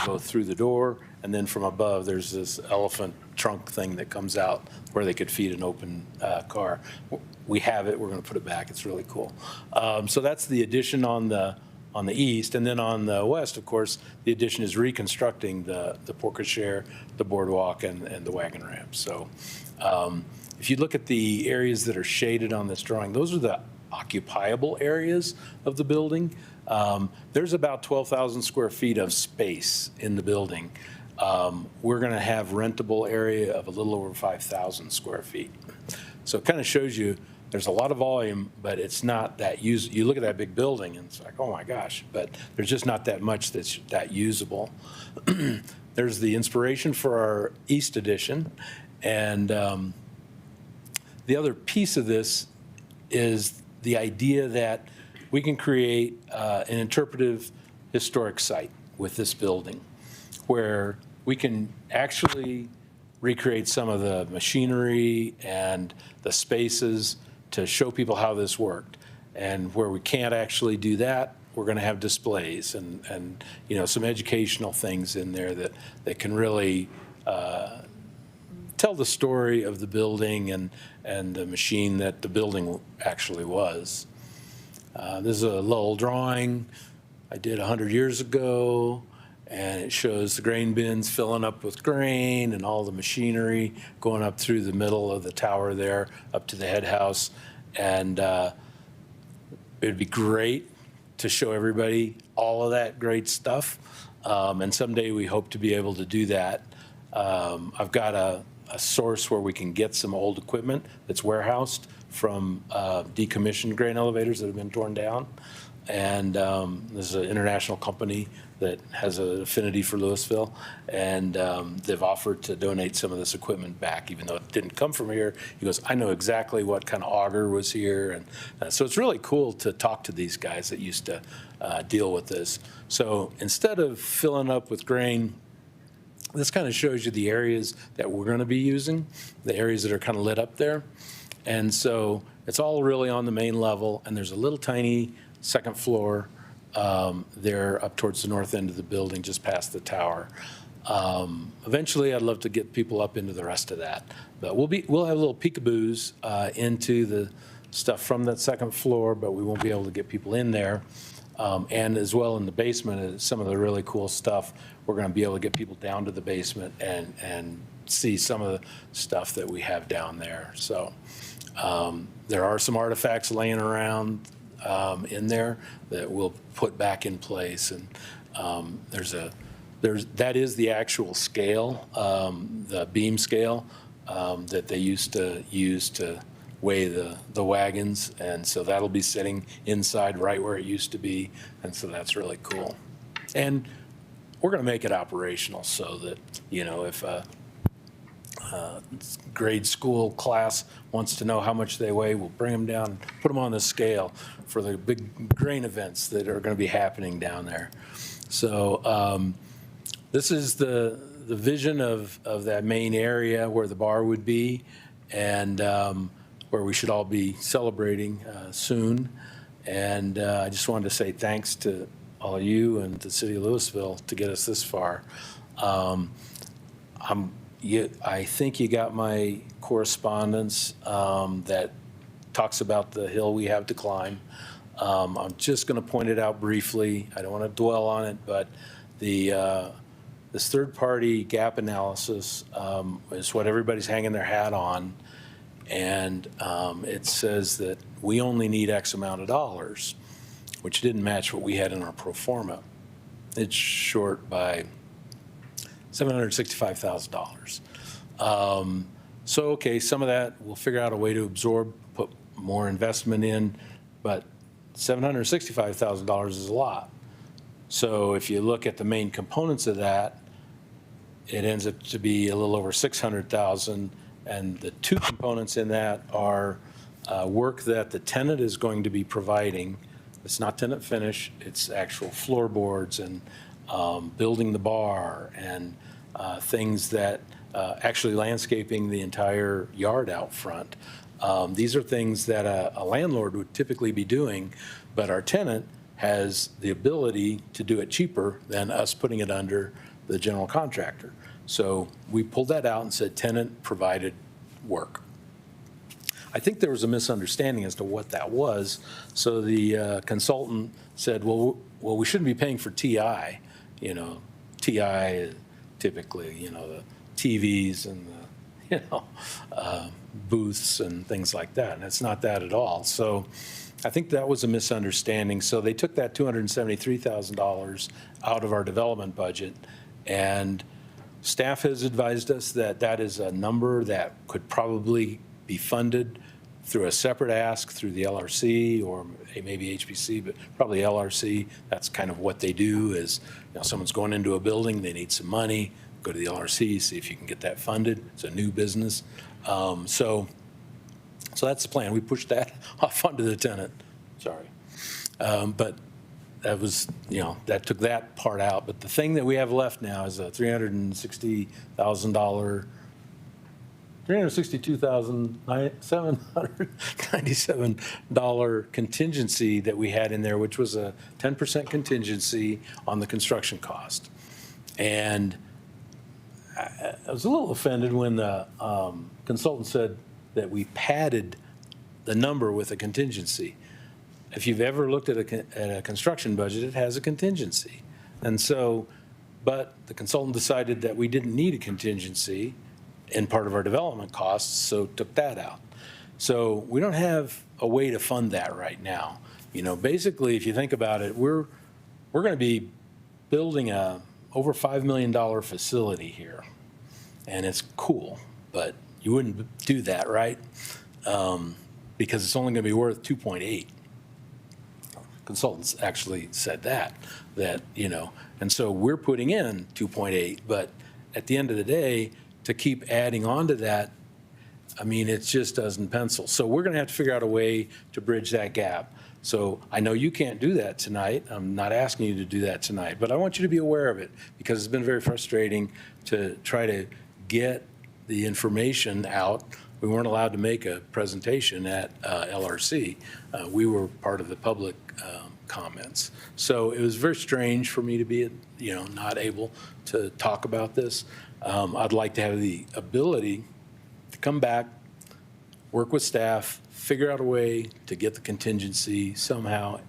both through the door, and then from above, there's this elephant trunk thing that comes out where they could feed an open car. We have it. We're going to put it back. It's really cool. So that's the addition on the east, and then on the west, of course, the addition is reconstructing the porte cochere, the boardwalk, and the wagon ramp. So if you look at the areas that are shaded on this drawing, those are the occupiable areas of the building. There's about 12,000 square feet of space in the building. We're going to have rentable area of a little over 5,000 square feet. So it kind of shows you there's a lot of volume, but it's not that you look at that big building and it's like, oh my gosh, but there's just not that much that's that usable. There's the inspiration for our East Edition, and the other piece of this is the idea that we can create an interpretive historic site with this building where we can actually recreate some of the machinery and the spaces to show people how this worked. And where we can't actually do that, we're going to have displays and you know, some educational things in there that can really tell the story of the building and the machine that the building actually was. This is a little drawing I did 100 years ago, and it shows the grain bins filling up with grain and all the machinery going up through the middle of the tower there up to the head house. And it'd be great to show everybody all of that great stuff. And someday we hope to be able to do that. I've got a source where we can get some old equipment that's warehoused from decommissioned grain elevators that have been torn down. And there's an international company that has an affinity for Louisville, and they've offered to donate some of this equipment back, even though it didn't come from here. He goes, I know exactly what kind of auger was here. And so it's really cool to talk to these guys that used to deal with this. So instead of filling up with grain, this kind of shows you the areas that we're going to be using, the areas that are kind of lit up there. And so it's all really on the main level, and there's a little tiny second floor there up towards the north end of the building, just past the tower. Eventually, I'd love to get people up into the rest of that. But we'll have little peekaboos into the stuff from that second floor, but we won't be able to get people in there. And as well in the basement, some of the really cool stuff, we're going to be able to get people down to the basement and see some of the stuff that we have down there. So there are some artifacts laying around in there that we'll put back in place. And that is the actual scale, the beam scale that they used to use to weigh the wagons. And so that'll be sitting inside right where it used to be. And so that's really cool. And we're going to make it operational so that, you know, if a grade school class wants to know how much they weigh, we'll bring them down and put them on the scale for the big grain events that are going to be happening down there. So this is the vision of that main area where the bar would be, and where we should all be celebrating soon. And I just wanted to say thanks to all of you and the city of Louisville to get us this far. I think you got my correspondence that talks about the hill we have to climb. I'm just going to point it out briefly. I don't want to dwell on it, but this third-party gap analysis is what everybody's hanging their hat on. And it says that we only need X amount of dollars, which didn't match what we had in our pro forma. It's short by $765,000. So, okay, some of that we'll figure out a way to absorb, put more investment in, but $765,000 is a lot. So if you look at the main components of that, it ends up to be a little over $600,000. And the two components in that are work that the tenant is going to be providing. It's not tenant finish, it's actual floorboards and building the bar and things that actually landscaping the entire yard out front. These are things that a landlord would typically be doing, but our tenant has the ability to do it cheaper than us putting it under the general contractor. So we pulled that out and said tenant provided work. I think there was a misunderstanding as to what that was. So the consultant said, well, we shouldn't be paying for TI. You know, TI typically, you know, the TVs and the, you know, booths and things like that. And it's not that at all. So I think that was a misunderstanding. So they took that $273,000 out of our development budget, and staff has advised us that that is a number that could probably be funded through a separate ask through the LRC or maybe HPC, but probably LRC. That's kind of what they do is, you know, someone's going into a building, they need some money, go to the LRC, see if you can get that funded. It's a new business. So that's the plan. We pushed that off onto the tenant. Sorry. But that was, that took that part out. But the thing that we have left now is a $362,797 contingency that we had in there, which was a 10% contingency on the construction cost. And I was a little offended when the consultant said that we padded the number with a contingency. If you've ever looked at a construction budget, it has a contingency. And so, but the consultant decided that we didn't need a contingency in part of our development costs, so took that out. So we don't have a way to fund that right now. Basically, if you think about it, we're going to be building a over $5 million facility here. And it's cool, but you wouldn't do that, right? Because it's only going to be worth 2.8. Consultants actually said that, and so we're putting in 2.8, but at the end of the day, to keep adding on to that, it just doesn't pencil. So we're going to have to figure out a way to bridge that gap. So I know you can't do that tonight. I'm not asking you to do that tonight, but I want you to be aware of it because it's been very frustrating to try to get the information out. We weren't allowed to make a presentation at LRC. We were part of the public comments. So it was very strange for me to be, not able to talk about this. I'd like to have the ability to come back, work with staff, figure out a way to get the contingency somehow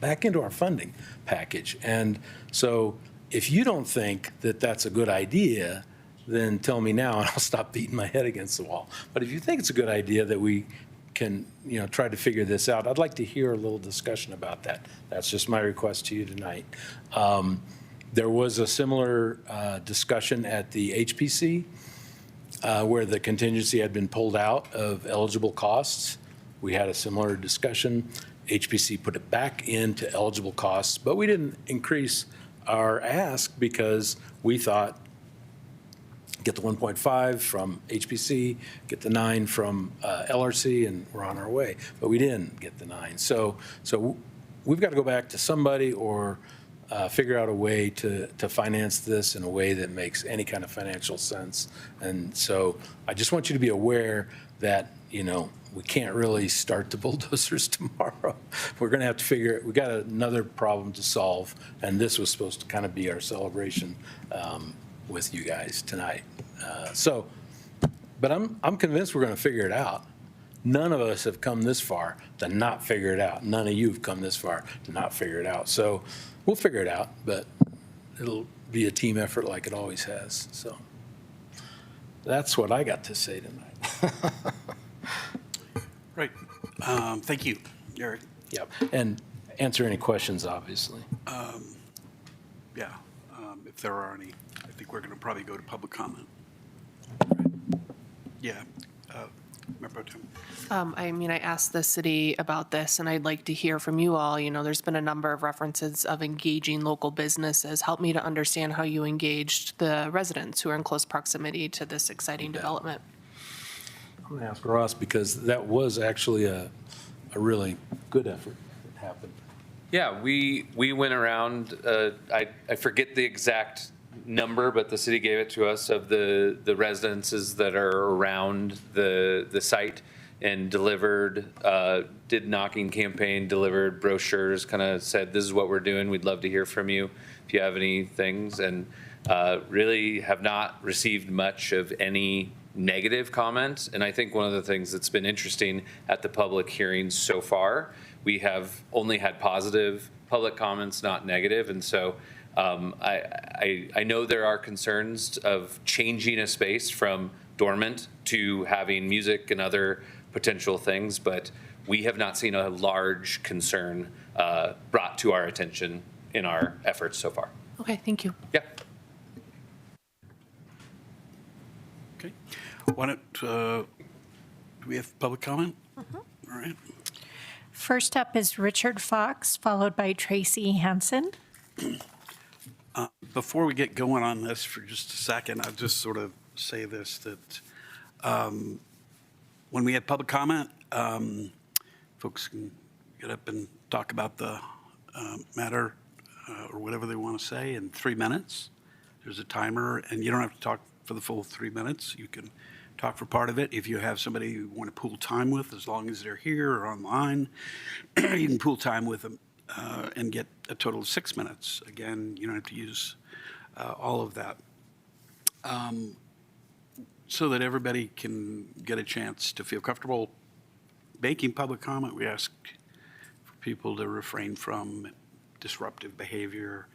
back into our funding package. And so if you don't think that that's a good idea, then tell me now and I'll stop beating my head against the wall. But if you think it's a good idea that we can, try to figure this out, I'd like to hear a little discussion about that. That's just my request to you tonight. There was a similar discussion at the HPC where the contingency had been pulled out of eligible costs. We had a similar discussion. HPC put it back into eligible costs, but we didn't increase our ask because we thought get the 1.5 from HPC, get the 9 from LRC, and we're on our way. But we didn't get the 9. So we've got to go back to somebody or figure out a way to finance this in a way that makes any kind of financial sense. And so I just want you to be aware that, we can't really start the bulldozers tomorrow. We're going to have to figure it. We got another problem to solve, and this was supposed to kind of be our celebration with you guys tonight. But I'm convinced we're going to figure it out. None of us have come this far to not figure it out. None of you have come this far to not figure it out. So we'll figure it out, but it'll be a team effort like it always has. So that's what I got to say tonight. Right. Thank you, Eric. Yep. And answer any questions, obviously. Yeah, if there are any. I think we're going to probably go to public comment. Yeah. Member Pro Tem. I asked the city about this, and I'd like to hear from you all. There's been a number of references of engaging local businesses. Help me to understand how you engaged the residents who are in close proximity to this exciting development. I'm going to ask Ross because that was actually a really good effort that happened. Yeah, we went around, I forget the exact number, but the city gave it to us of the residences that are around the site and delivered, did knocking campaign, delivered brochures, kind of said, this is what we're doing. We'd love to hear from you if you have any things. And really have not received much of any negative comments. And I think one of the things that's been interesting at the public hearings so far, we have only had positive public comments, not negative. And so I know there are concerns of changing a space from dormant to having music and other potential things, but we have not seen a large concern brought to our attention in our efforts so far. Okay, thank you. Yeah. Okay. Why don't, do we have public comment? All right. First up is Richard Fox, followed by Tracy Hansen. Before we get going on this for just a second, I'll just sort of say this, that when we had public comment, folks can get up and talk about the matter or whatever they want to say in 3 minutes. There's a timer, and you don't have to talk for the full 3 minutes. You can talk for part of it. If you have somebody you want to pool time with, as long as they're here or online, you can pool time with them and get a total of 6 minutes. Again, you don't have to use all of that. So that everybody can get a chance to feel comfortable making public comment, we ask for people to refrain from disruptive behavior,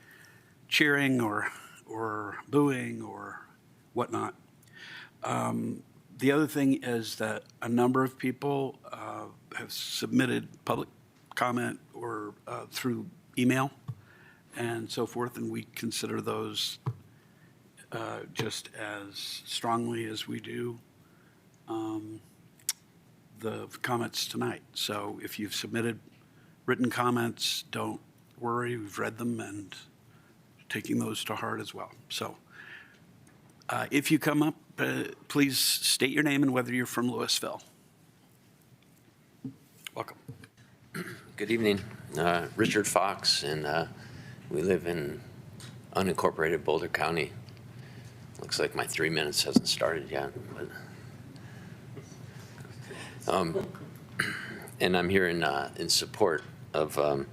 cheering or booing or whatnot. The other thing is that a number of people have submitted public comment or through email and so forth, and we consider those just as strongly as we do the comments tonight. So if you've submitted written comments, don't worry, we've read them and taking those to heart as well. So if you come up, please state your name and whether you're from Louisville. Welcome. Good evening. Richard Fox, and we live in unincorporated Boulder County. Looks like my 3 minutes hasn't started yet. But, and I'm here in support of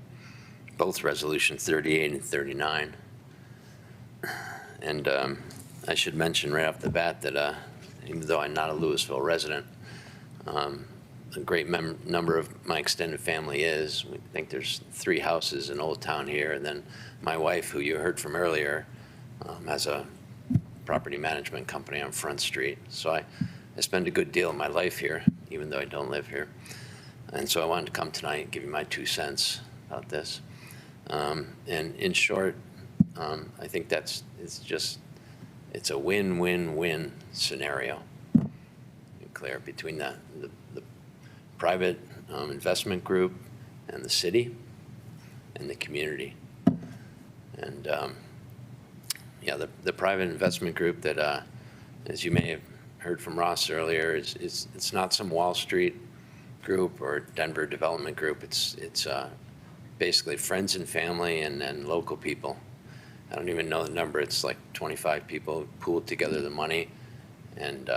both Resolution 38 and 39. And I should mention right off the bat that even though I'm not a Louisville resident, a great number of my extended family is. We think there's 3 houses in Old Town here, and then my wife, who you heard from earlier, has a property management company on Front Street. So I spend a good deal of my life here, even though I don't live here. And so I wanted to come tonight and give you my 2 cents about this. And in short, I think it's a win-win-win scenario. Clear between the private investment group and the city and the community. And yeah, the private investment group that, as you may have heard from Ross earlier, it's not some Wall Street group or Denver development group. It's basically friends and family and local people. I don't even know the number. It's like 25 people who pooled together the money, and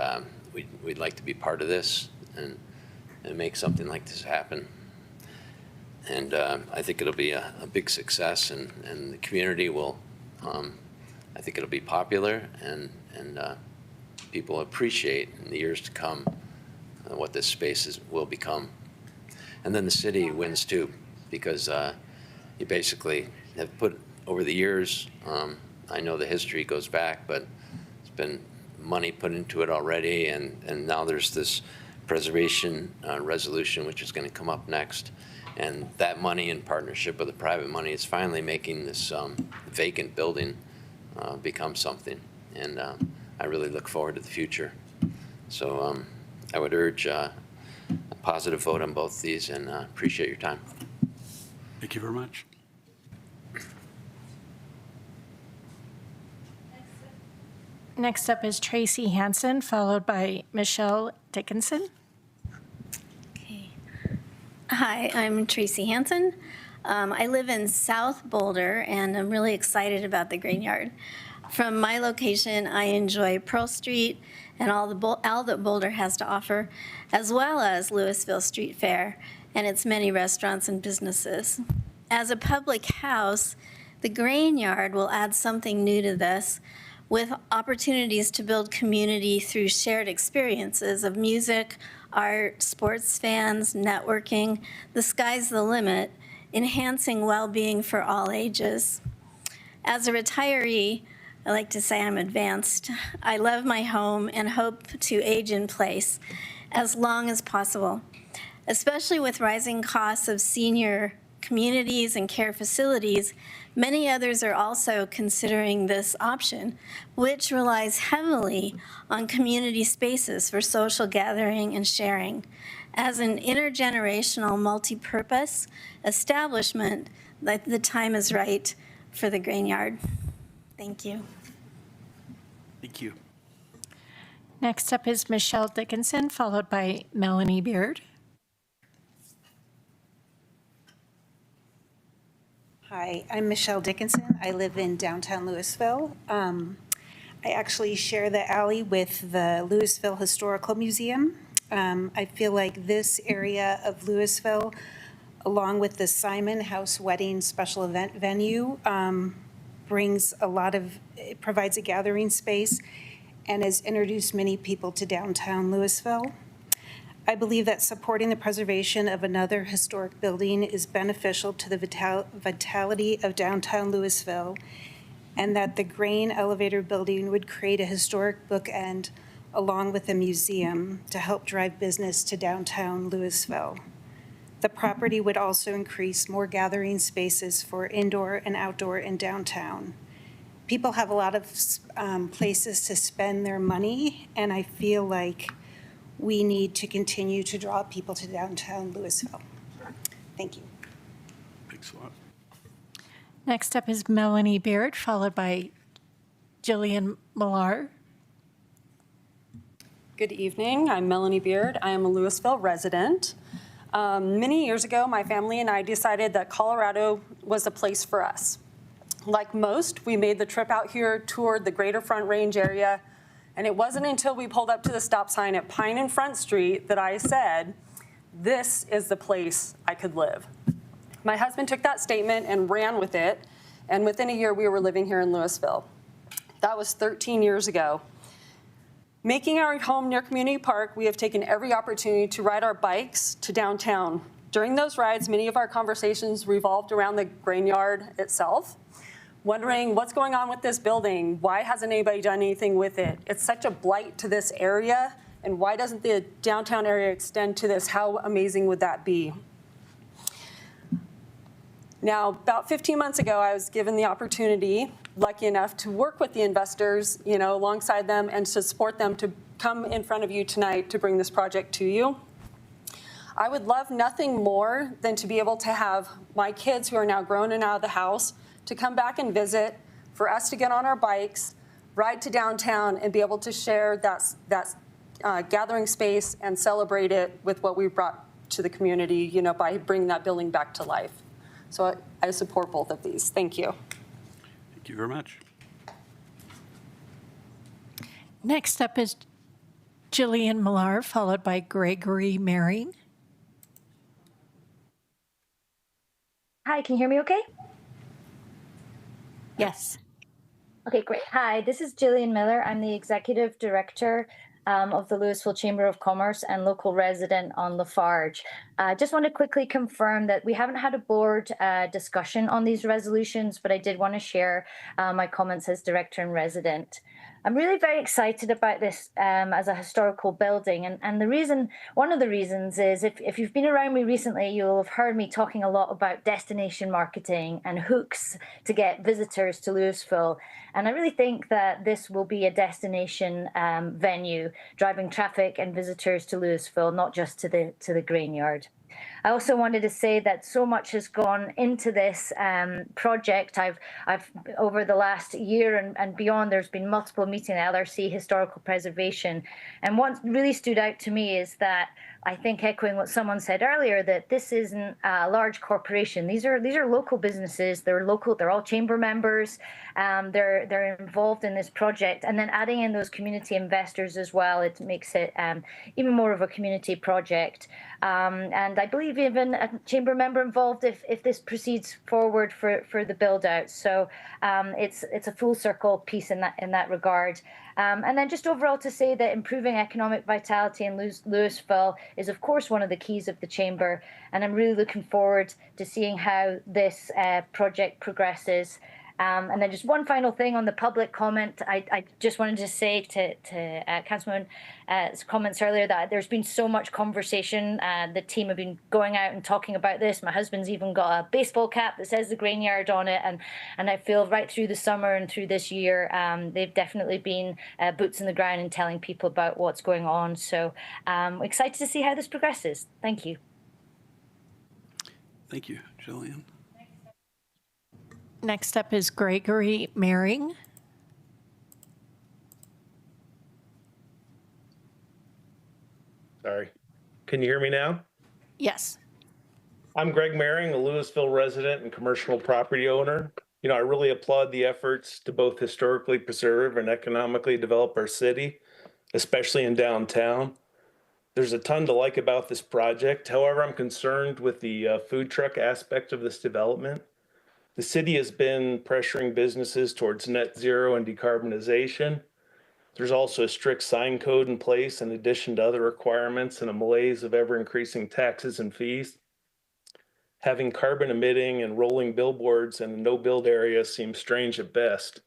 we'd like to be part of this and make something like this happen. And I think it'll be a big success, and the community will. I think it'll be popular, and people appreciate in the years to come what this space will become. And then the city wins too, because you basically have put over the years. I know the history goes back, but it's been money put into it already, and now there's this preservation resolution which is going to come up next, and that money in partnership with the private money is finally making this vacant building become something, and I really look forward to the future. So I would urge a positive vote on both these, and appreciate your time. Thank you very much. Next up is Tracy Hansen, followed by Michelle Dickinson. Hi, I'm Tracy Hansen. I live in South Boulder, and I'm really excited about the Grainyard. From my location, I enjoy Pearl Street and all that Boulder has to offer, as well as Louisville Street Fair and its many restaurants and businesses. As a public house, the Grainyard will add something new to this, with opportunities to build community through shared experiences of music, art, sports fans, networking. The sky's the limit, enhancing well-being for all ages. As a retiree, I like to say I'm advanced. I love my home and hope to age in place as long as possible, especially with rising costs of senior communities and care facilities. Many others are also considering this option, which relies heavily on community spaces for social gathering and sharing. As an intergenerational multi-purpose establishment, the time is right for the Grainyard. Thank you. Thank you. Next up is Michelle Dickinson, followed by Melanie Beard. Hi, I'm Michelle Dickinson. I live in downtown Louisville. I actually share the alley with the Louisville Historical Museum. I feel like this area of Louisville, along with the Simon House Wedding Special Event Venue, brings a lot of, it provides a gathering space and has introduced many people to downtown Louisville. I believe that supporting the preservation of another historic building is beneficial to the vitality of downtown Louisville, and that the grain elevator building would create a historic bookend along with a museum to help drive business to downtown Louisville. The property would also increase more gathering spaces for indoor and outdoor in downtown. People have a lot of places to spend their money, and I feel like we need to continue to draw people to downtown Louisville. Thank you. Thanks a lot. Next up is Melanie Beard, followed by Jillian Millar. Good evening. I'm Melanie Beard. I am a Louisville resident. Many years ago, my family and I decided that Colorado was the place for us. Like most, we made the trip out here, toured the Greater Front Range area, and it wasn't until we pulled up to the stop sign at Pine and Front Street that I said, this is the place I could live. My husband took that statement and ran with it, and within a year we were living here in Louisville. That was 13 years ago. Making our home near Community Park, we have taken every opportunity to ride our bikes to downtown. During those rides, many of our conversations revolved around the grain yard itself, wondering what's going on with this building? Why hasn't anybody done anything with it? It's such a blight to this area, and why doesn't the downtown area extend to this? How amazing would that be? Now, about 15 months ago, I was given the opportunity, lucky enough, to work with the investors, alongside them and to support them to come in front of you tonight to bring this project to you. I would love nothing more than to be able to have my kids who are now grown and out of the house to come back and visit, for us to get on our bikes, ride to downtown, and be able to share that gathering space and celebrate it with what we brought to the community, by bringing that building back to life. So I support both of these. Thank you. Thank you very much. Next up is Jillian Millar, followed by Gregory Maring. Hi, can you hear me okay? Yes. Okay, great. Hi, this is Jillian Miller. I'm the Executive Director of the Louisville Chamber of Commerce and local resident on Lafarge. Just want to quickly confirm that we haven't had a board discussion on these resolutions, but I did want to share my comments as Director and Resident. I'm really very excited about this as a historical building. And the reason, one of the reasons is if you've been around me recently, you'll have heard me talking a lot about destination marketing and hooks to get visitors to Louisville. And I really think that this will be a destination venue, driving traffic and visitors to Louisville, not just to the grain yard. I also wanted to say that so much has gone into this project. I've over the last year and beyond, there's been multiple meetings at LRC Historical Preservation. And what really stood out to me is that I think, echoing what someone said earlier, that this isn't a large corporation. These are local businesses. They're local. They're all chamber members. They're involved in this project, and then adding in those community investors as well, it makes it even more of a community project. And I believe even a chamber member involved if this proceeds forward for the build out. So it's a full circle piece in that regard. And then just overall to say that improving economic vitality in Louisville is, of course, one of the keys of the Chamber. And I'm really looking forward to seeing how this project progresses. And then just one final thing on the public comment. I just wanted to say to Councilman's comments earlier that there's been so much conversation. The team have been going out and talking about this. My husband's even got a baseball cap that says the grain yard on it. And I feel right through the summer and through this year, they've definitely been boots in the ground and telling people about what's going on. So excited to see how this progresses. Thank you. Thank you, Jillian. Next up is Gregory Maring. Sorry. Can you hear me now? Yes. I'm Greg Maring, a Louisville resident and commercial property owner. You know, I really applaud the efforts to both historically preserve and economically develop our city, especially in downtown. There's a ton to like about this project. However, I'm concerned with the food truck aspect of this development. The city has been pressuring businesses towards net zero and decarbonization. There's also a strict sign code in place in addition to other requirements and a malaise of ever increasing taxes and fees. Having carbon emitting and rolling billboards in a no build area seems strange at best.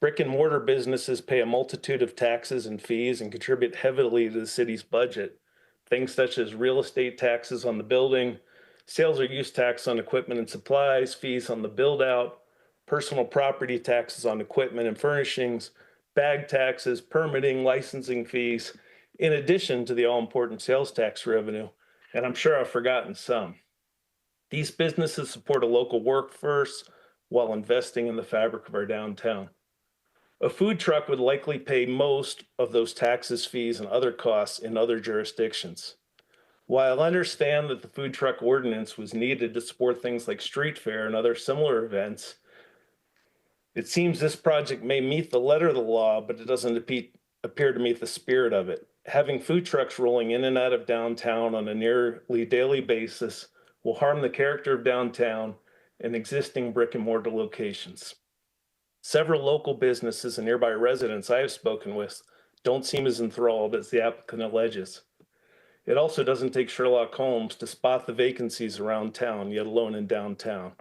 Brick and mortar businesses pay a multitude of taxes and fees and contribute heavily to the city's budget. Things such as real estate taxes on the building, sales or use tax on equipment and supplies, fees on the build out, personal property taxes on equipment and furnishings, bag taxes, permitting, licensing fees, in addition to the all important sales tax revenue. And I'm sure I've forgotten some. These businesses support a local workforce while investing in the fabric of our downtown. A food truck would likely pay most of those taxes, fees, and other costs in other jurisdictions. While I understand that the food truck ordinance was needed to support things like street fair and other similar events, it seems this project may meet the letter of the law, but it doesn't appear to meet the spirit of it. Having food trucks rolling in and out of downtown on a nearly daily basis will harm the character of downtown and existing brick and mortar locations. Several local businesses and nearby residents I have spoken with don't seem as enthralled as the applicant alleges. It also doesn't take Sherlock Holmes to spot the vacancies around town, yet alone in downtown.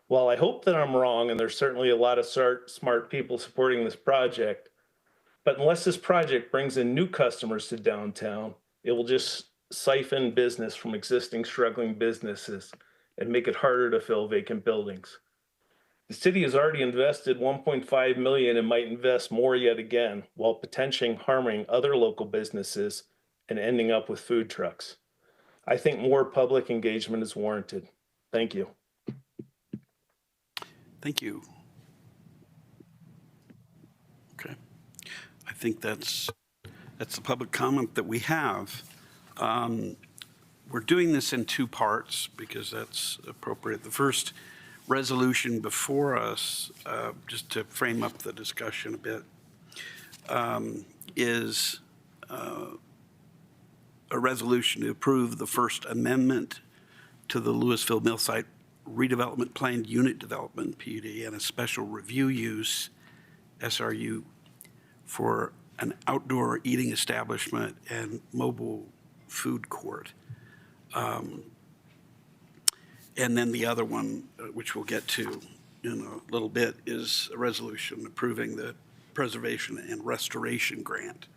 While I hope that I'm wrong, and there's certainly a lot of smart people supporting this project, but unless this project brings in new customers to downtown, it will just siphon business from existing struggling businesses and make it harder to fill vacant buildings. The city has already invested $1.5 million and might invest more yet again, while potentially harming other local businesses and ending up with food trucks. I think more public engagement is warranted. Thank you. Thank you. Okay. I think that's the public comment that we have. We're doing this in two parts because that's appropriate. The first resolution before us, just to frame up the discussion a bit, is a resolution to approve the First Amendment to the Louisville Mill Site Redevelopment Planned Unit Development, PUD, and a special review use, SRU, for an outdoor eating establishment and mobile food court. And then the other one, which we'll get to in a little bit, is a resolution approving the preservation and restoration grant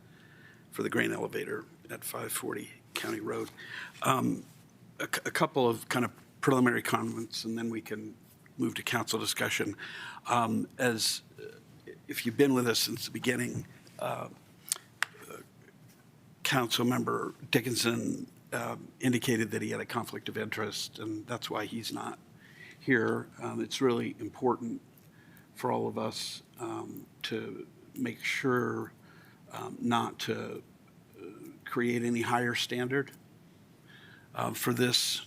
for the grain elevator at 540 County Road. A couple of kind of preliminary comments, and then we can move to council discussion. As if you've been with us since the beginning, Councilmember Dickinson indicated that he had a conflict of interest, and that's why he's not here. It's really important for all of us to make sure not to create any higher standard for this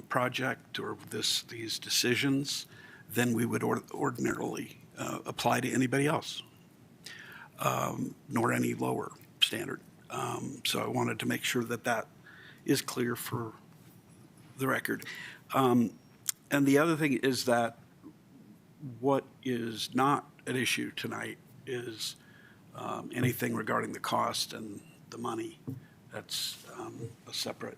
project or these decisions than we would ordinarily apply to anybody else, nor any lower standard. So I wanted to make sure that that is clear for the record. And the other thing is that what is not at issue tonight is anything regarding the cost and the money. That's a separate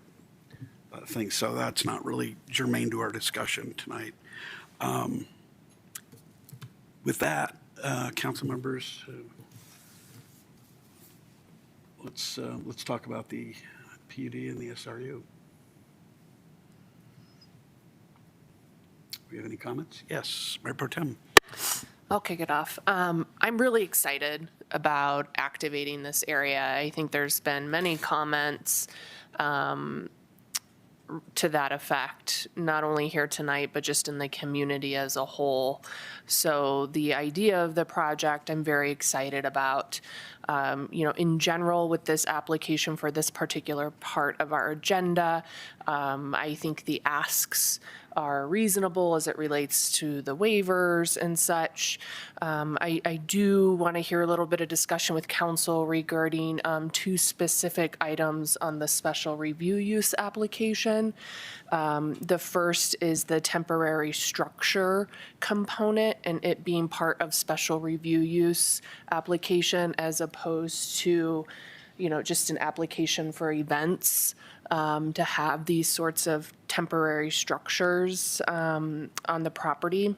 thing. So that's not really germane to our discussion tonight. With that, council members, let's talk about the PUD and the SRU. Do we have any comments? Yes, Mayor Pro Tem. I'll kick it off. I'm really excited about activating this area. I think there's been many comments to that effect, not only here tonight, but just in the community as a whole. So the idea of the project, I'm very excited about. In general, with this application for this particular part of our agenda, I think the asks are reasonable as it relates to the waivers and such. I do want to hear a little bit of discussion with council regarding two specific items on the special review use application. The first is the temporary structure component and it being part of special review use application as opposed to, just an application for events. To have these sorts of temporary structures on the property.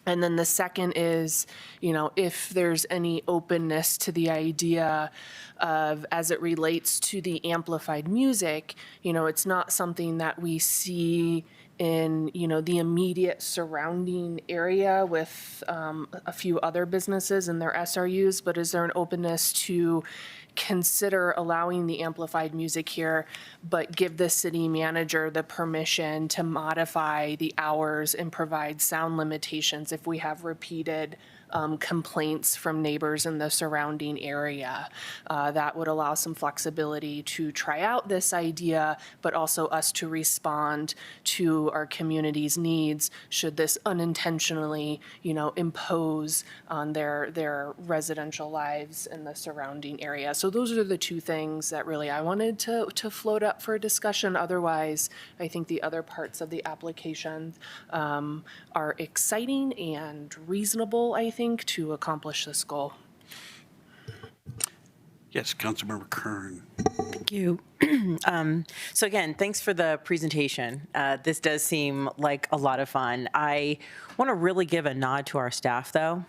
And then the second is, if there's any openness to the idea of, as it relates to the amplified music, it's not something that we see in, the immediate surrounding area with a few other businesses and their SRUs, but is there an openness to consider allowing the amplified music here, but give the city manager the permission to modify the hours and provide sound limitations if we have repeated complaints from neighbors in the surrounding area. That would allow some flexibility to try out this idea, but also us to respond to our community's needs should this unintentionally, impose on their residential lives in the surrounding area. So those are the two things that really I wanted to float up for discussion. Otherwise, I think the other parts of the application are exciting and reasonable, I think, to accomplish this goal. Yes, Councilmember Kern. Thank you. So again, thanks for the presentation. This does seem like a lot of fun. I want to really give a nod to our staff, though.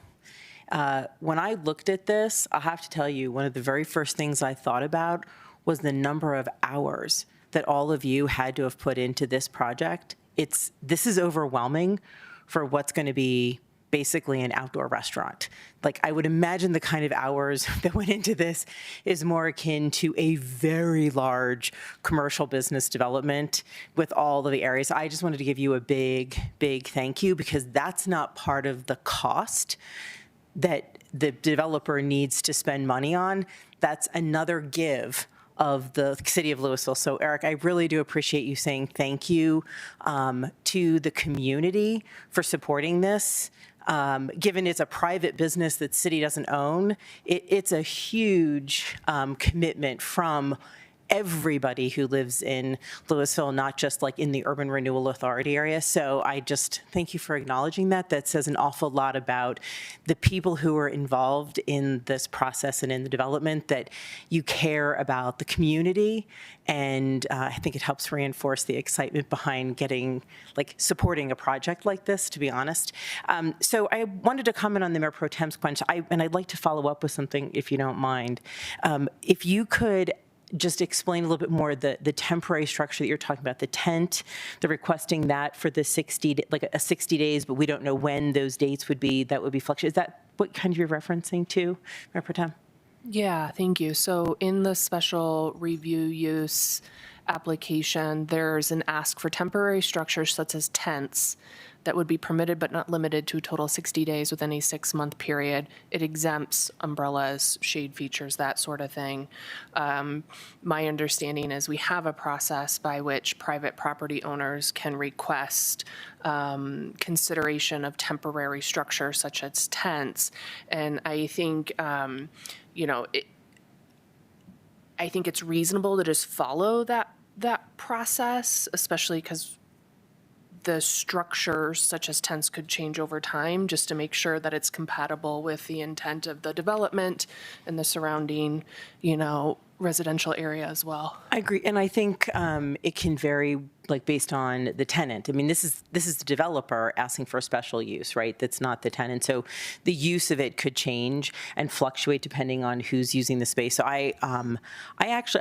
When I looked at this, I'll have to tell you, one of the very first things I thought about was the number of hours that all of you had to have put into this project. This is overwhelming for what's going to be basically an outdoor restaurant. Like, I would imagine the kind of hours that went into this is more akin to a very large commercial business development with all of the areas. I just wanted to give you a big, big thank you, because that's not part of the cost that the developer needs to spend money on. That's another give of the city of Louisville. So Eric, I really do appreciate you saying thank you to the community for supporting this. Given it's a private business that city doesn't own, it's a huge commitment from everybody who lives in Louisville, not just like in the Urban Renewal Authority area. So I just thank you for acknowledging that. That says an awful lot about the people who are involved in this process and in the development, that you care about the community. And I think it helps reinforce the excitement behind supporting a project like this, to be honest. So I wanted to comment on the Mayor Pro Tem's question, and I'd like to follow up with something, if you don't mind. If you could just explain a little bit more the temporary structure that you're talking about, the tent, the requesting that for the 60 days, but we don't know when those dates would be, that would be fluctuating. Is that what kind of you're referencing to, Mayor Pro Tem? Yeah, thank you. So in the special review use application, there's an ask for temporary structures such as tents that would be permitted but not limited to a total of 60 days within a 6-month period. It exempts umbrellas, shade features, that sort of thing. My understanding is we have a process by which private property owners can request consideration of temporary structures such as tents. And I think, I think it's reasonable to just follow that process, especially because the structures such as tents could change over time, just to make sure that it's compatible with the intent of the development and the surrounding, residential area as well. I agree, and I think it can vary based on the tenant. I mean, this is the developer asking for a special use, right? That's not the tenant. So the use of it could change and fluctuate depending on who's using the space. So I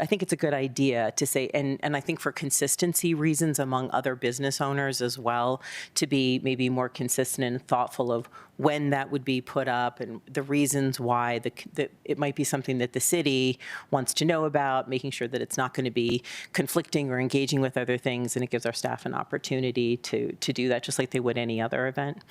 think it's a good idea to say, and I think for consistency reasons among other business owners as well, to be maybe more consistent and thoughtful of when that would be put up and the reasons why it might be something that the city wants to know about, making sure that it's not going to be conflicting or engaging with other things. things, and it gives our staff an opportunity to do that, just like they would any other event.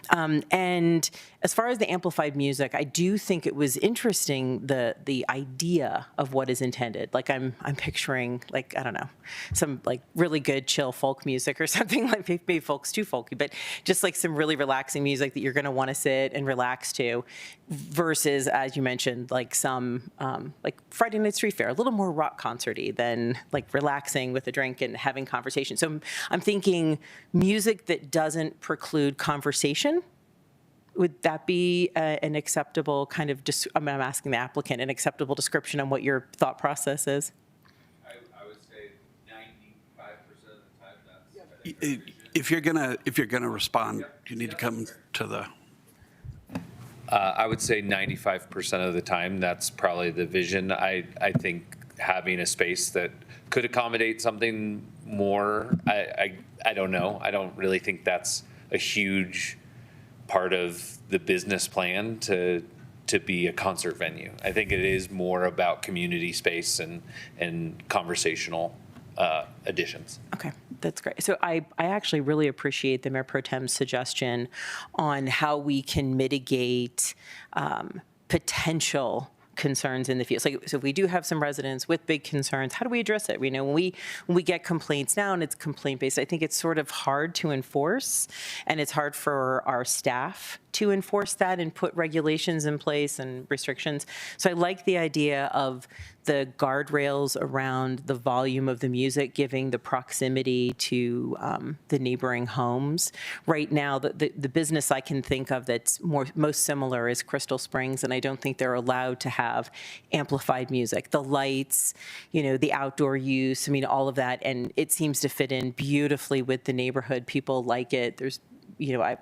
And as far as the amplified music, I do think it was interesting, the idea of what is intended. Like I'm picturing, like, I don't know, some like really good chill folk music or something, like maybe folk's too folky, but just like some really relaxing music that you're going to want to sit and relax to, versus, as you mentioned, like some like Friday Night Street Fair, a little more rock concerty than like relaxing with a drink and having conversation. So I'm thinking music that doesn't preclude conversation. Would that be an acceptable kind of, I'm asking the applicant, an acceptable description on what your thought process is? I would say 95% of the time that's. If you're gonna respond, you need to come to the. I would say 95% of the time, that's probably the vision. I think having a space that could accommodate something more, I don't know. I don't really think that's a huge part of the business plan to be a concert venue. I think it is more about community space and conversational additions. Okay, that's great. So I actually really appreciate the Mayor Pro Tem's suggestion on how we can mitigate potential concerns in the field. So if we do have some residents with big concerns, how do we address it? We know when we get complaints now and it's complaint based, I think it's sort of hard to enforce, and it's hard for our staff to enforce that and put regulations in place and restrictions. So I like the idea of the guardrails around the volume of the music, giving the proximity to the neighboring homes. Right now, the business I can think of that's most similar is Crystal Springs, and I don't think they're allowed to have amplified music. The lights, the outdoor use, I mean, all of that, and it seems to fit in beautifully with the neighborhood. People like it. There's, I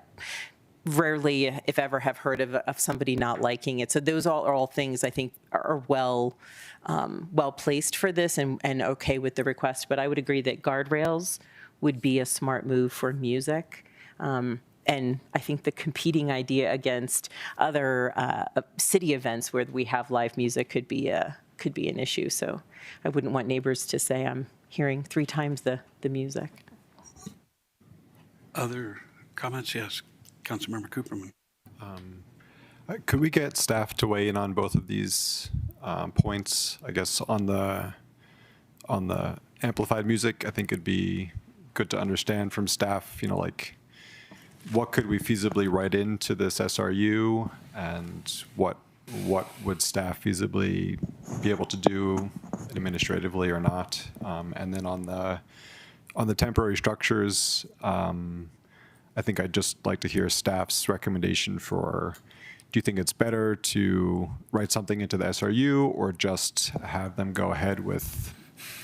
rarely, if ever, have heard of somebody not liking it. So those are all things I think are well placed for this and okay with the request. But I would agree that guardrails would be a smart move for music. And I think the competing idea against other city events where we have live music could be an issue. So I wouldn't want neighbors to say I'm hearing 3 times the music. Other comments? Yes. Councilmember Cooperman. Could we get staff to weigh in on both of these points? I guess on the amplified music, I think it'd be good to understand from staff, like what could we feasibly write into this SRU, and what would staff feasibly be able to do administratively or not? And then on the temporary structures, I think I'd just like to hear staff's recommendation for, do you think it's better to write something into the SRU or just have them go ahead with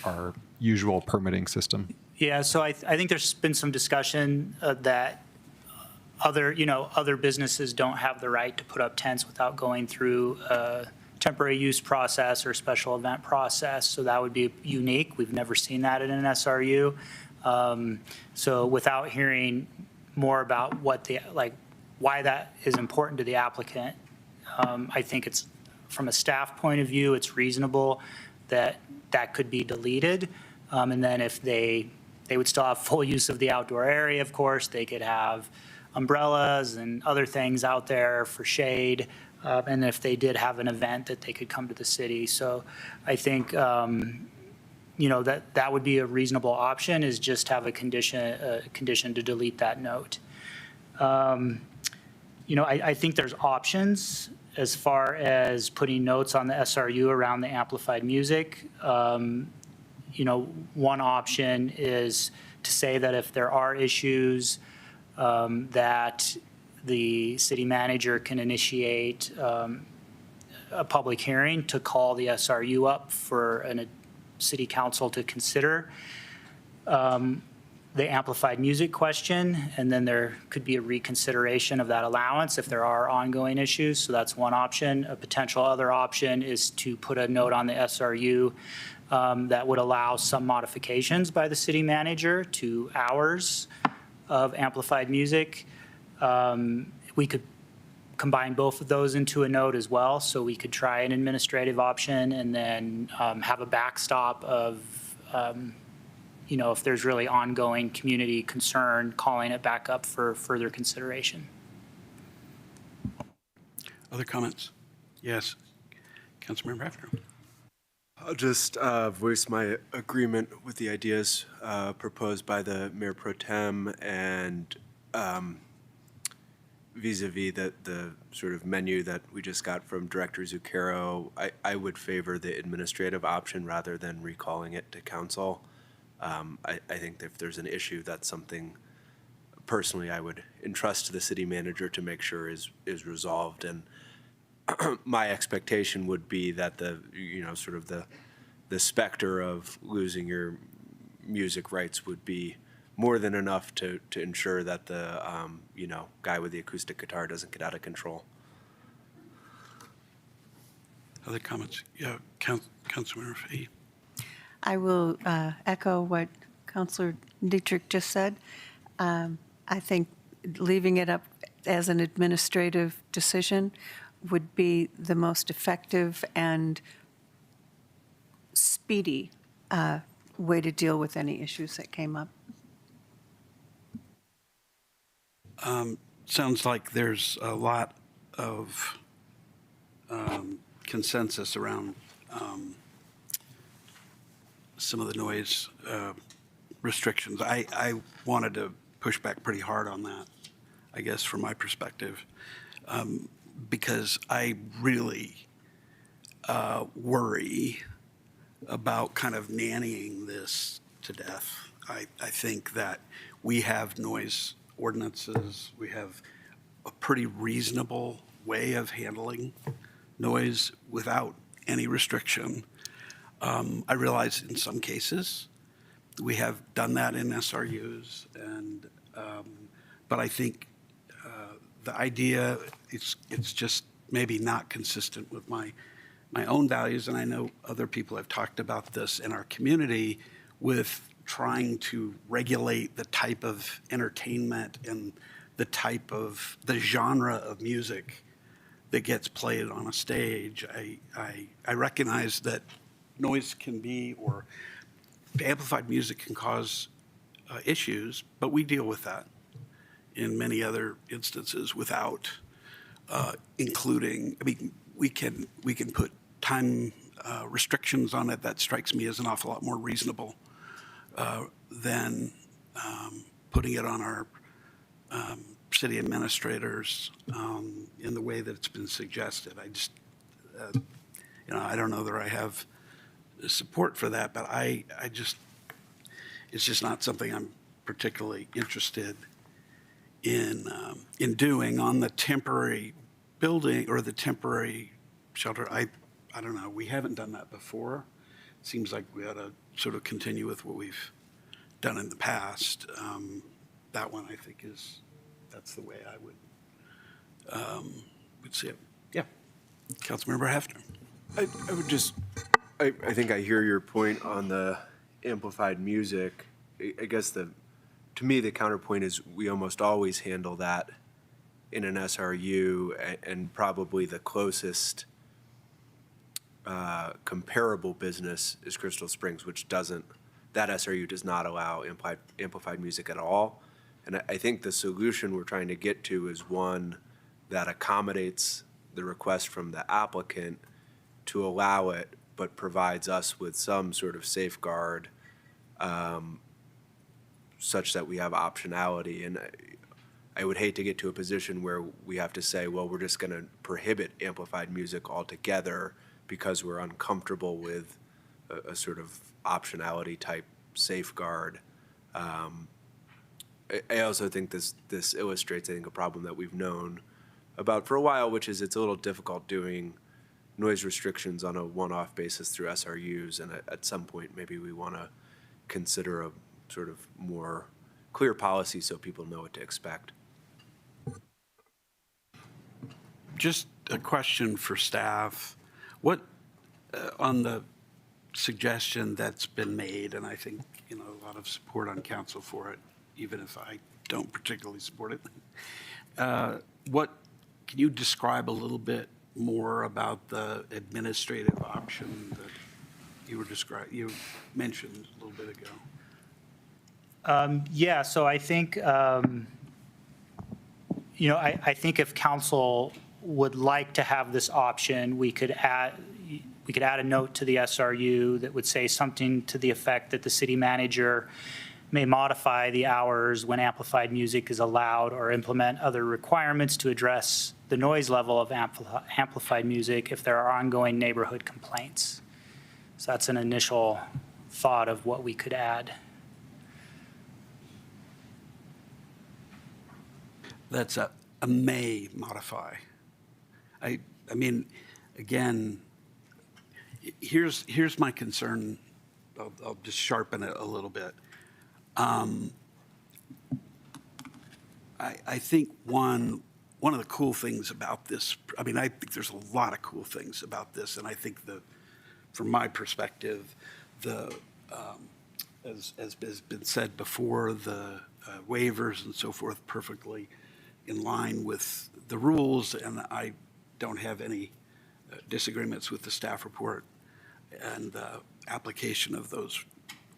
our usual permitting system? Yeah, so I think there's been some discussion that other businesses don't have the right to put up tents without going through a temporary use process or special event process. So that would be unique. We've never seen that in an SRU. So without hearing more about why that is important to the applicant, I think it's, from a staff point of view, it's reasonable that could be deleted. And then if they would still have full use of the outdoor area, of course, they could have umbrellas and other things out there for shade. And if they did have an event, that they could come to the city. So I think, that would be a reasonable option, is just have a condition to delete that note. I think there's options as far as putting notes on the SRU around the amplified music. One option is to say that if there are issues, that the city manager can initiate a public hearing to call the SRU up for a city council to consider the amplified music question, and then there could be a reconsideration of that allowance if there are ongoing issues. So that's one option. A potential other option is to put a note on the SRU that would allow some modifications by the city manager to hours of amplified music. We could combine both of those into a note as well. So we could try an administrative option and then have a backstop of if there's really ongoing community concern, calling it back up for further consideration. Other comments? Yes. Councilmember Hefner. I'll just voice my agreement with the ideas proposed by the Mayor Pro Tem and vis-a-vis the sort of menu that we just got from Director Zucchero. I would favor the administrative option rather than recalling it to council. I think if there's an issue, that's something personally I would entrust to the city manager to make sure is resolved. And my expectation would be that sort of the specter of losing your music rights would be more than enough to ensure that the guy with the acoustic guitar doesn't get out of control. Other comments? Yeah, Councilmember Fahey. I will echo what Councilor Dietrich just said. I think leaving it up as an administrative decision would be the most effective and speedy way to deal with any issues that came up. Sounds like there's a lot of consensus around some of the noise restrictions. I wanted to push back pretty hard on that, I guess, from my perspective, because I really worry about kind of nannying this to death. I think that we have noise ordinances. We have a pretty reasonable way of handling noise without any restriction. I realize in some cases we have done that in SRUs, and but I think the idea it's just maybe not consistent with my own values, and I know other people have talked about this in our community with trying to regulate the type of entertainment and the genre of music that gets played on a stage. I recognize that noise can be, or amplified music can cause issues, but we deal with that in many other instances without including, I mean, we can put time restrictions on it. That strikes me as an awful lot more reasonable than putting it on our city administrators in the way that it's been suggested. I just, I don't know that I have support for that, but it's just not something I'm particularly interested in doing on the temporary building or the temporary shelter. I don't know. We haven't done that before. It seems like we ought to sort of continue with what we've done in the past. That one, I think, that's the way I would see it. Yeah. Councilmember Hefner. I would just, I think I hear your point on the amplified music. I guess to me, the counterpoint is we almost always handle that in an SRU, and probably the closest comparable business is Crystal Springs, which doesn't, that SRU does not allow amplified music at all. And I think the solution we're trying to get to is one that accommodates the request from the applicant to allow it, but provides us with some sort of safeguard such that we have optionality. And I would hate to get to a position where we have to say, well, we're just going to prohibit amplified music altogether because we're uncomfortable with a sort of optionality type safeguard. I also think this illustrates, I think, a problem that we've known about for a while, which is it's a little difficult doing noise restrictions on a one-off basis through SRUs, and at some point maybe we want to consider a sort of more clear policy so people know what to expect. Just a question for staff. What, on the suggestion that's been made, and I think, a lot of support on council for it, even if I don't particularly support it, can you describe a little bit more about the administrative option that you mentioned a little bit ago? Yeah, so I think, I think if council would like to have this option, we could add a note to the SRU that would say something to the effect that the city manager may modify the hours when amplified music is allowed or implement other requirements to address the noise level of amplified music if there are ongoing neighborhood complaints. So that's an initial thought of what we could add. That's a may modify. I mean, again, here's my concern. I'll just sharpen it a little bit. I think one of the cool things about this, I mean, I think there's a lot of cool things about this, and I think from my perspective, as has been said before, the waivers and so forth perfectly in line with the rules, and I don't have any disagreements with the staff report and the application of those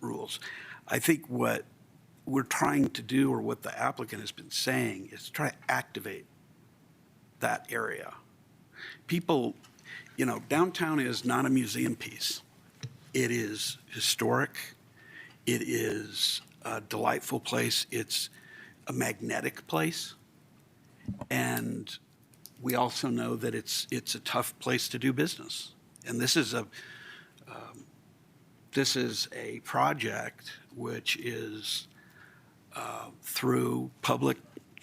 rules. I think what we're trying to do, or what the applicant has been saying, is try to activate that area. People, downtown is not a museum piece. It is historic. It is a delightful place. It's a magnetic place. And we also know that it's a tough place to do business. And this is a project which is through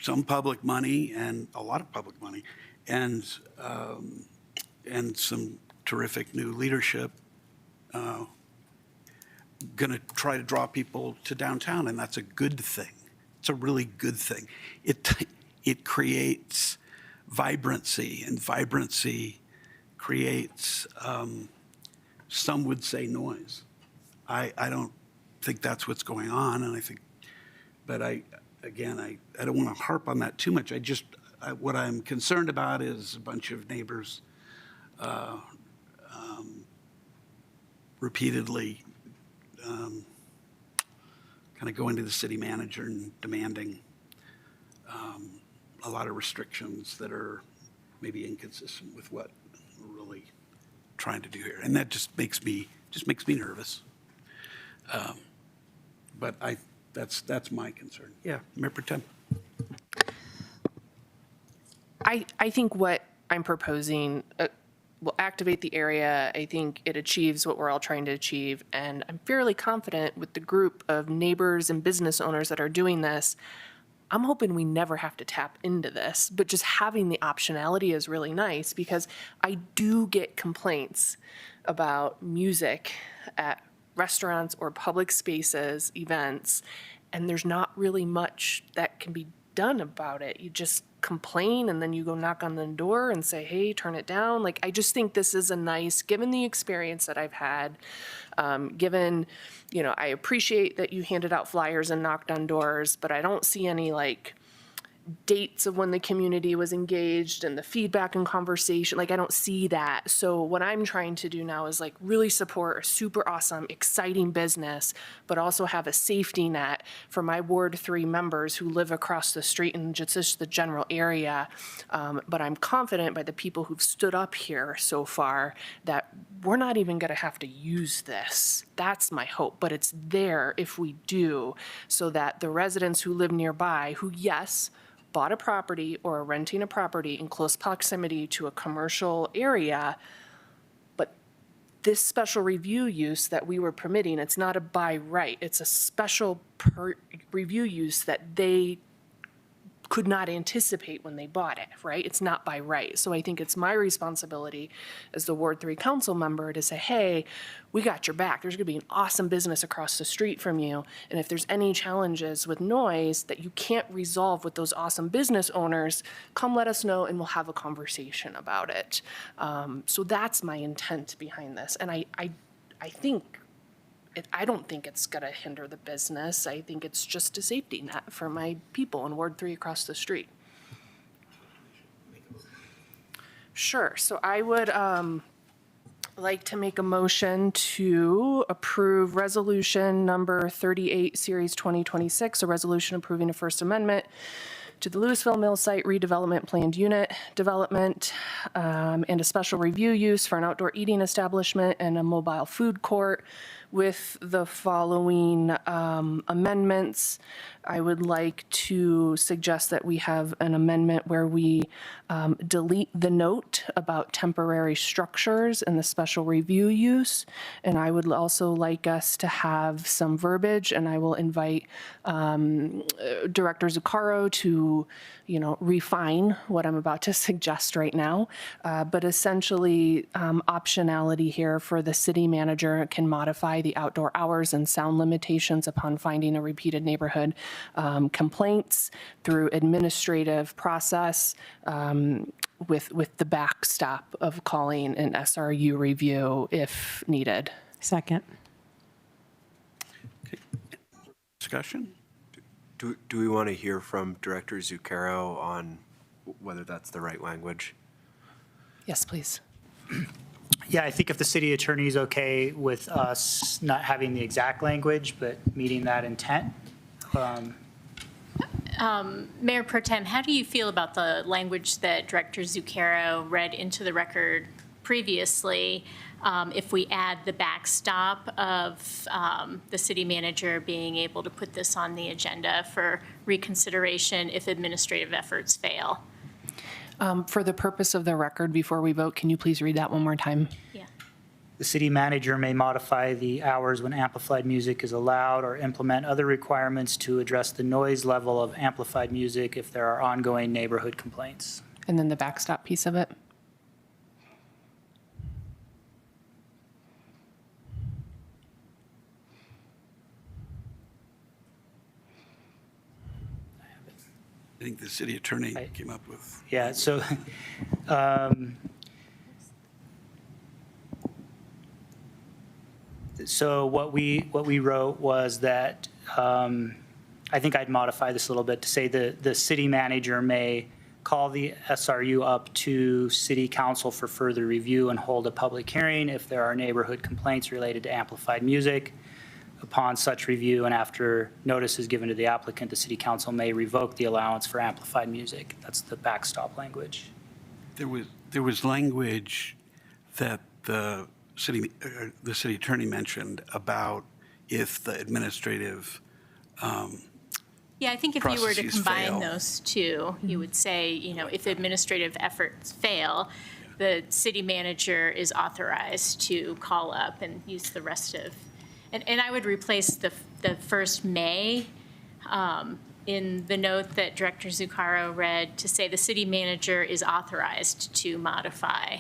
some public money and a lot of public money, and some terrific new leadership, going to try to draw people to downtown, and that's a good thing. It's a really good thing. It creates vibrancy, and vibrancy creates, some would say, noise. I don't think that's what's going on, and but I don't want to harp on that too much. What I'm concerned about is a bunch of neighbors repeatedly kind of going to the city manager and demanding a lot of restrictions that are maybe inconsistent with what we're really trying to do here. And that just makes me nervous. But that's my concern. Yeah, Mayor Pro Tem. I think what I'm proposing will activate the area. I think it achieves what we're all trying to achieve. And I'm fairly confident with the group of neighbors and business owners that are doing this. I'm hoping we never have to tap into this, but just having the optionality is really nice, because I do get complaints about music at restaurants or public spaces, events, and there's not really much that can be done about it. You just complain, and then you go knock on the door and say, hey, turn it down. Like, I just think this is a nice, given the experience that I've had, given, I appreciate that you handed out flyers and knocked on doors, but I don't see any dates of when the community was engaged and the feedback and conversation. I don't see that. So what I'm trying to do now is really support a super awesome, exciting business, but also have a safety net for my Ward 3 members who live across the street in just the general area. But I'm confident by the people who've stood up here so far that we're not even going to have to use this. That's my hope, but it's there if we do, so that the residents who live nearby, who, yes, bought a property or are renting a property in close proximity to a commercial area, but this special review use that we were permitting, it's not a by right, it's a special review use that they could not anticipate when they bought it, right? It's not by right. So I think it's my responsibility as the Ward 3 council member to say, hey, we got your back. There's gonna be an awesome business across the street from you. And if there's any challenges with noise that you can't resolve with those awesome business owners, come let us know and we'll have a conversation about it. So that's my intent behind this. And I think, I don't think it's going to hinder the business. I think it's just a safety net for my people in Ward 3 across the street. Sure. So I would like to make a motion to approve resolution number 38, series 2026, a resolution approving a First Amendment to the Louisville Mill Site redevelopment planned unit development and a special review use for an outdoor eating establishment and a mobile food court with the following amendments. I would like to suggest that we have an amendment where we delete the note about temporary structures and the special review use. And I would also like us to have some verbiage, and I will invite Director Zuccaro to, refine what I'm about to suggest right now. But essentially, optionality here for the city manager can modify the outdoor hours and sound limitations upon finding a repeated neighborhood complaints through administrative process with the backstop of calling an SRU review if needed. Second. Discussion? Do we want to hear from Director Zuccaro on whether that's the right language? Yes, please. Yeah, I think if the city attorney is okay with us not having the exact language, but meeting that intent. Mayor Pro Tem, how do you feel about the language that Director Zuccaro read into the record previously? If we add the backstop of the city manager being able to put this on the agenda for reconsideration if administrative efforts fail? For the purpose of the record, before we vote, can you please read that one more time? Yeah. The city manager may modify the hours when amplified music is allowed or implement other requirements to address the noise level of amplified music if there are ongoing neighborhood complaints. And then the backstop piece of it? I think the city attorney came up with. Yeah, so so what we wrote was that I think I'd modify this a little bit to say the city manager may call the SRU up to city council for further review and hold a public hearing if there are neighborhood complaints related to amplified music. Upon such review and after notice is given to the applicant, the city council may revoke the allowance for amplified music. That's the backstop language. There was language that the city attorney mentioned about if the administrative Yeah, I think if you were to processes combine fail. those two, you would say, if administrative efforts fail, the city manager is authorized to call up and use the rest of, and I would replace the first may in the note that Director Zuccaro read to say the city manager is authorized to modify.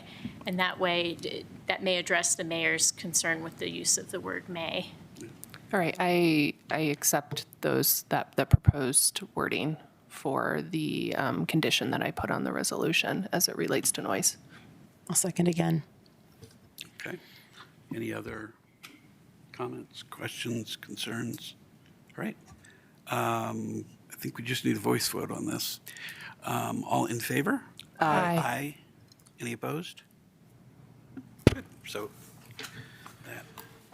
And that way, that may address the mayor's concern with the use of the word may. All right, I accept that proposed wording for the condition that I put on the resolution as it relates to noise. I'll second again. Okay. Any other comments, questions, concerns? All right. I think we just need a voice vote on this. All in favor? Aye. Aye. Any opposed? Good. So that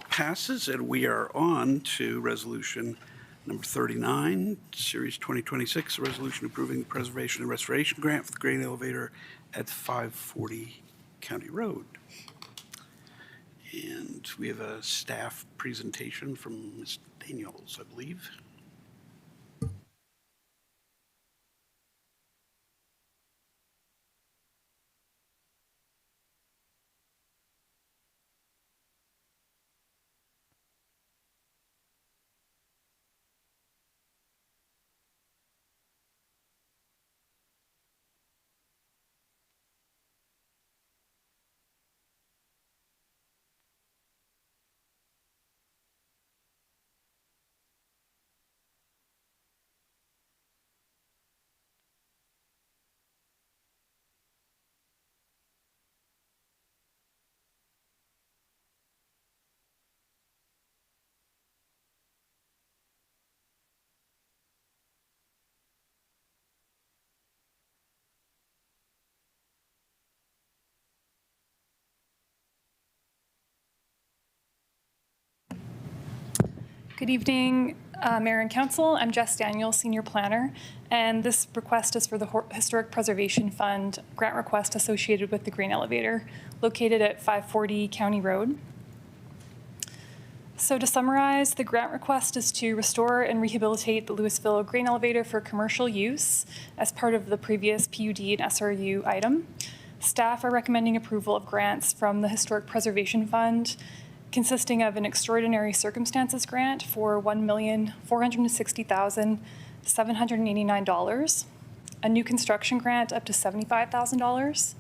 passes, and we are on to resolution number 39, Series 2026, a resolution approving the preservation and restoration grant for the grain elevator at 540 County Road. And we have a staff presentation from Ms. Daniels, I believe. Good evening, Mayor and Council. I'm Jess Daniel, Senior Planner, and this request is for the Historic Preservation Fund grant request associated with the grain elevator located at 540 County Road. So to summarize, the grant request is to restore and rehabilitate the Louisville grain elevator for commercial use as part of the previous PUD and SRU item. Staff are recommending approval of grants from the Historic Preservation Fund consisting of an extraordinary circumstances grant for $1,460,789, a new construction grant up to $75,000,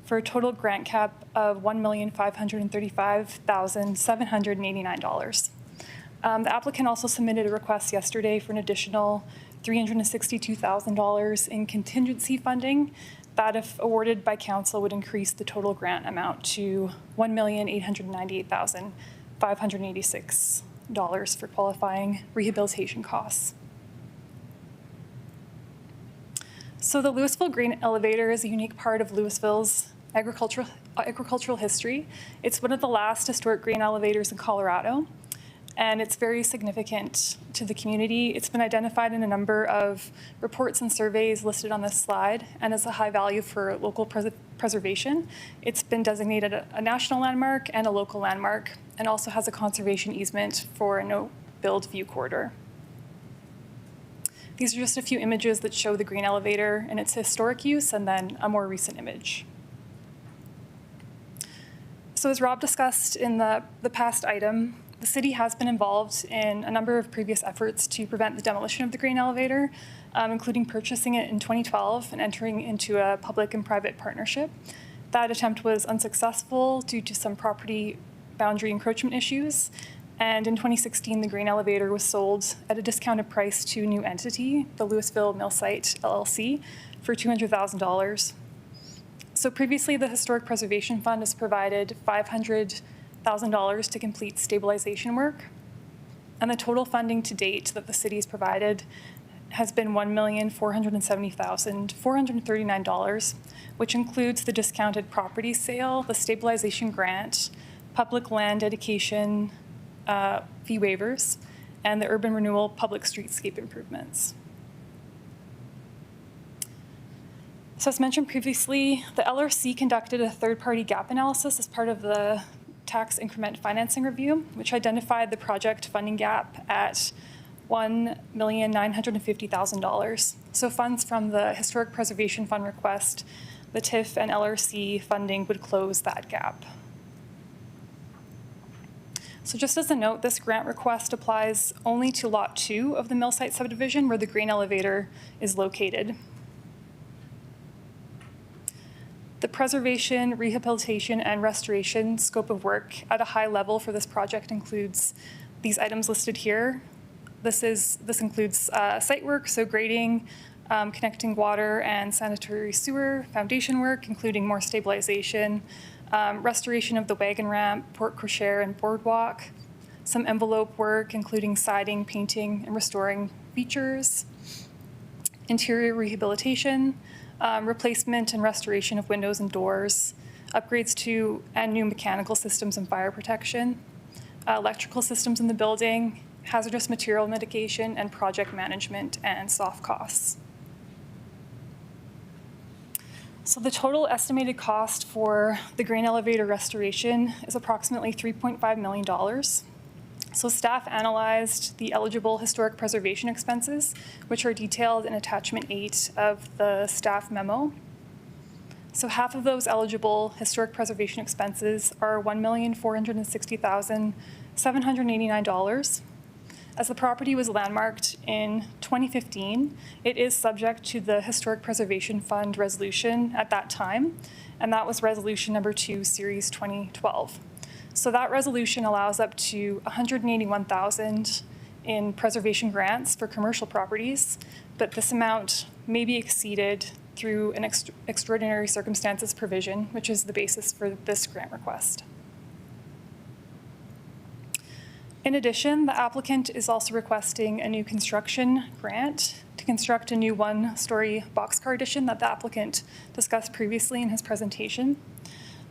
for a total grant cap of $1,535,789. The applicant also submitted a request yesterday for an additional $362,000 in contingency funding that, if awarded by council, would increase the total grant amount to $1,898,586 for qualifying rehabilitation costs. So the Louisville Grain Elevator is a unique part of Louisville's agricultural history. It's one of the last historic grain elevators in Colorado, and it's very significant to the community. It's been identified in a number of reports and surveys listed on this slide, and as a high value for local preservation. It's been designated a national landmark and a local landmark, and also has a conservation easement for a no-build view corridor. These are just a few images that show the grain elevator and its historic use, and then a more recent image. So as Rob discussed in the past item, the city has been involved in a number of previous efforts to prevent the demolition of the grain elevator, including purchasing it in 2012 and entering into a public and private partnership. That attempt was unsuccessful due to some property boundary encroachment issues. And in 2016, the grain elevator was sold at a discounted price to a new entity, the Louisville Mill Site LLC, for $200,000. So previously, the Historic Preservation Fund has provided $500,000 to complete stabilization work. And the total funding to date that the city has provided has been $1,470,439, which includes the discounted property sale, the stabilization grant, public land dedication fee waivers, and the urban renewal public streetscape improvements. So as mentioned previously, the LRC conducted a third-party gap analysis as part of the tax increment financing review, which identified the project funding gap at $1,950,000. So funds from the Historic Preservation Fund request, the TIF and LRC funding would close that gap. So just as a note, this grant request applies only to Lot 2 of the Mill Site subdivision where the grain elevator is located. The preservation, rehabilitation, and restoration scope of work at a high level for this project includes these items listed here. This includes site work, so grading, connecting water and sanitary sewer, foundation work, including more stabilization, restoration of the wagon ramp, porte cochere, and boardwalk, some envelope work, including siding, painting, and restoring features, interior rehabilitation, replacement and restoration of windows and doors, upgrades to and new mechanical systems and fire protection, electrical systems in the building, hazardous material mitigation, and project management and soft costs. So the total estimated cost for the grain elevator restoration is approximately $3.5 million. So staff analyzed the eligible historic preservation expenses, which are detailed in attachment 8 of the staff memo. So half of those eligible historic preservation expenses are $1,460,789. As the property was landmarked in 2015, it is subject to the Historic Preservation Fund resolution at that time, and that was resolution number 2, series 2012. So that resolution allows up to $181,000 in preservation grants for commercial properties, but this amount may be exceeded through an extraordinary circumstances provision, which is the basis for this grant request. In addition, the applicant is also requesting a new construction grant to construct a new one-story boxcar addition that the applicant discussed previously in his presentation.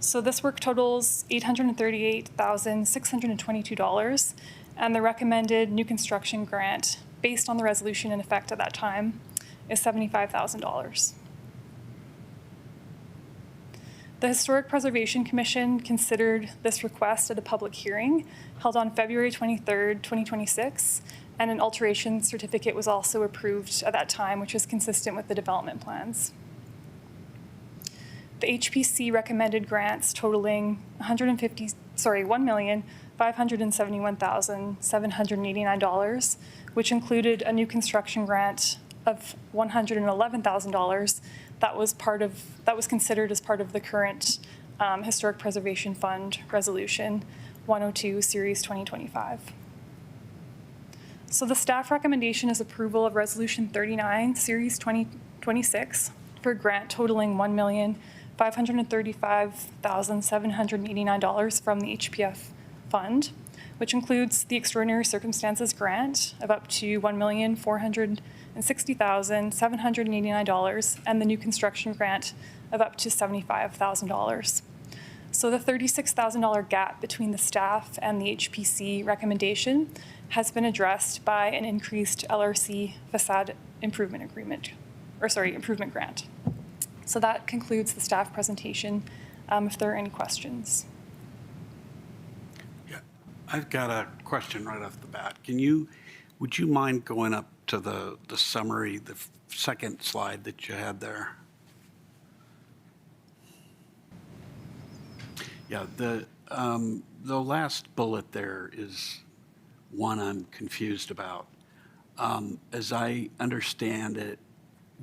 So this work totals $838,622, and the recommended new construction grant, based on the resolution in effect at that time, is $75,000. The Historic Preservation Commission considered this request at a public hearing held on February 23rd, 2026, and an alteration certificate was also approved at that time, which is consistent with the development plans. The HPC recommended grants totaling $1,571,789, which included a new construction grant of $111,000 that was considered as part of the current Historic Preservation Fund Resolution 102, Series 2025. So the staff recommendation is approval of Resolution 39, Series 2026, for a grant totaling $1,535,789 from the HPF fund, which includes the Extraordinary Circumstances Grant of up to $1,460,789 and the new construction grant of up to $75,000. So the $36,000 gap between the staff and the HPC recommendation has been addressed by an increased LRC facade improvement improvement grant. So that concludes the staff presentation. If there are any questions. Yeah, I've got a question right off the bat. Would you mind going up to the summary, the second slide that you had there? Yeah, the last bullet there is one I'm confused about. As I understand it,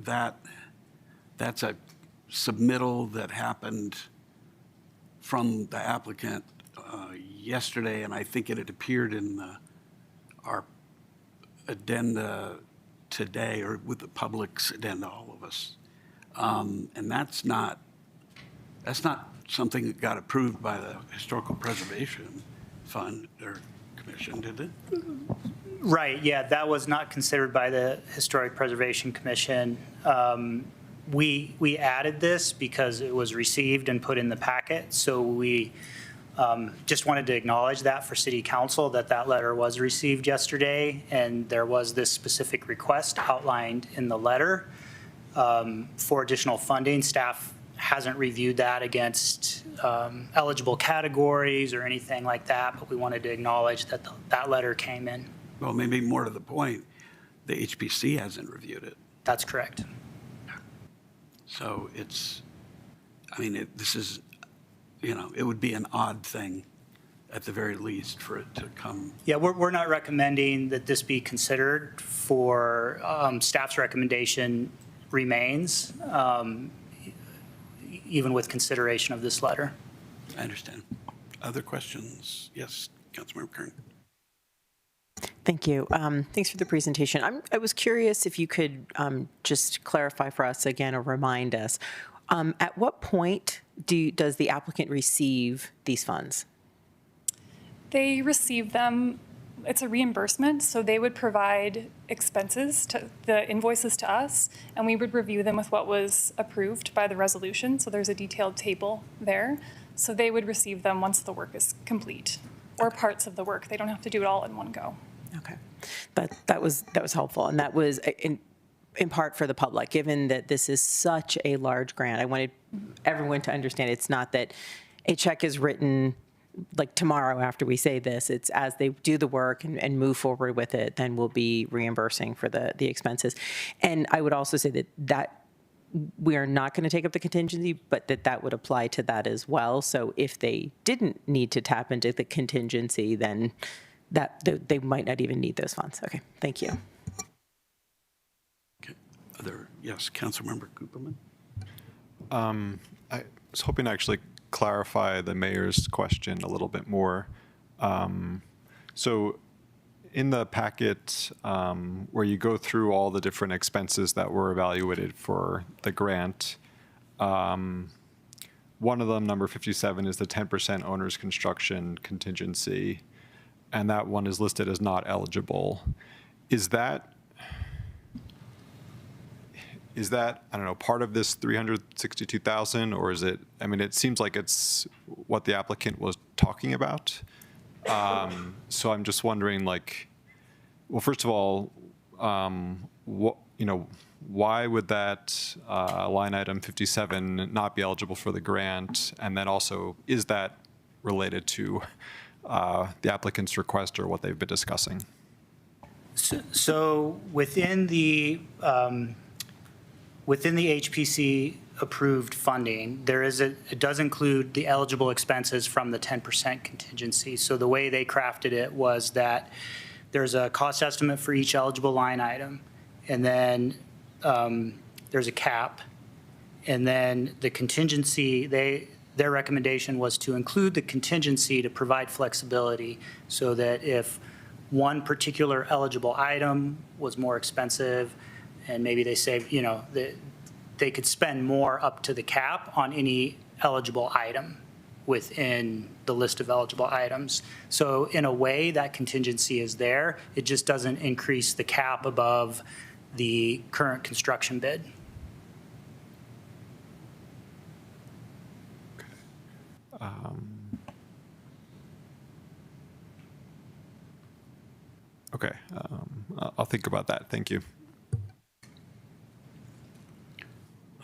that's a submittal that happened from the applicant yesterday, and I think it had appeared in our addenda today, or with the public's addenda, all of us. And that's not something that got approved by the Historical Preservation Fund or Commission, did it? Right, yeah, that was not considered by the Historic Preservation Commission. We added this because it was received and put in the packet, so we just wanted to acknowledge that for City Council, that letter was received yesterday, and there was this specific request outlined in the letter for additional funding. Staff hasn't reviewed that against eligible categories or anything like that, but we wanted to acknowledge that that letter came in. Well, maybe more to the point, the HPC hasn't reviewed it. That's correct. So this is, it would be an odd thing at the very least for it to come. Yeah, we're not recommending that this be considered. For staff's recommendation remains, even with consideration of this letter. I understand. Other questions? Yes, Councilmember Kern. Thank you. Thanks for the presentation. I was curious if you could just clarify for us again or remind us, at what point does the applicant receive these funds? They receive them, it's a reimbursement, so they would provide expenses, the invoices to us, and we would review them with what was approved by the resolution, so there's a detailed table there. So they would receive them once the work is complete, or parts of the work. They don't have to do it all in one go. Okay, that was helpful, and that was in part for the public, given that this is such a large grant. I wanted everyone to understand it's not that a check is written like tomorrow after we say this. It's as they do the work and move forward with it, then we'll be reimbursing for the expenses. And I would also say that we are not going to take up the contingency, but that would apply to that as well. So if they didn't need to tap into the contingency, then they might not even need those funds. Okay, thank you. Okay. Yes, Councilmember Cooperman. I was hoping to actually clarify the mayor's question a little bit more. So in the packet where you go through all the different expenses that were evaluated for the grant, one of them, number 57, is the 10% owner's construction contingency, and that one is listed as not eligible. Is that, I don't know, part of this 362,000, or is it, it seems like it's what the applicant was talking about. So I'm just wondering, like, well, first of all, why would that line item 57 not be eligible for the grant? And then also, is that related to the applicant's request or what they've been discussing? So within the HPC approved funding, it does include the eligible expenses from the 10% contingency. So the way they crafted it was that there's a cost estimate for each eligible line item, and then there's a cap, and then the contingency, their recommendation was to include the contingency to provide flexibility so that if one particular eligible item was more expensive, and maybe they say, they could spend more up to the cap on any eligible item within the list of eligible items. So in a way, that contingency is there. It just doesn't increase the cap above the current construction bid. Okay, I'll think about that. Thank you.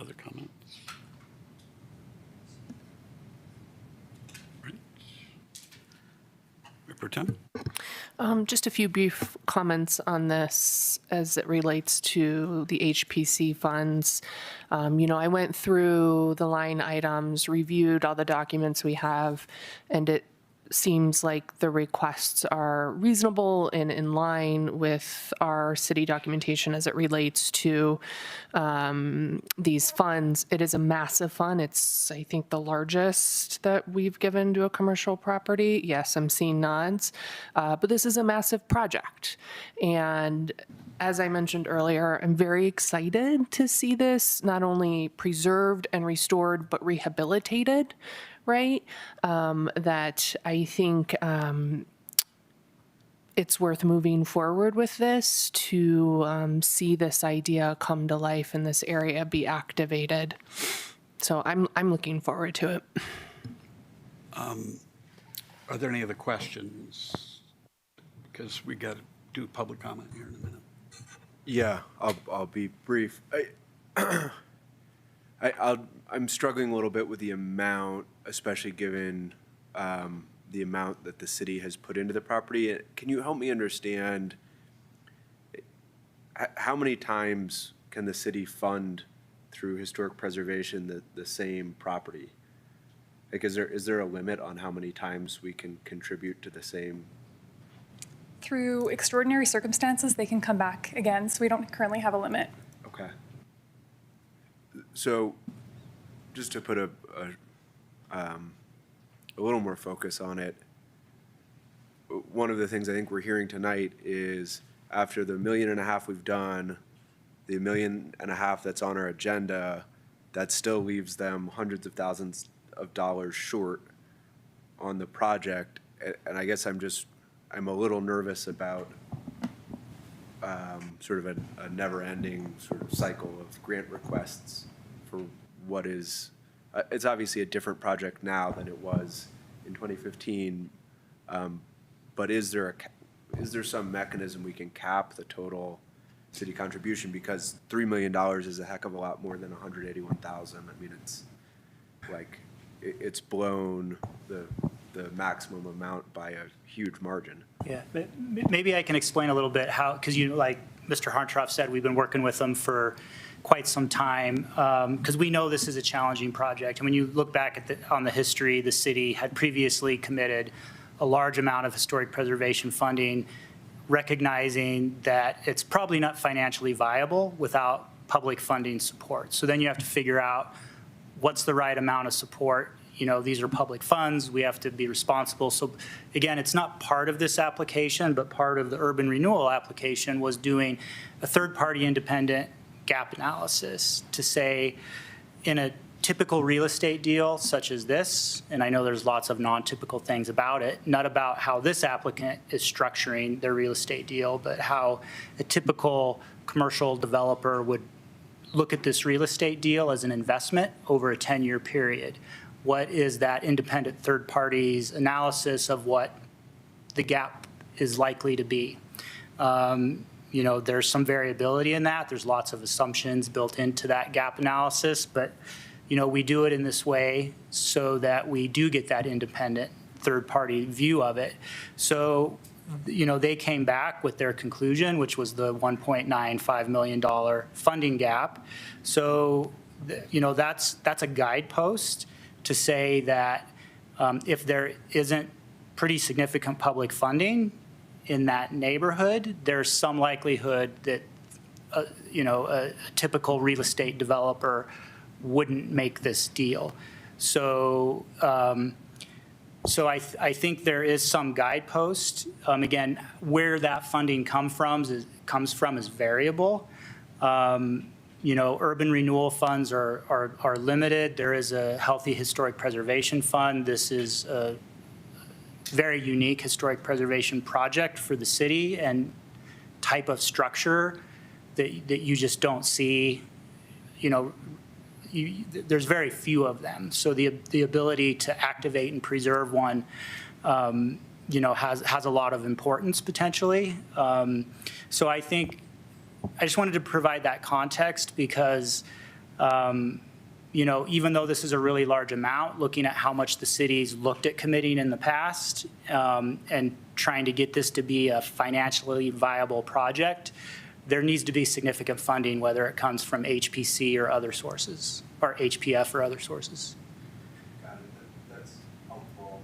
Other comments? Right. Mayor Pro Tem? Just a few brief comments on this as it relates to the HPC funds. I went through the line items, reviewed all the documents we have, and it seems like the requests are reasonable and in line with our city documentation as it relates to these funds. It is a massive fund. It's, I think, the largest that we've given to a commercial property. Yes, I'm seeing nods, but this is a massive project. And as I mentioned earlier, I'm very excited to see this not only preserved and restored, but rehabilitated, right? That I think it's worth moving forward with this to see this idea come to life in this area, be activated. So I'm looking forward to it. Are there any other questions? Because we got to do public comment here in a minute. Yeah, I'll be brief. I'm struggling a little bit with the amount, especially given the amount that the city has put into the property. Can you help me understand how many times can the city fund through historic preservation the same property? Like, is there a limit on how many times we can contribute to the same? Through extraordinary circumstances, they can come back again, so we don't currently have a limit. Okay. So, just to put a little more focus on it, one of the things I think we're hearing tonight is after the $1.5 million we've done, the $1.5 million that's on our agenda, that still leaves them hundreds of thousands of dollars short on the project. And I guess I'm a little nervous about sort of a never-ending sort of cycle of grant requests for what is, it's obviously a different project now than it was in 2015, but is there some mechanism we can cap the total city contribution? Because $3 million is a heck of a lot more than 181,000. I mean, it's like, it's blown the maximum amount by a huge margin. Yeah, maybe I can explain a little bit how, because like Mr. Harntroff said, we've been working with them for quite some time, because we know this is a challenging project. And when you look back on the history, the city had previously committed a large amount of historic preservation funding, recognizing that it's probably not financially viable without public funding support. So then you have to figure out what's the right amount of support. These are public funds. We have to be responsible. So again, it's not part of this application, but part of the urban renewal application was doing a third-party independent gap analysis to say, in a typical real estate deal such as this, and I know there's lots of non-typical things about it, not about how this applicant is structuring their real estate deal, but how a typical commercial developer would look at this real estate deal as an investment over a 10-year period. What is that independent third party's analysis of what the gap is likely to be. There's some variability in that. There's lots of assumptions built into that gap analysis, but, we do it in this way so that we do get that independent third-party view of it. So, they came back with their conclusion, which was the $1.95 million funding gap. So, that's a guidepost to say that if there isn't pretty significant public funding in that neighborhood, there's some likelihood that, a typical real estate developer wouldn't make this deal. So, I think there is some guidepost. Again, where that funding comes from is variable. Urban renewal funds are limited. There is a healthy historic preservation fund. This is a very unique historic preservation project for the city and type of structure that you just don't see. There's very few of them. So the ability to activate and preserve one, has a lot of importance potentially. So I think I just wanted to provide that context because, even though this is a really large amount, looking at how much the city's looked at committing in the past and trying to get this to be a financially viable project, there needs to be significant funding, whether it comes from HPC or other sources, or HPF or other sources. Got it. That's helpful.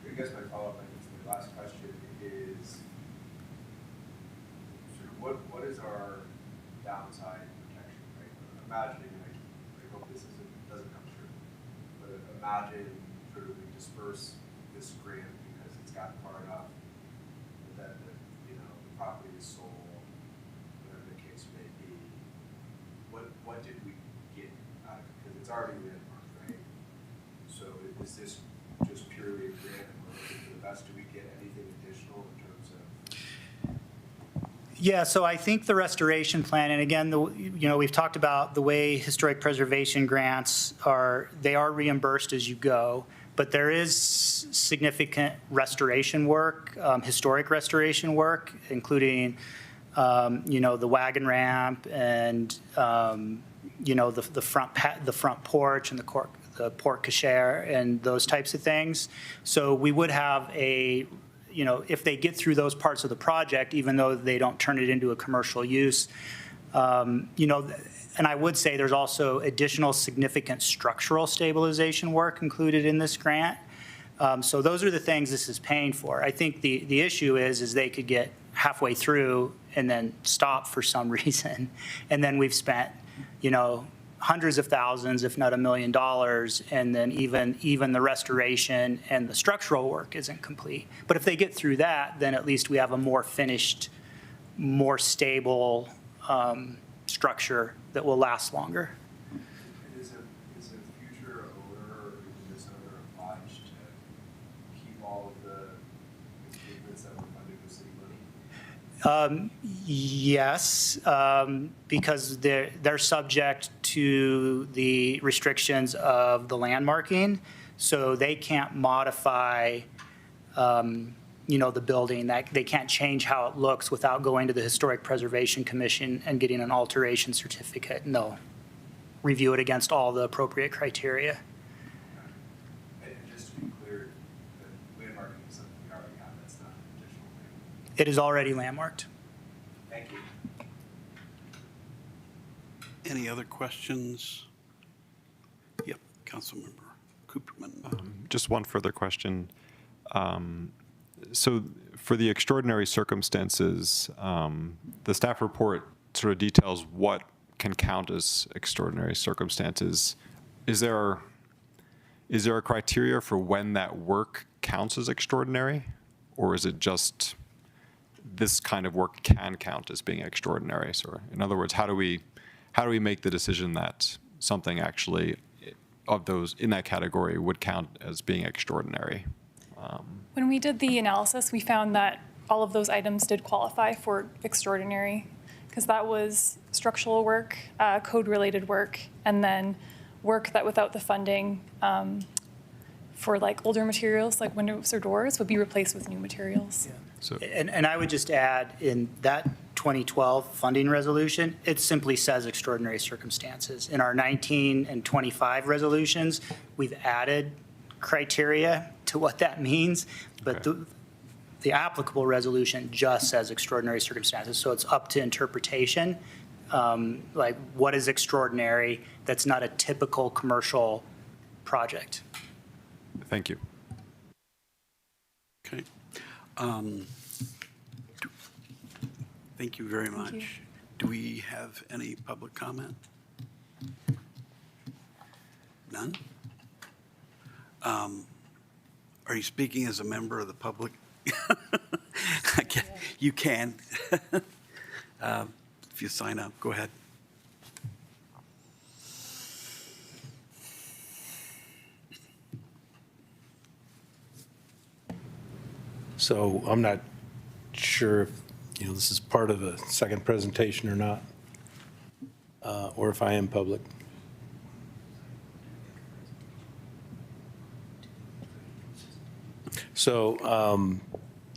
I guess my follow-up, my last question is, sort of what is our downside protection, right? Imagining, and I hope this doesn't come true, but imagine sort of we disperse this grant because it's gotten far enough that the property is sold, whatever the case may be. What did we get out of it? Because it's already landmarked, right? So is this just purely a grant and we're looking for the best? Do we get anything additional in terms of? Yeah, so I think the restoration plan, and again, we've talked about the way historic preservation grants they are reimbursed as you go, but there is significant restoration work, historic restoration work, including, the wagon ramp and, the front porch and the porte cochere and those types of things. So we would have if they get through those parts of the project, even though they don't turn it into a commercial use, and I would say there's also additional significant structural stabilization work included in this grant. So those are the things this is paying for. I think the issue is they could get halfway through and then stop for some reason. And then we've spent, hundreds of thousands, if not $1 million, and then even the restoration and the structural work isn't complete. But if they get through that, then at least we have a more finished, more stable structure that will last longer. Is a future owner or is this owner obliged to keep all of the improvements that were funded with city money? Yes, because they're subject to the restrictions of the landmarking, so they can't modify, the building. They can't change how it looks without going to the Historic Preservation Commission and getting an alteration certificate. And they'll review it against all the appropriate criteria. And just to be clear, the landmarking is something we already have. That's not an additional thing. It is already landmarked. Thank you. Any other questions? Yep, Councilmember Cooperman. Just one further question. So for the extraordinary circumstances, the staff report sort of details what can count as extraordinary circumstances. Is there a criteria for when that work counts as extraordinary? Or is it just this kind of work can count as being extraordinary? So in other words, how do we make the decision that something actually of those in that category would count as being extraordinary? When we did the analysis, we found that all of those items did qualify for extraordinary, because that was structural work, code-related work, and then work that without the funding for like older materials, like windows or doors, would be replaced with new materials. And I would just add, in that 2012 funding resolution, it simply says extraordinary circumstances. In our 19 and 25 resolutions, we've added criteria to what that means, but the applicable resolution just says extraordinary circumstances. So it's up to interpretation, like what is extraordinary that's not a typical commercial project. Thank you. Okay. Thank you very much. you. Do we have any public comment? None? Are you speaking as a member of the public? You can. If you sign up, go ahead. So I'm not sure if, this is part of the second presentation or not, or if I am public. So,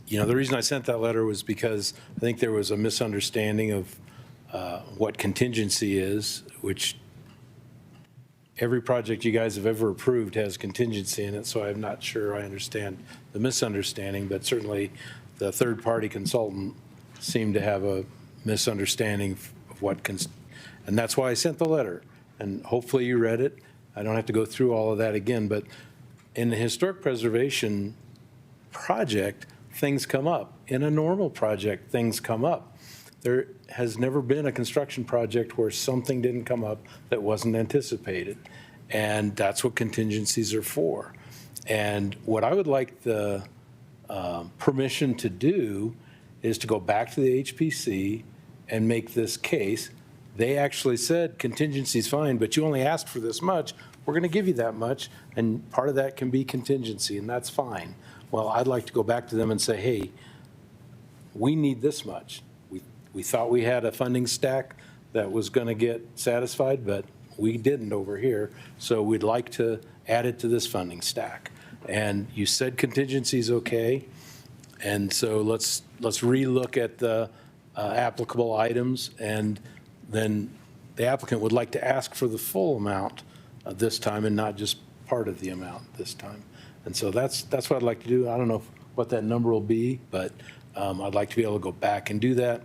the reason I sent that letter was because I think there was a misunderstanding of what contingency is, which every project you guys have ever approved has contingency in it, so I'm not sure I understand the misunderstanding, but certainly the third-party consultant seemed to have a misunderstanding of what, and that's why I sent the letter. And hopefully you read it. I don't have to go through all of that again, but in the historic preservation project, things come up. In a normal project, things come up. There has never been a construction project where something didn't come up that wasn't anticipated. And that's what contingencies are for. And what I would like the permission to do is to go back to the HPC and make this case. They actually said contingency's fine, but you only asked for this much. We're going to give you that much, and part of that can be contingency, and that's fine. Well, I'd like to go back to them and say, hey, we need this much. We thought we had a funding stack that was going to get satisfied, but we didn't over here. So we'd like to add it to this funding stack. And you said contingency's okay. And so let's relook at the applicable items, and then the applicant would like to ask for the full amount this time and not just part of the amount this time. And so that's what I'd like to do. I don't know what that number will be, but I'd like to be able to go back and do that.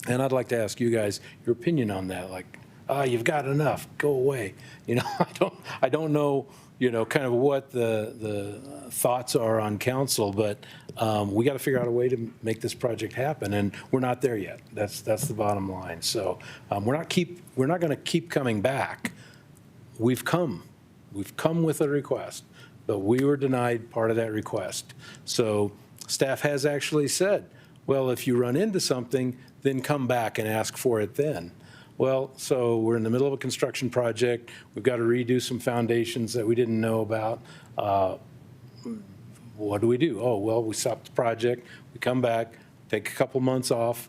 And I'd like to ask you guys your opinion on that. Like, you've got enough, go away. I don't know, kind of what the thoughts are on council, but we got to figure out a way to make this project happen, and we're not there yet. That's the bottom line. So we're not going to keep coming back. We've come with a request, but we were denied part of that request. So staff has actually said, well, if you run into something, then come back and ask for it then. Well, so we're in the middle of a construction project. We've got to redo some foundations that we didn't know about. What do we do? Oh, well, we stop the project. We come back, take a couple months off.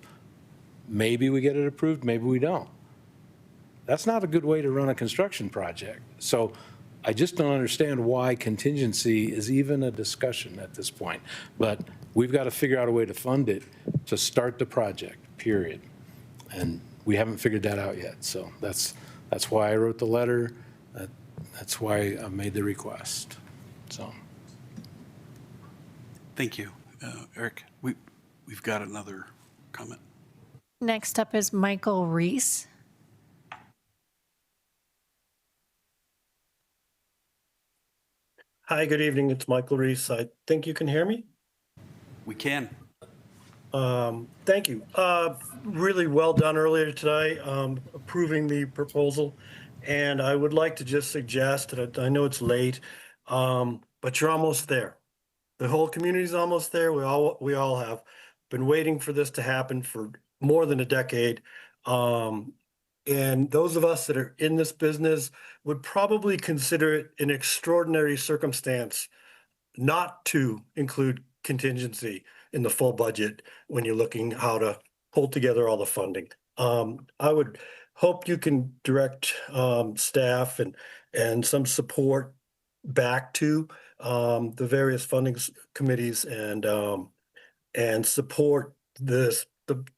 Maybe we get it approved, maybe we don't. That's not a good way to run a construction project. So I just don't understand why contingency is even a discussion at this point. But we've got to figure out a way to fund it to start the project, period. And we haven't figured that out yet. So that's why I wrote the letter. That's why I made the request. So. Thank you. Eric, we've got another comment. Next up is Michael Reese. Hi, good evening. It's Michael Reese. I think you can hear me. We can. Thank you. Really well done earlier today, approving the proposal. And I would like to just suggest that I know it's late, but you're almost there. The whole community is almost there. We all have been waiting for this to happen for more than a decade. And those of us that are in this business would probably consider it an extraordinary circumstance not to include contingency in the full budget when you're looking how to pull together all the funding. I would hope you can direct staff and some support back to the various funding committees and support the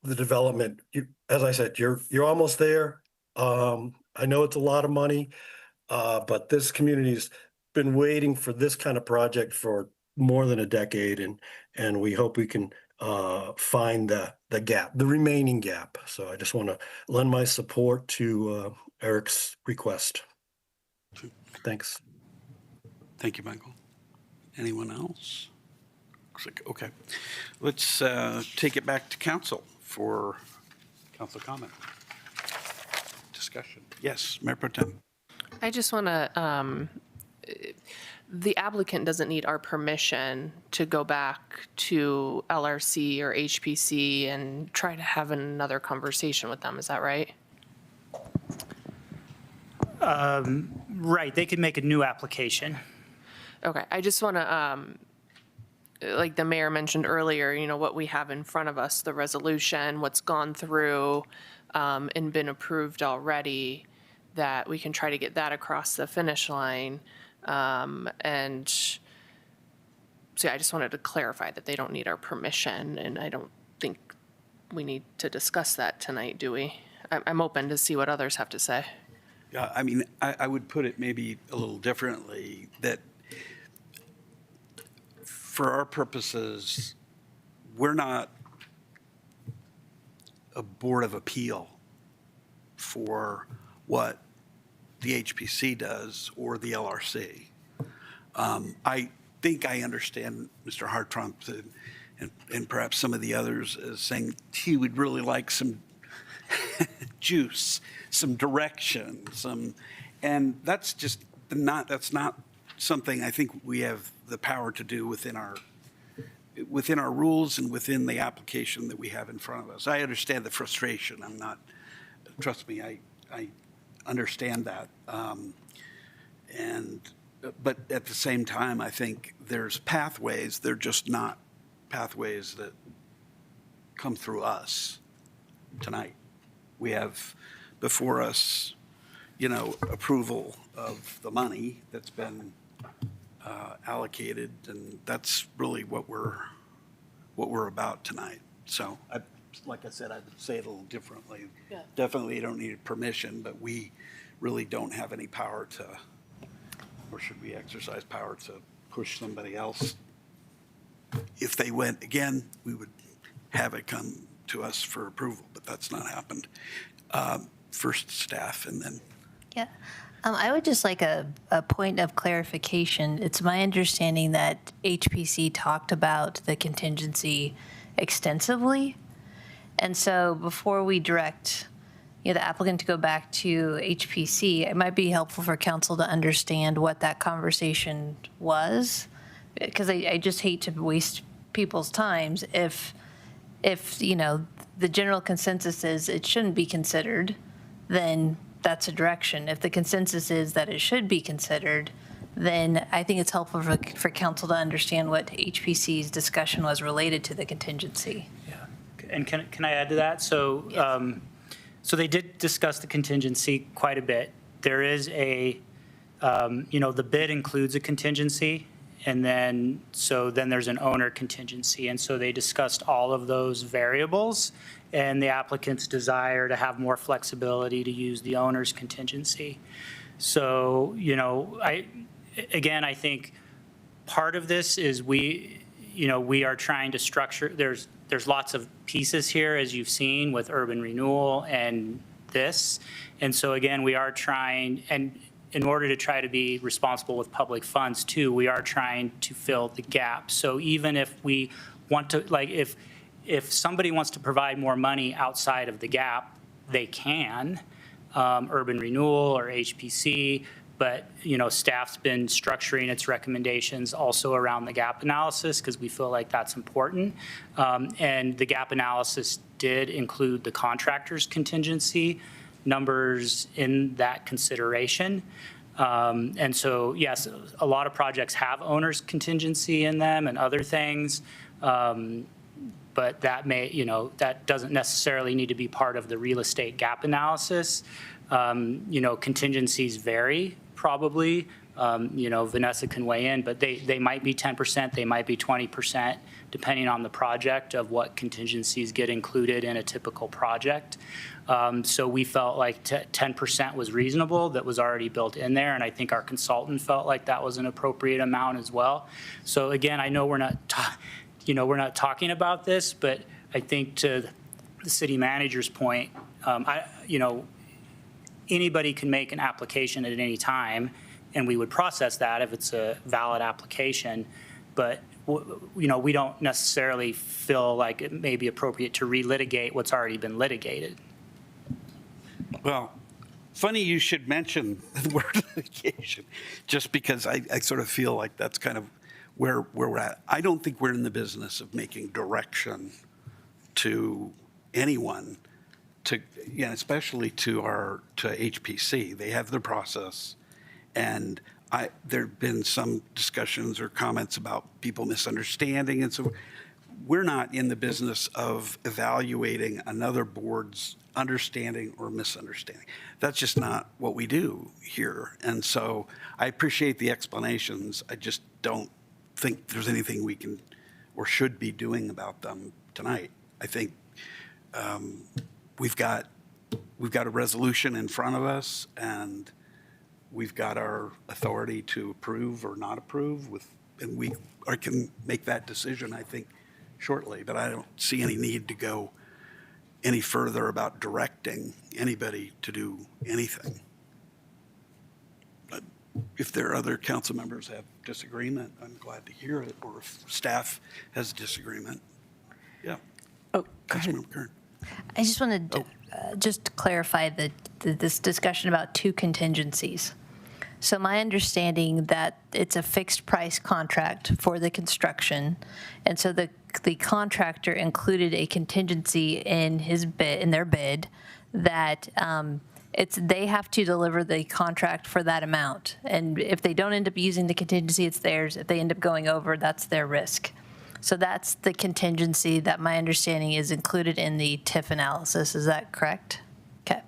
development. As I said, you're almost there. I know it's a lot of money, but this community's been waiting for this kind of project for more than a decade, and we hope we can find the gap, the remaining gap. So I just want to lend my support to Eric's request. Thanks. Thank you, Michael. Anyone else? Okay. Let's take it back to council for council comment. Discussion. Yes, Mayor Pro Tem. I just want to, the applicant doesn't need our permission to go back to LRC or HPC and try to have another conversation with them. Is that right? Right, they could make a new application. Okay, I just want to, like the mayor mentioned earlier, you know, what we have in front of us, the resolution, what's gone through and been approved already, that we can try to get that across the finish line. And so yeah, I just wanted to clarify that they don't need our permission, and I don't think we need to discuss that tonight, do we? I'm open to see what others have to say. Yeah, I mean, I would put it maybe a little differently, that for our purposes, we're not a board of appeal for what the HPC does or the LRC. I think I understand Mr. Hartranft and perhaps some of the others as saying he would really like some juice, some direction, and that's just that's not something I think we have the power to do within our rules and within the application that we have in front of us. I understand the frustration. Trust me, I understand that. But at the same time, I think there's pathways. They're just not pathways that come through us tonight. We have before us, approval of the money that's been allocated, and that's really what we're about tonight. So, like I said, I would say it a little differently. Yeah. Definitely, you don't need permission, but we really don't have any power to, or should we exercise power to push somebody else? If they went again, we would have it come to us for approval, but that's not happened. First staff, and then. Yeah. I would just like a point of clarification. It's my understanding that HPC talked about the contingency extensively. And so before we direct the applicant to go back to HPC, it might be helpful for council to understand what that conversation was, because I just hate to waste people's times if the general consensus is it shouldn't be considered, then that's a direction. If the consensus is that it should be considered, then I think it's helpful for council to understand what HPC's discussion was related to the contingency. And can I add to that? So, Yes. So they did discuss the contingency quite a bit. There is the bid includes a contingency, and then there's an owner contingency. And so they discussed all of those variables and the applicant's desire to have more flexibility to use the owner's contingency. So, I think part of this is we are trying to structure, there's lots of pieces here, as you've seen, with urban renewal and this. And so again, we are trying, and in order to try to be responsible with public funds too, we are trying to fill the gap. So even if we want to, if somebody wants to provide more money outside of the gap, they can, urban renewal or HPC, but staff's been structuring its recommendations also around the gap analysis because we feel like that's important. And the gap analysis did include the contractor's contingency numbers in that consideration. And so, yes, a lot of projects have owner's contingency in them and other things. But that that doesn't necessarily need to be part of the real estate gap analysis. Contingencies vary probably Vanessa can weigh in, but they might be 10%, they might be 20%, depending on the project of what contingencies get included in a typical project. So we felt like 10% was reasonable, that was already built in there, and I think our consultant felt like that was an appropriate amount as well. So again, I know we're not talking about this, but I think to the city manager's point, anybody can make an application at any time, and we would process that if it's a valid application. But we don't necessarily feel like it may be appropriate to relitigate what's already been litigated. Well, funny you should mention the word litigation, just because I sort of feel like that's kind of where we're at. I don't think we're in the business of making direction to anyone, especially to HPC. They have their process, and there have been some discussions or comments about people misunderstanding, and so we're not in the business of evaluating another board's understanding or misunderstanding. That's just not what we do here. And so I appreciate the explanations. I just don't think there's anything we can or should be doing about them tonight. I think we've got a resolution in front of us, and we've got our authority to approve or not approve and we can make that decision, I think, shortly. But I don't see any need to go any further about directing anybody to do anything. But if there are other council members that have disagreement, I'm glad to hear it, or if staff has disagreement. Yeah. Oh, Councilmember Kern. I just wanted to just clarify this discussion about two contingencies. So my understanding that it's a fixed price contract for the construction, and so the contractor included a contingency in their bid that they have to deliver the contract for that amount, and if they don't end up using the contingency, it's theirs. If they end up going over, that's their risk. So that's the contingency that my understanding is included in the TIF analysis. Is that correct? Okay.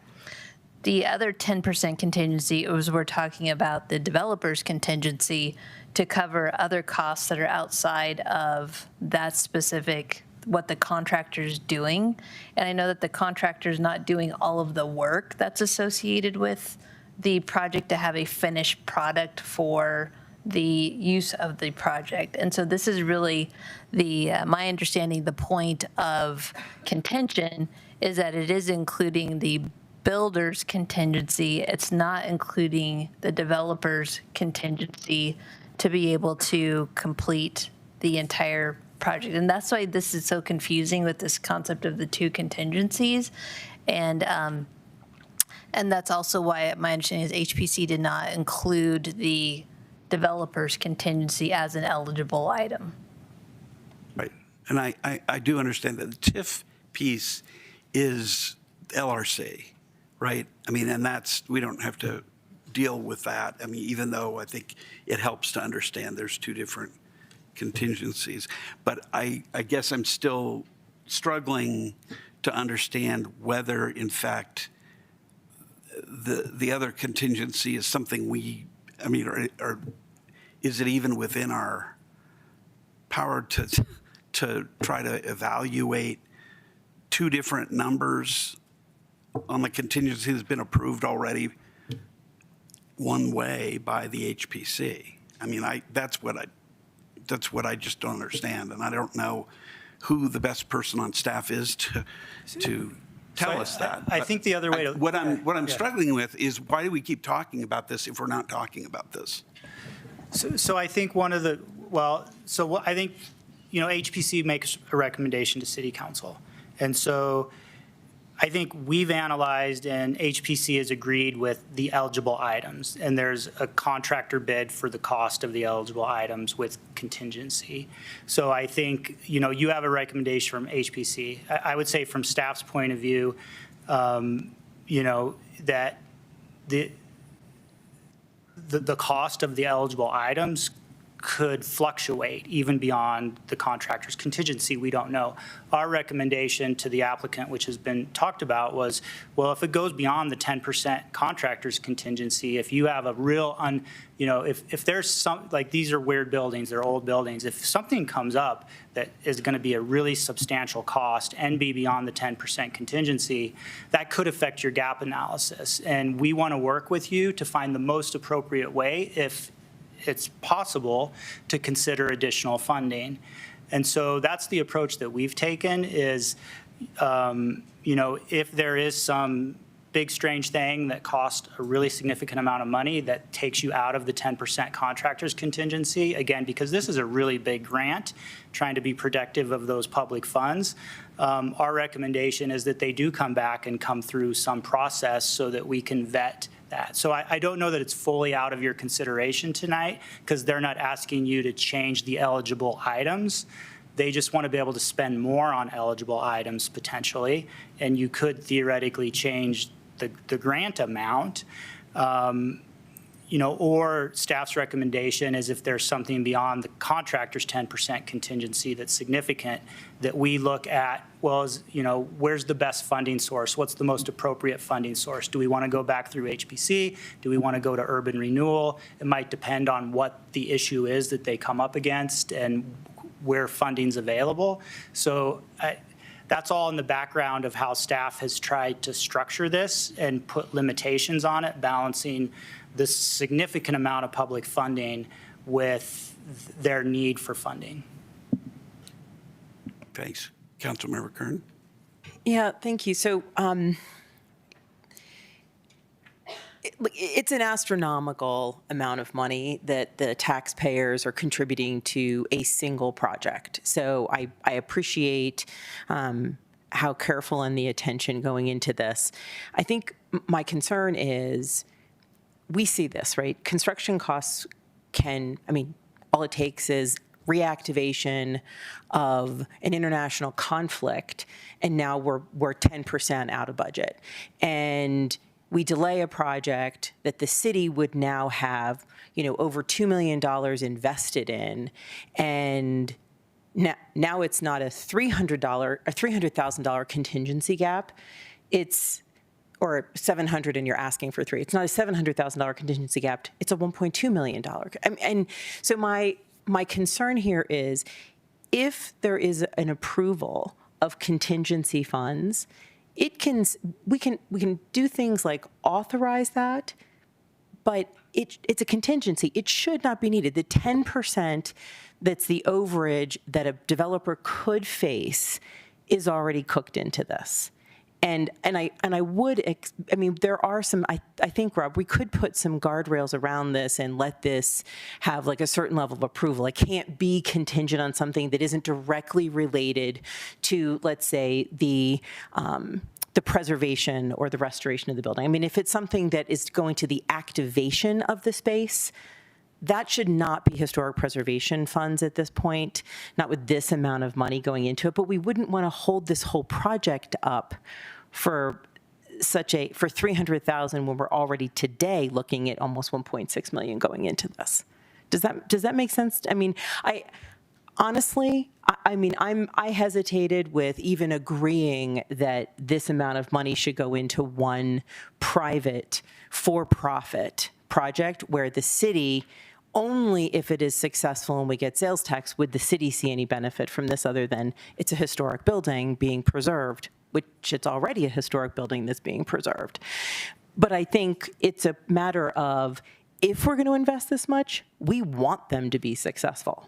The other 10% contingency was we're talking about the developer's contingency to cover other costs that are outside of that specific, what the contractor's doing. And I know that the contractor's not doing all of the work that's associated with the project to have a finished product for the use of the project. And so this is really my understanding, the point of contention is that it is including the builder's contingency. It's not including the developer's contingency to be able to complete the entire project. And that's why this is so confusing with this concept of the two contingencies. And that's also why my understanding is HPC did not include the developer's contingency as an eligible item. Right. And I do understand that the TIF piece is LRC, right? I mean, and we don't have to deal with that. I mean, even though I think it helps to understand there's two different contingencies. But I guess I'm still struggling to understand whether, in fact, the other contingency is something or is it even within our power to try to evaluate two different numbers on the contingency that's been approved already one way by the HPC? I mean, that's what I just don't understand, and I don't know who the best person on staff is to tell us that. I think the other way to what I'm struggling with is, why do we keep talking about this if we're not talking about this? So I think I think, HPC makes a recommendation to City Council. And so I think we've analyzed and HPC has agreed with the eligible items. And there's a contractor bid for the cost of the eligible items with contingency. So I think, you have a recommendation from HPC. I would say from staff's point of view, that the cost of the eligible items could fluctuate even beyond the contractor's contingency. We don't know. Our recommendation to the applicant, which has been talked about, was, well, if it goes beyond the 10% contractor's contingency, if you have a real, if there's some, like these are weird buildings, they're old buildings, if something comes up that is going to be a really substantial cost and be beyond the 10% contingency, that could affect your gap analysis. And we want to work with you to find the most appropriate way, if it's possible, to consider additional funding. And so that's the approach that we've taken is, if there is some big strange thing that costs a really significant amount of money that takes you out of the 10% contractor's contingency, again, because this is a really big grant, trying to be protective of those public funds, our recommendation is that they do come back and come through some process so that we can vet that. So I don't know that it's fully out of your consideration tonight, because they're not asking you to change the eligible items. They just want to be able to spend more on eligible items potentially, and you could theoretically change the grant amount. Or staff's recommendation is if there's something beyond the contractor's 10% contingency that's significant, that we look at, well, where's the best funding source? What's the most appropriate funding source? Do we want to go back through HPC? Do we want to go to urban renewal? It might depend on what the issue is that they come up against and where funding's available. So that's all in the background of how staff has tried to structure this and put limitations on it, balancing this significant amount of public funding with their need for funding. Thanks. Councilmember Kern. Yeah, thank you. So it's an astronomical amount of money that the taxpayers are contributing to a single project. So I appreciate how careful and the attention going into this. I think my concern is we see this, right? Construction costs all it takes is reactivation of an international conflict, and now we're 10% out of budget. And we delay a project that the city would now have, over $2 million invested in, and now it's not a $300,000 contingency gap. Or 700 and you're asking for 3. It's not a $700,000 contingency gap. It's a $1.2 million. And so my concern here is if there is an approval of contingency funds, we can do things like authorize that, but it's a contingency. It should not be needed. The 10% that's the overage that a developer could face is already cooked into this. And I would, there are some, I think, Rob, we could put some guardrails around this and let this have like a certain level of approval. It can't be contingent on something that isn't directly related to, let's say, the preservation or the restoration of the building. If it's something that is going to the activation of the space, that should not be historic preservation funds at this point, not with this amount of money going into it, but we wouldn't want to hold this whole project up for $300,000 when we're already today looking at almost $1.6 million going into this. Does that make sense? I hesitated with even agreeing that this amount of money should go into one private for-profit project where the city, only if it is successful and we get sales tax, would the city see any benefit from this other than it's a historic building being preserved, which it's already a historic building that's being preserved. But I think it's a matter of, if we're going to invest this much, we want them to be successful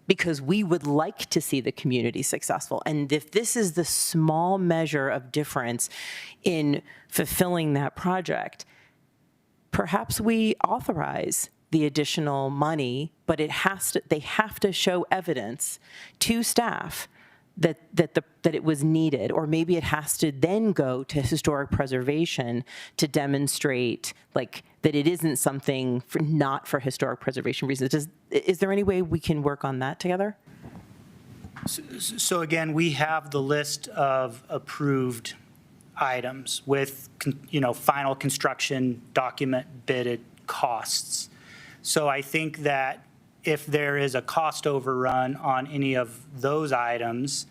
because we would like to see the community successful. And if this is the small measure of difference in fulfilling that project, perhaps we authorize the additional money, but they have to show evidence to staff that it was needed, or maybe it has to then go to historic preservation to demonstrate that it isn't something not for historic preservation reasons. Is there any way we can work on that together? So again, we have the list of approved items with, final construction document bidded costs. So I think that if there is a cost overrun on any of those items,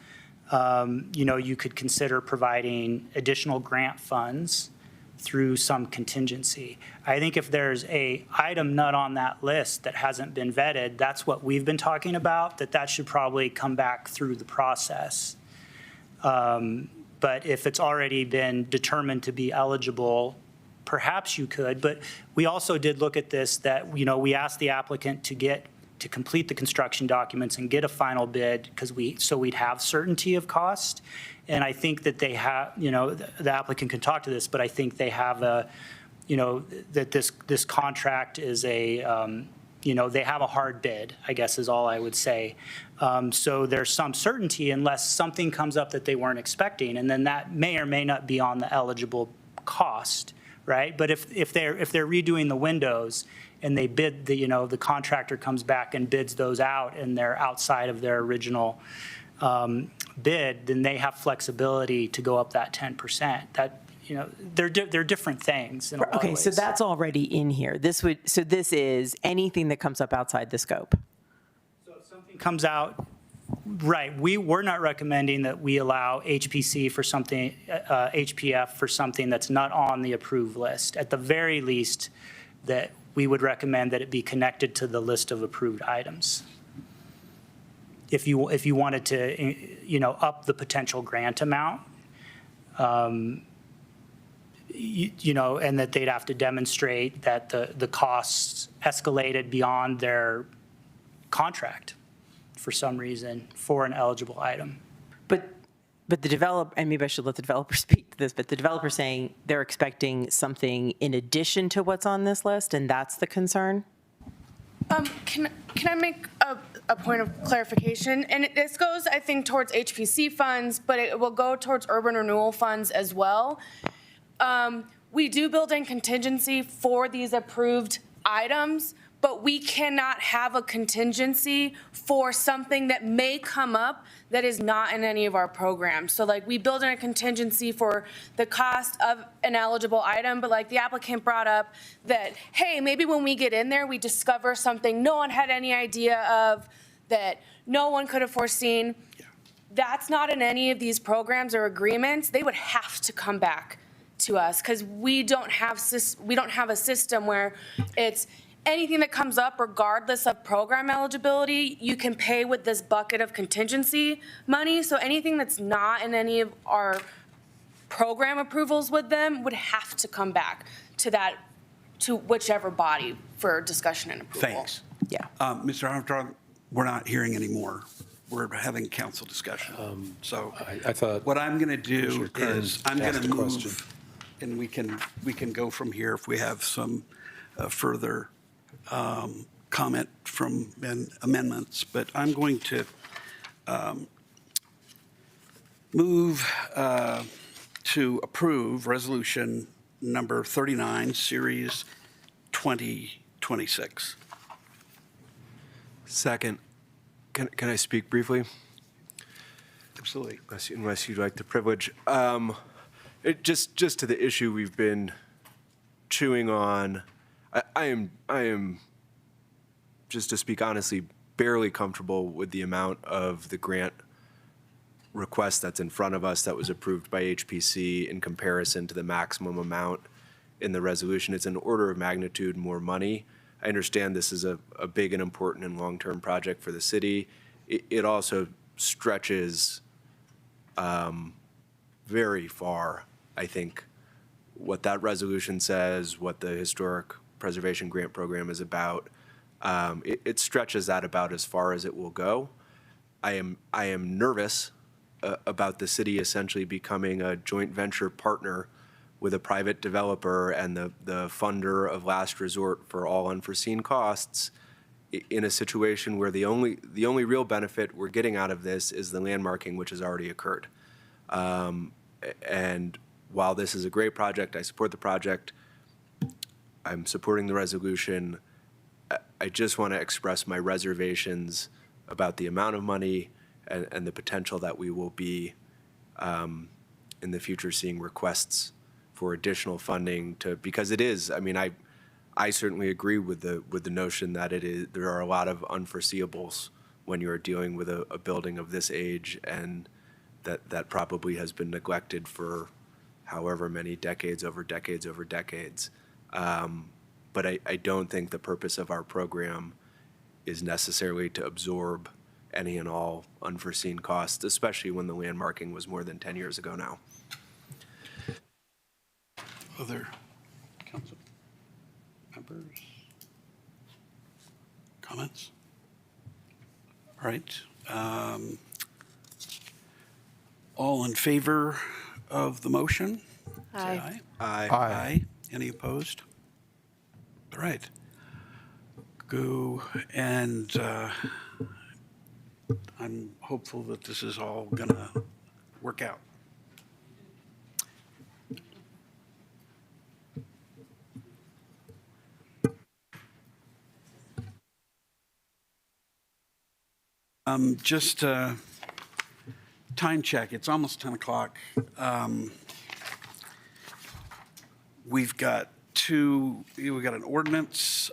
you could consider providing additional grant funds through some contingency. I think if there's a item not on that list that hasn't been vetted, that's what we've been talking about, that should probably come back through the process. But if it's already been determined to be eligible, perhaps you could. But we also did look at this, that, we asked the applicant to complete the construction documents and get a final bid so we'd have certainty of cost. And I think that they have, the applicant can talk to this, but I think they have that this contract is they have a hard bid, I guess is all I would say. So there's some certainty unless something comes up that they weren't expecting, and then that may or may not be on the eligible cost, right? But if they're redoing the windows and they bid, the contractor comes back and bids those out and they're outside of their original bid, then they have flexibility to go up that 10%. That, they're different things in a lot of Okay, ways. so that's already in here. This is anything that comes up outside the scope. Comes out, right, we're not recommending that we allow HPC for something, HPF for something that's not on the approved list. At the very least, that we would recommend that it be connected to the list of approved items. If you wanted to, up the potential grant amount, and that they'd have to demonstrate that the costs escalated beyond their contract for some reason for an eligible item. But the developer, and maybe I should let the developer speak to this, but the developer's saying they're expecting something in addition to what's on this list, and that's the concern? Can I make a point of clarification? And this goes, I think, towards HPC funds, but it will go towards urban renewal funds as well. We do build in contingency for these approved items, but we cannot have a contingency for something that may come up that is not in any of our programs. So like we build in a contingency for the cost of an eligible item, but like the applicant brought up that, hey, maybe when we get in there, we discover something no one had any idea of, that no one could have foreseen. That's not in any of these programs or agreements. They would have to come back to us because we don't have a system where it's anything that comes up, regardless of program eligibility, you can pay with this bucket of contingency money. So anything that's not in any of our program approvals with them would have to come back to whichever body for discussion and approval. Thanks. Yeah. Mr. Armstrong, we're not hearing anymore. We're having council discussion. So I thought what I'm going to do is I'm going asked to a question. move, and we can go from here if we have some further comment from amendments, but I'm going to move to approve resolution number 39, series 2026. Second, can I speak briefly? Absolutely. Unless you'd like the privilege. Just to the issue we've been chewing on, I am, just to speak honestly, barely comfortable with the amount of the grant request that's in front of us that was approved by HPC in comparison to the maximum amount in the resolution. It's an order of magnitude more money. I understand this is a big and important and long-term project for the city. It also stretches very far, I think, what that resolution says, what the Historic Preservation Grant Program is about. It stretches that about as far as it will go. I am nervous about the city essentially becoming a joint venture partner with a private developer and the funder of last resort for all unforeseen costs in a situation where the only real benefit we're getting out of this is the landmarking, which has already occurred. And while this is a great project, I support the project, I'm supporting the resolution. I just want to express my reservations about the amount of money and the potential that we will be in the future seeing requests for additional funding because it is, I mean, I certainly agree with the notion that there are a lot of unforeseeables when you are dealing with a building of this age, and that probably has been neglected for however many decades over decades over decades. But I don't think the purpose of our program is necessarily to absorb any and all unforeseen costs, especially when the landmarking was more than 10 years ago now. Other council members? Comments? All right. All in favor of the motion? Say Aye. Aye. Aye. Any opposed? All right. Go, and I'm hopeful that this is all gonna work out. Just time check, it's almost 10 o'clock. We've got an ordinance,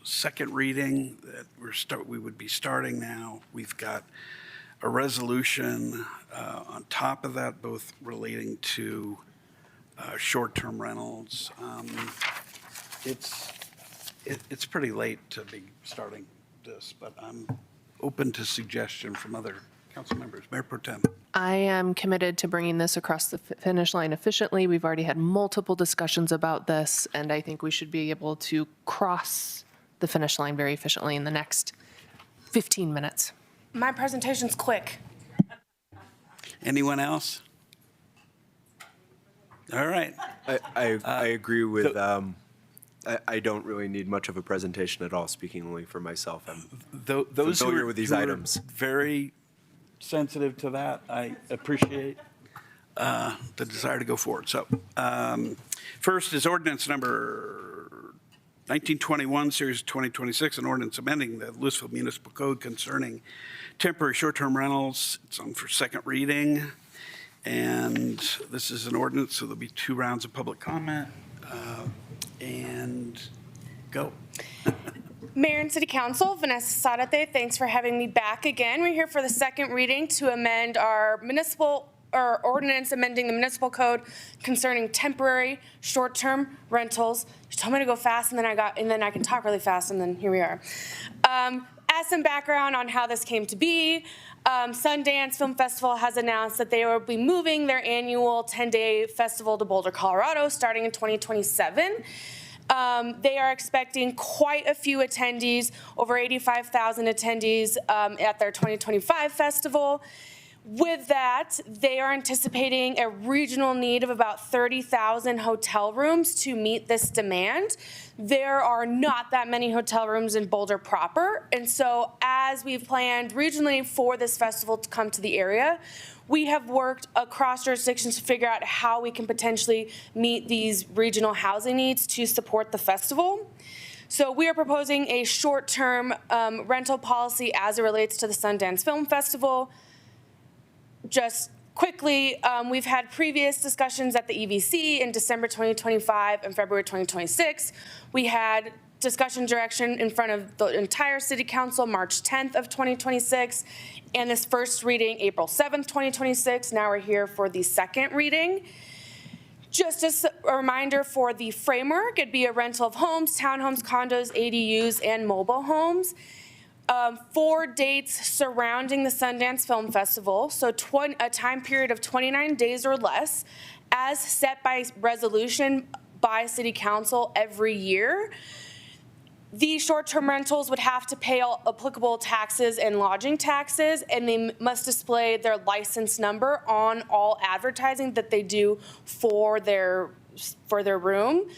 second reading that we would be starting now. We've got a resolution on top of that, both relating to short-term rentals. It's pretty late to be starting this, but I'm open to suggestion from other council members. Mayor Pro Tem. I am committed to bringing this across the finish line efficiently. We've already had multiple discussions about this, and I think we should be able to cross the finish line very efficiently in the next 15 minutes. My presentation's quick. Anyone else? All right. I agree with, I don't really need much of a presentation at all, speaking only for myself. I'm Those who familiar are with these who are items. very sensitive to that, I appreciate the desire to go forward. So first is ordinance number 1921, series 2026, an ordinance amending the Louisville Municipal Code concerning temporary short-term rentals. It's on for second reading. And this is an ordinance, so there'll be 2 rounds of public comment. And go. Mayor and City Council, Vanessa Sadate, thanks for having me back again. We're here for the second reading to amend our ordinance amending the municipal code concerning temporary short-term rentals. You told me to go fast, and then I can talk really fast, and then here we are. As some background on how this came to be, Sundance Film Festival has announced that they will be moving their annual 10-day festival to Boulder, Colorado, starting in 2027. They are expecting quite a few attendees, over 85,000 attendees at their 2025 festival. With that, they are anticipating a regional need of about 30,000 hotel rooms to meet this demand. There are not that many hotel rooms in Boulder proper, and so as we've planned regionally for this festival to come to the area, we have worked across jurisdictions to figure out how we can potentially meet these regional housing needs to support the festival. So we are proposing a short-term rental policy as it relates to the Sundance Film Festival. Just quickly, we've had previous discussions at the EVC in December 2025 and February 2026. We had discussion direction in front of the entire City Council March 10th of 2026, and this first reading April 7th, 2026. Now we're here for the second reading. Just as a reminder for the framework, it'd be a rental of homes, townhomes, condos, ADUs, and mobile homes. 4 dates surrounding the Sundance Film Festival, so a time period of 29 days or less, as set by resolution by City Council every year. These short-term rentals would have to pay all applicable taxes and lodging taxes, and they must display their license number on all advertising that they do for their room.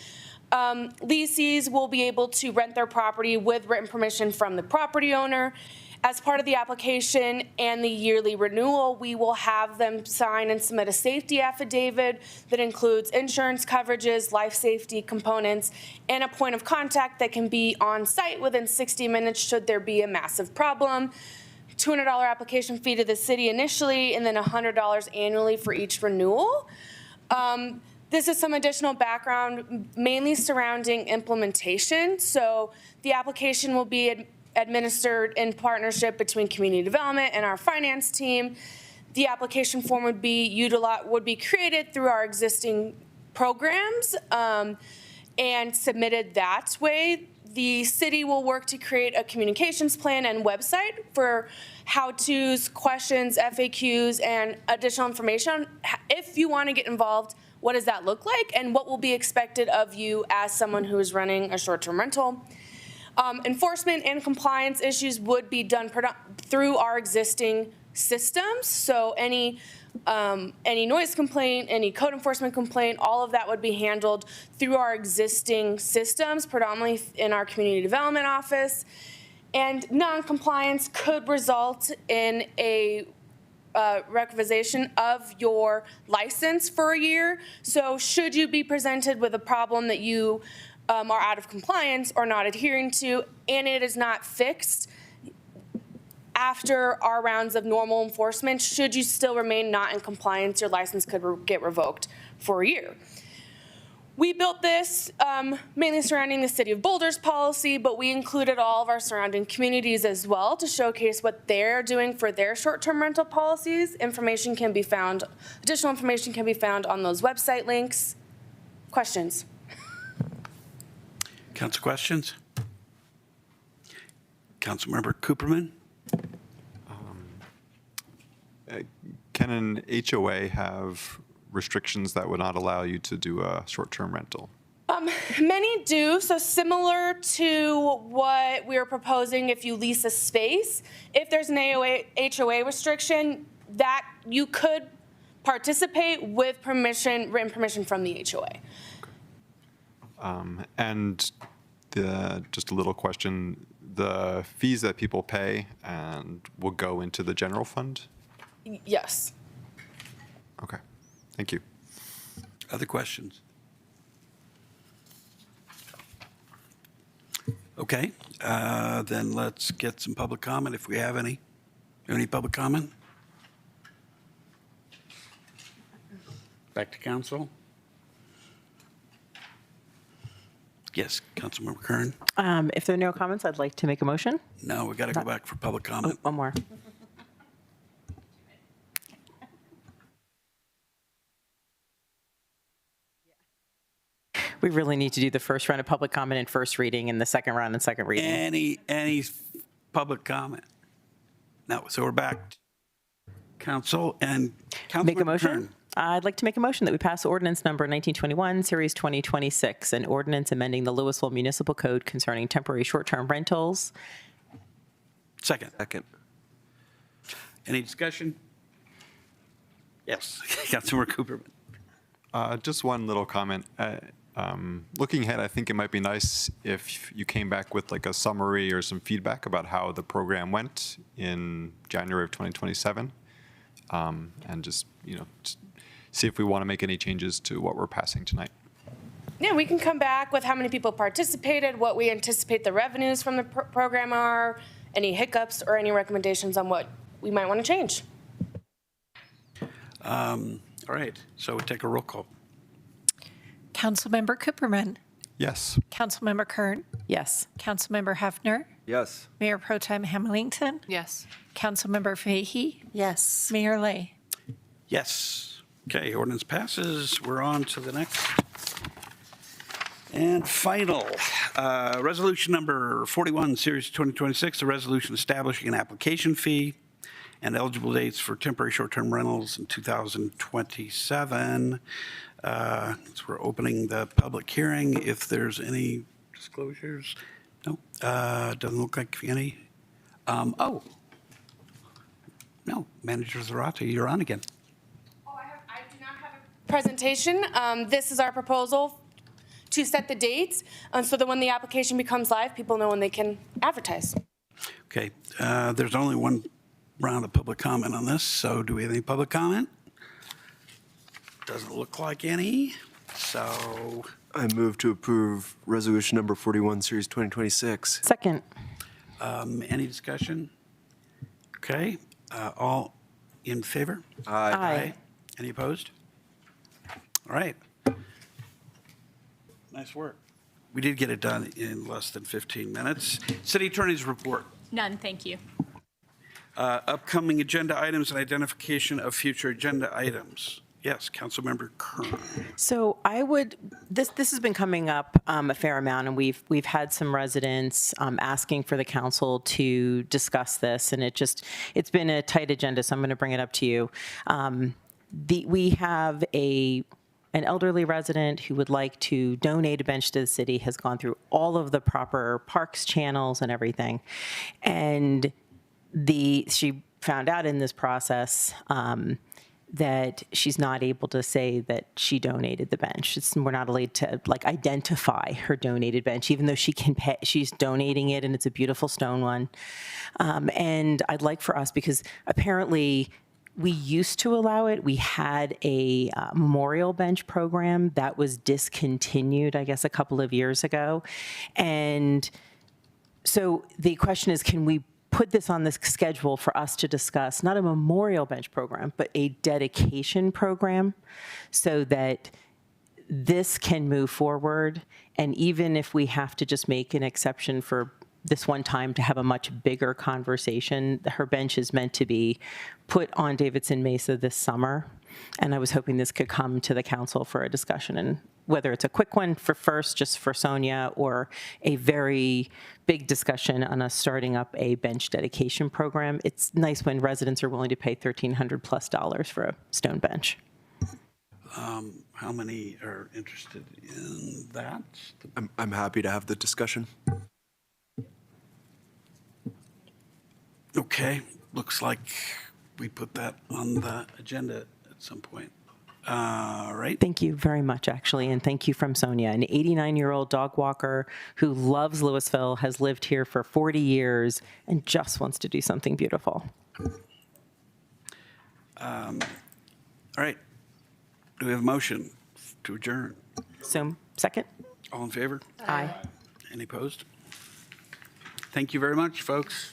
Lessees will be able to rent their property with written permission from the property owner. As part of the application and the yearly renewal, we will have them sign and submit a safety affidavit that includes insurance coverages, life safety components, and a point of contact that can be on site within 60 minutes should there be a massive problem. $200 application fee to the city initially, and then $100 annually for each renewal. this is some additional background, mainly surrounding implementation. So the application will be administered in partnership between community development and our finance team. The application form would be created through our existing programs and submitted that way. The city will work to create a communications plan and website for how-tos, questions, FAQs, and additional information. If you want to get involved, what does that look like, and what will be expected of you as someone who is running a short-term rental? Enforcement and compliance issues would be done through our existing systems. So any noise complaint, any code enforcement complaint, all of that would be handled through our existing systems, predominantly in our community development office. And non-compliance could result in a requisition of your license for a year. So should you be presented with a problem that you are out of compliance or not adhering to, and it is not fixed after our rounds of normal enforcement, should you still remain not in compliance, your license could get revoked for a year. We built this mainly surrounding the City of Boulder's policy, but we included all of our surrounding communities as well to showcase what they're doing for their short-term rental policies. Additional information can be found on those website links. Questions? Council questions? Councilmember Cooperman? Can an HOA have restrictions that would not allow you to do a short-term rental? Many do. So similar to what we were proposing if you lease a space, if there's an HOA restriction, that you could participate with permission, written permission from the HOA. And just a little question, the fees that people pay and will go into the general fund? Yes. Okay, thank you. Other questions? Okay, then let's get some public comment if we have any. Any public comment? Back to council. Yes, Councilmember Kern. If there are no comments, I'd like to make a motion. No, we got to go back for public comment. One more. We really need to do the first round of public comment and first reading and the second round and second reading. Any public comment? No, so we're back. Council and Councilmember Make a motion? Kern. I'd like to make a motion that we pass ordinance number 1921, series 2026, an ordinance amending the Louisville Municipal Code concerning temporary short-term rentals. Second. Any discussion? Yes, Councilmember Cooperman. Just one little comment. Looking ahead, I think it might be nice if you came back with like a summary or some feedback about how the program went in January of 2027. And just, see if we want to make any changes to what we're passing tonight. Yeah, we can come back with how many people participated, what we anticipate the revenues from the program are, any hiccups or any recommendations on what we might want to change. All right, so we'll take a roll call. Councilmember Cooperman. Yes. Councilmember Kern. Yes. Councilmember Hefner. Yes. Mayor Pro Tem Hamilton. Yes. Councilmember Fahey. Yes. Mayor Lay. Yes. Okay, ordinance passes. We're on to the next and final. Resolution number 41, series 2026, a resolution establishing an application fee and eligible dates for temporary short-term rentals in 2027. So we're opening the public hearing. If there's any disclosures, no, doesn't look like any. No, Manager Zarate, you're on again. I do not have a presentation. This is our proposal to set the dates so that when the application becomes live, people know when they can advertise. Okay, there's only one round of public comment on this, so do we have any public comment? Doesn't look like any, so. I move to approve resolution number 41, series 2026. Second. Any discussion? Okay, all in favor? Aye. Aye. Any opposed? All right, Nice work. We did get it done in less than 15 minutes. City Attorney's report. None, thank you. Upcoming agenda items and identification of future agenda items. Yes, Councilmember Kern. So I would, this has been coming up a fair amount, and we've had some residents asking for the council to discuss this, and it's been a tight agenda, so I'm going to bring it up to you. We have an elderly resident who would like to donate a bench to the city, has gone through all of the proper parks channels and everything, and she found out in this process that she's not able to say that she donated the bench. We're not allowed to identify her donated bench, even though she can pay, she's donating it, and it's a beautiful stone one. And I'd like for us, because apparently we used to allow it. We had a memorial bench program that was discontinued, I guess, a couple of years ago. And so the question is, can we put this on the schedule for us to discuss, not a memorial bench program, but a dedication program, so that this can move forward? And even if we have to just make an exception for this one time to have a much bigger conversation, her bench is meant to be put on Davidson Mesa this summer. And I was hoping this could come to the council for a discussion, and whether it's a quick one for first, just for Sonia, or a very big discussion on us starting up a bench dedication program. It's nice when residents are willing to pay $1,300+ for a stone bench. How many are interested in that? I'm happy to have the discussion. Okay, looks like we put that on the agenda at some point. All right. Thank you very much, actually, and thank you from Sonia, an 89-year-old dog walker who loves Louisville, has lived here for 40 years, and just wants to do something beautiful. All right. Do we have a motion to adjourn? So, second? All in favor? Aye. Any opposed? Thank you very much, folks.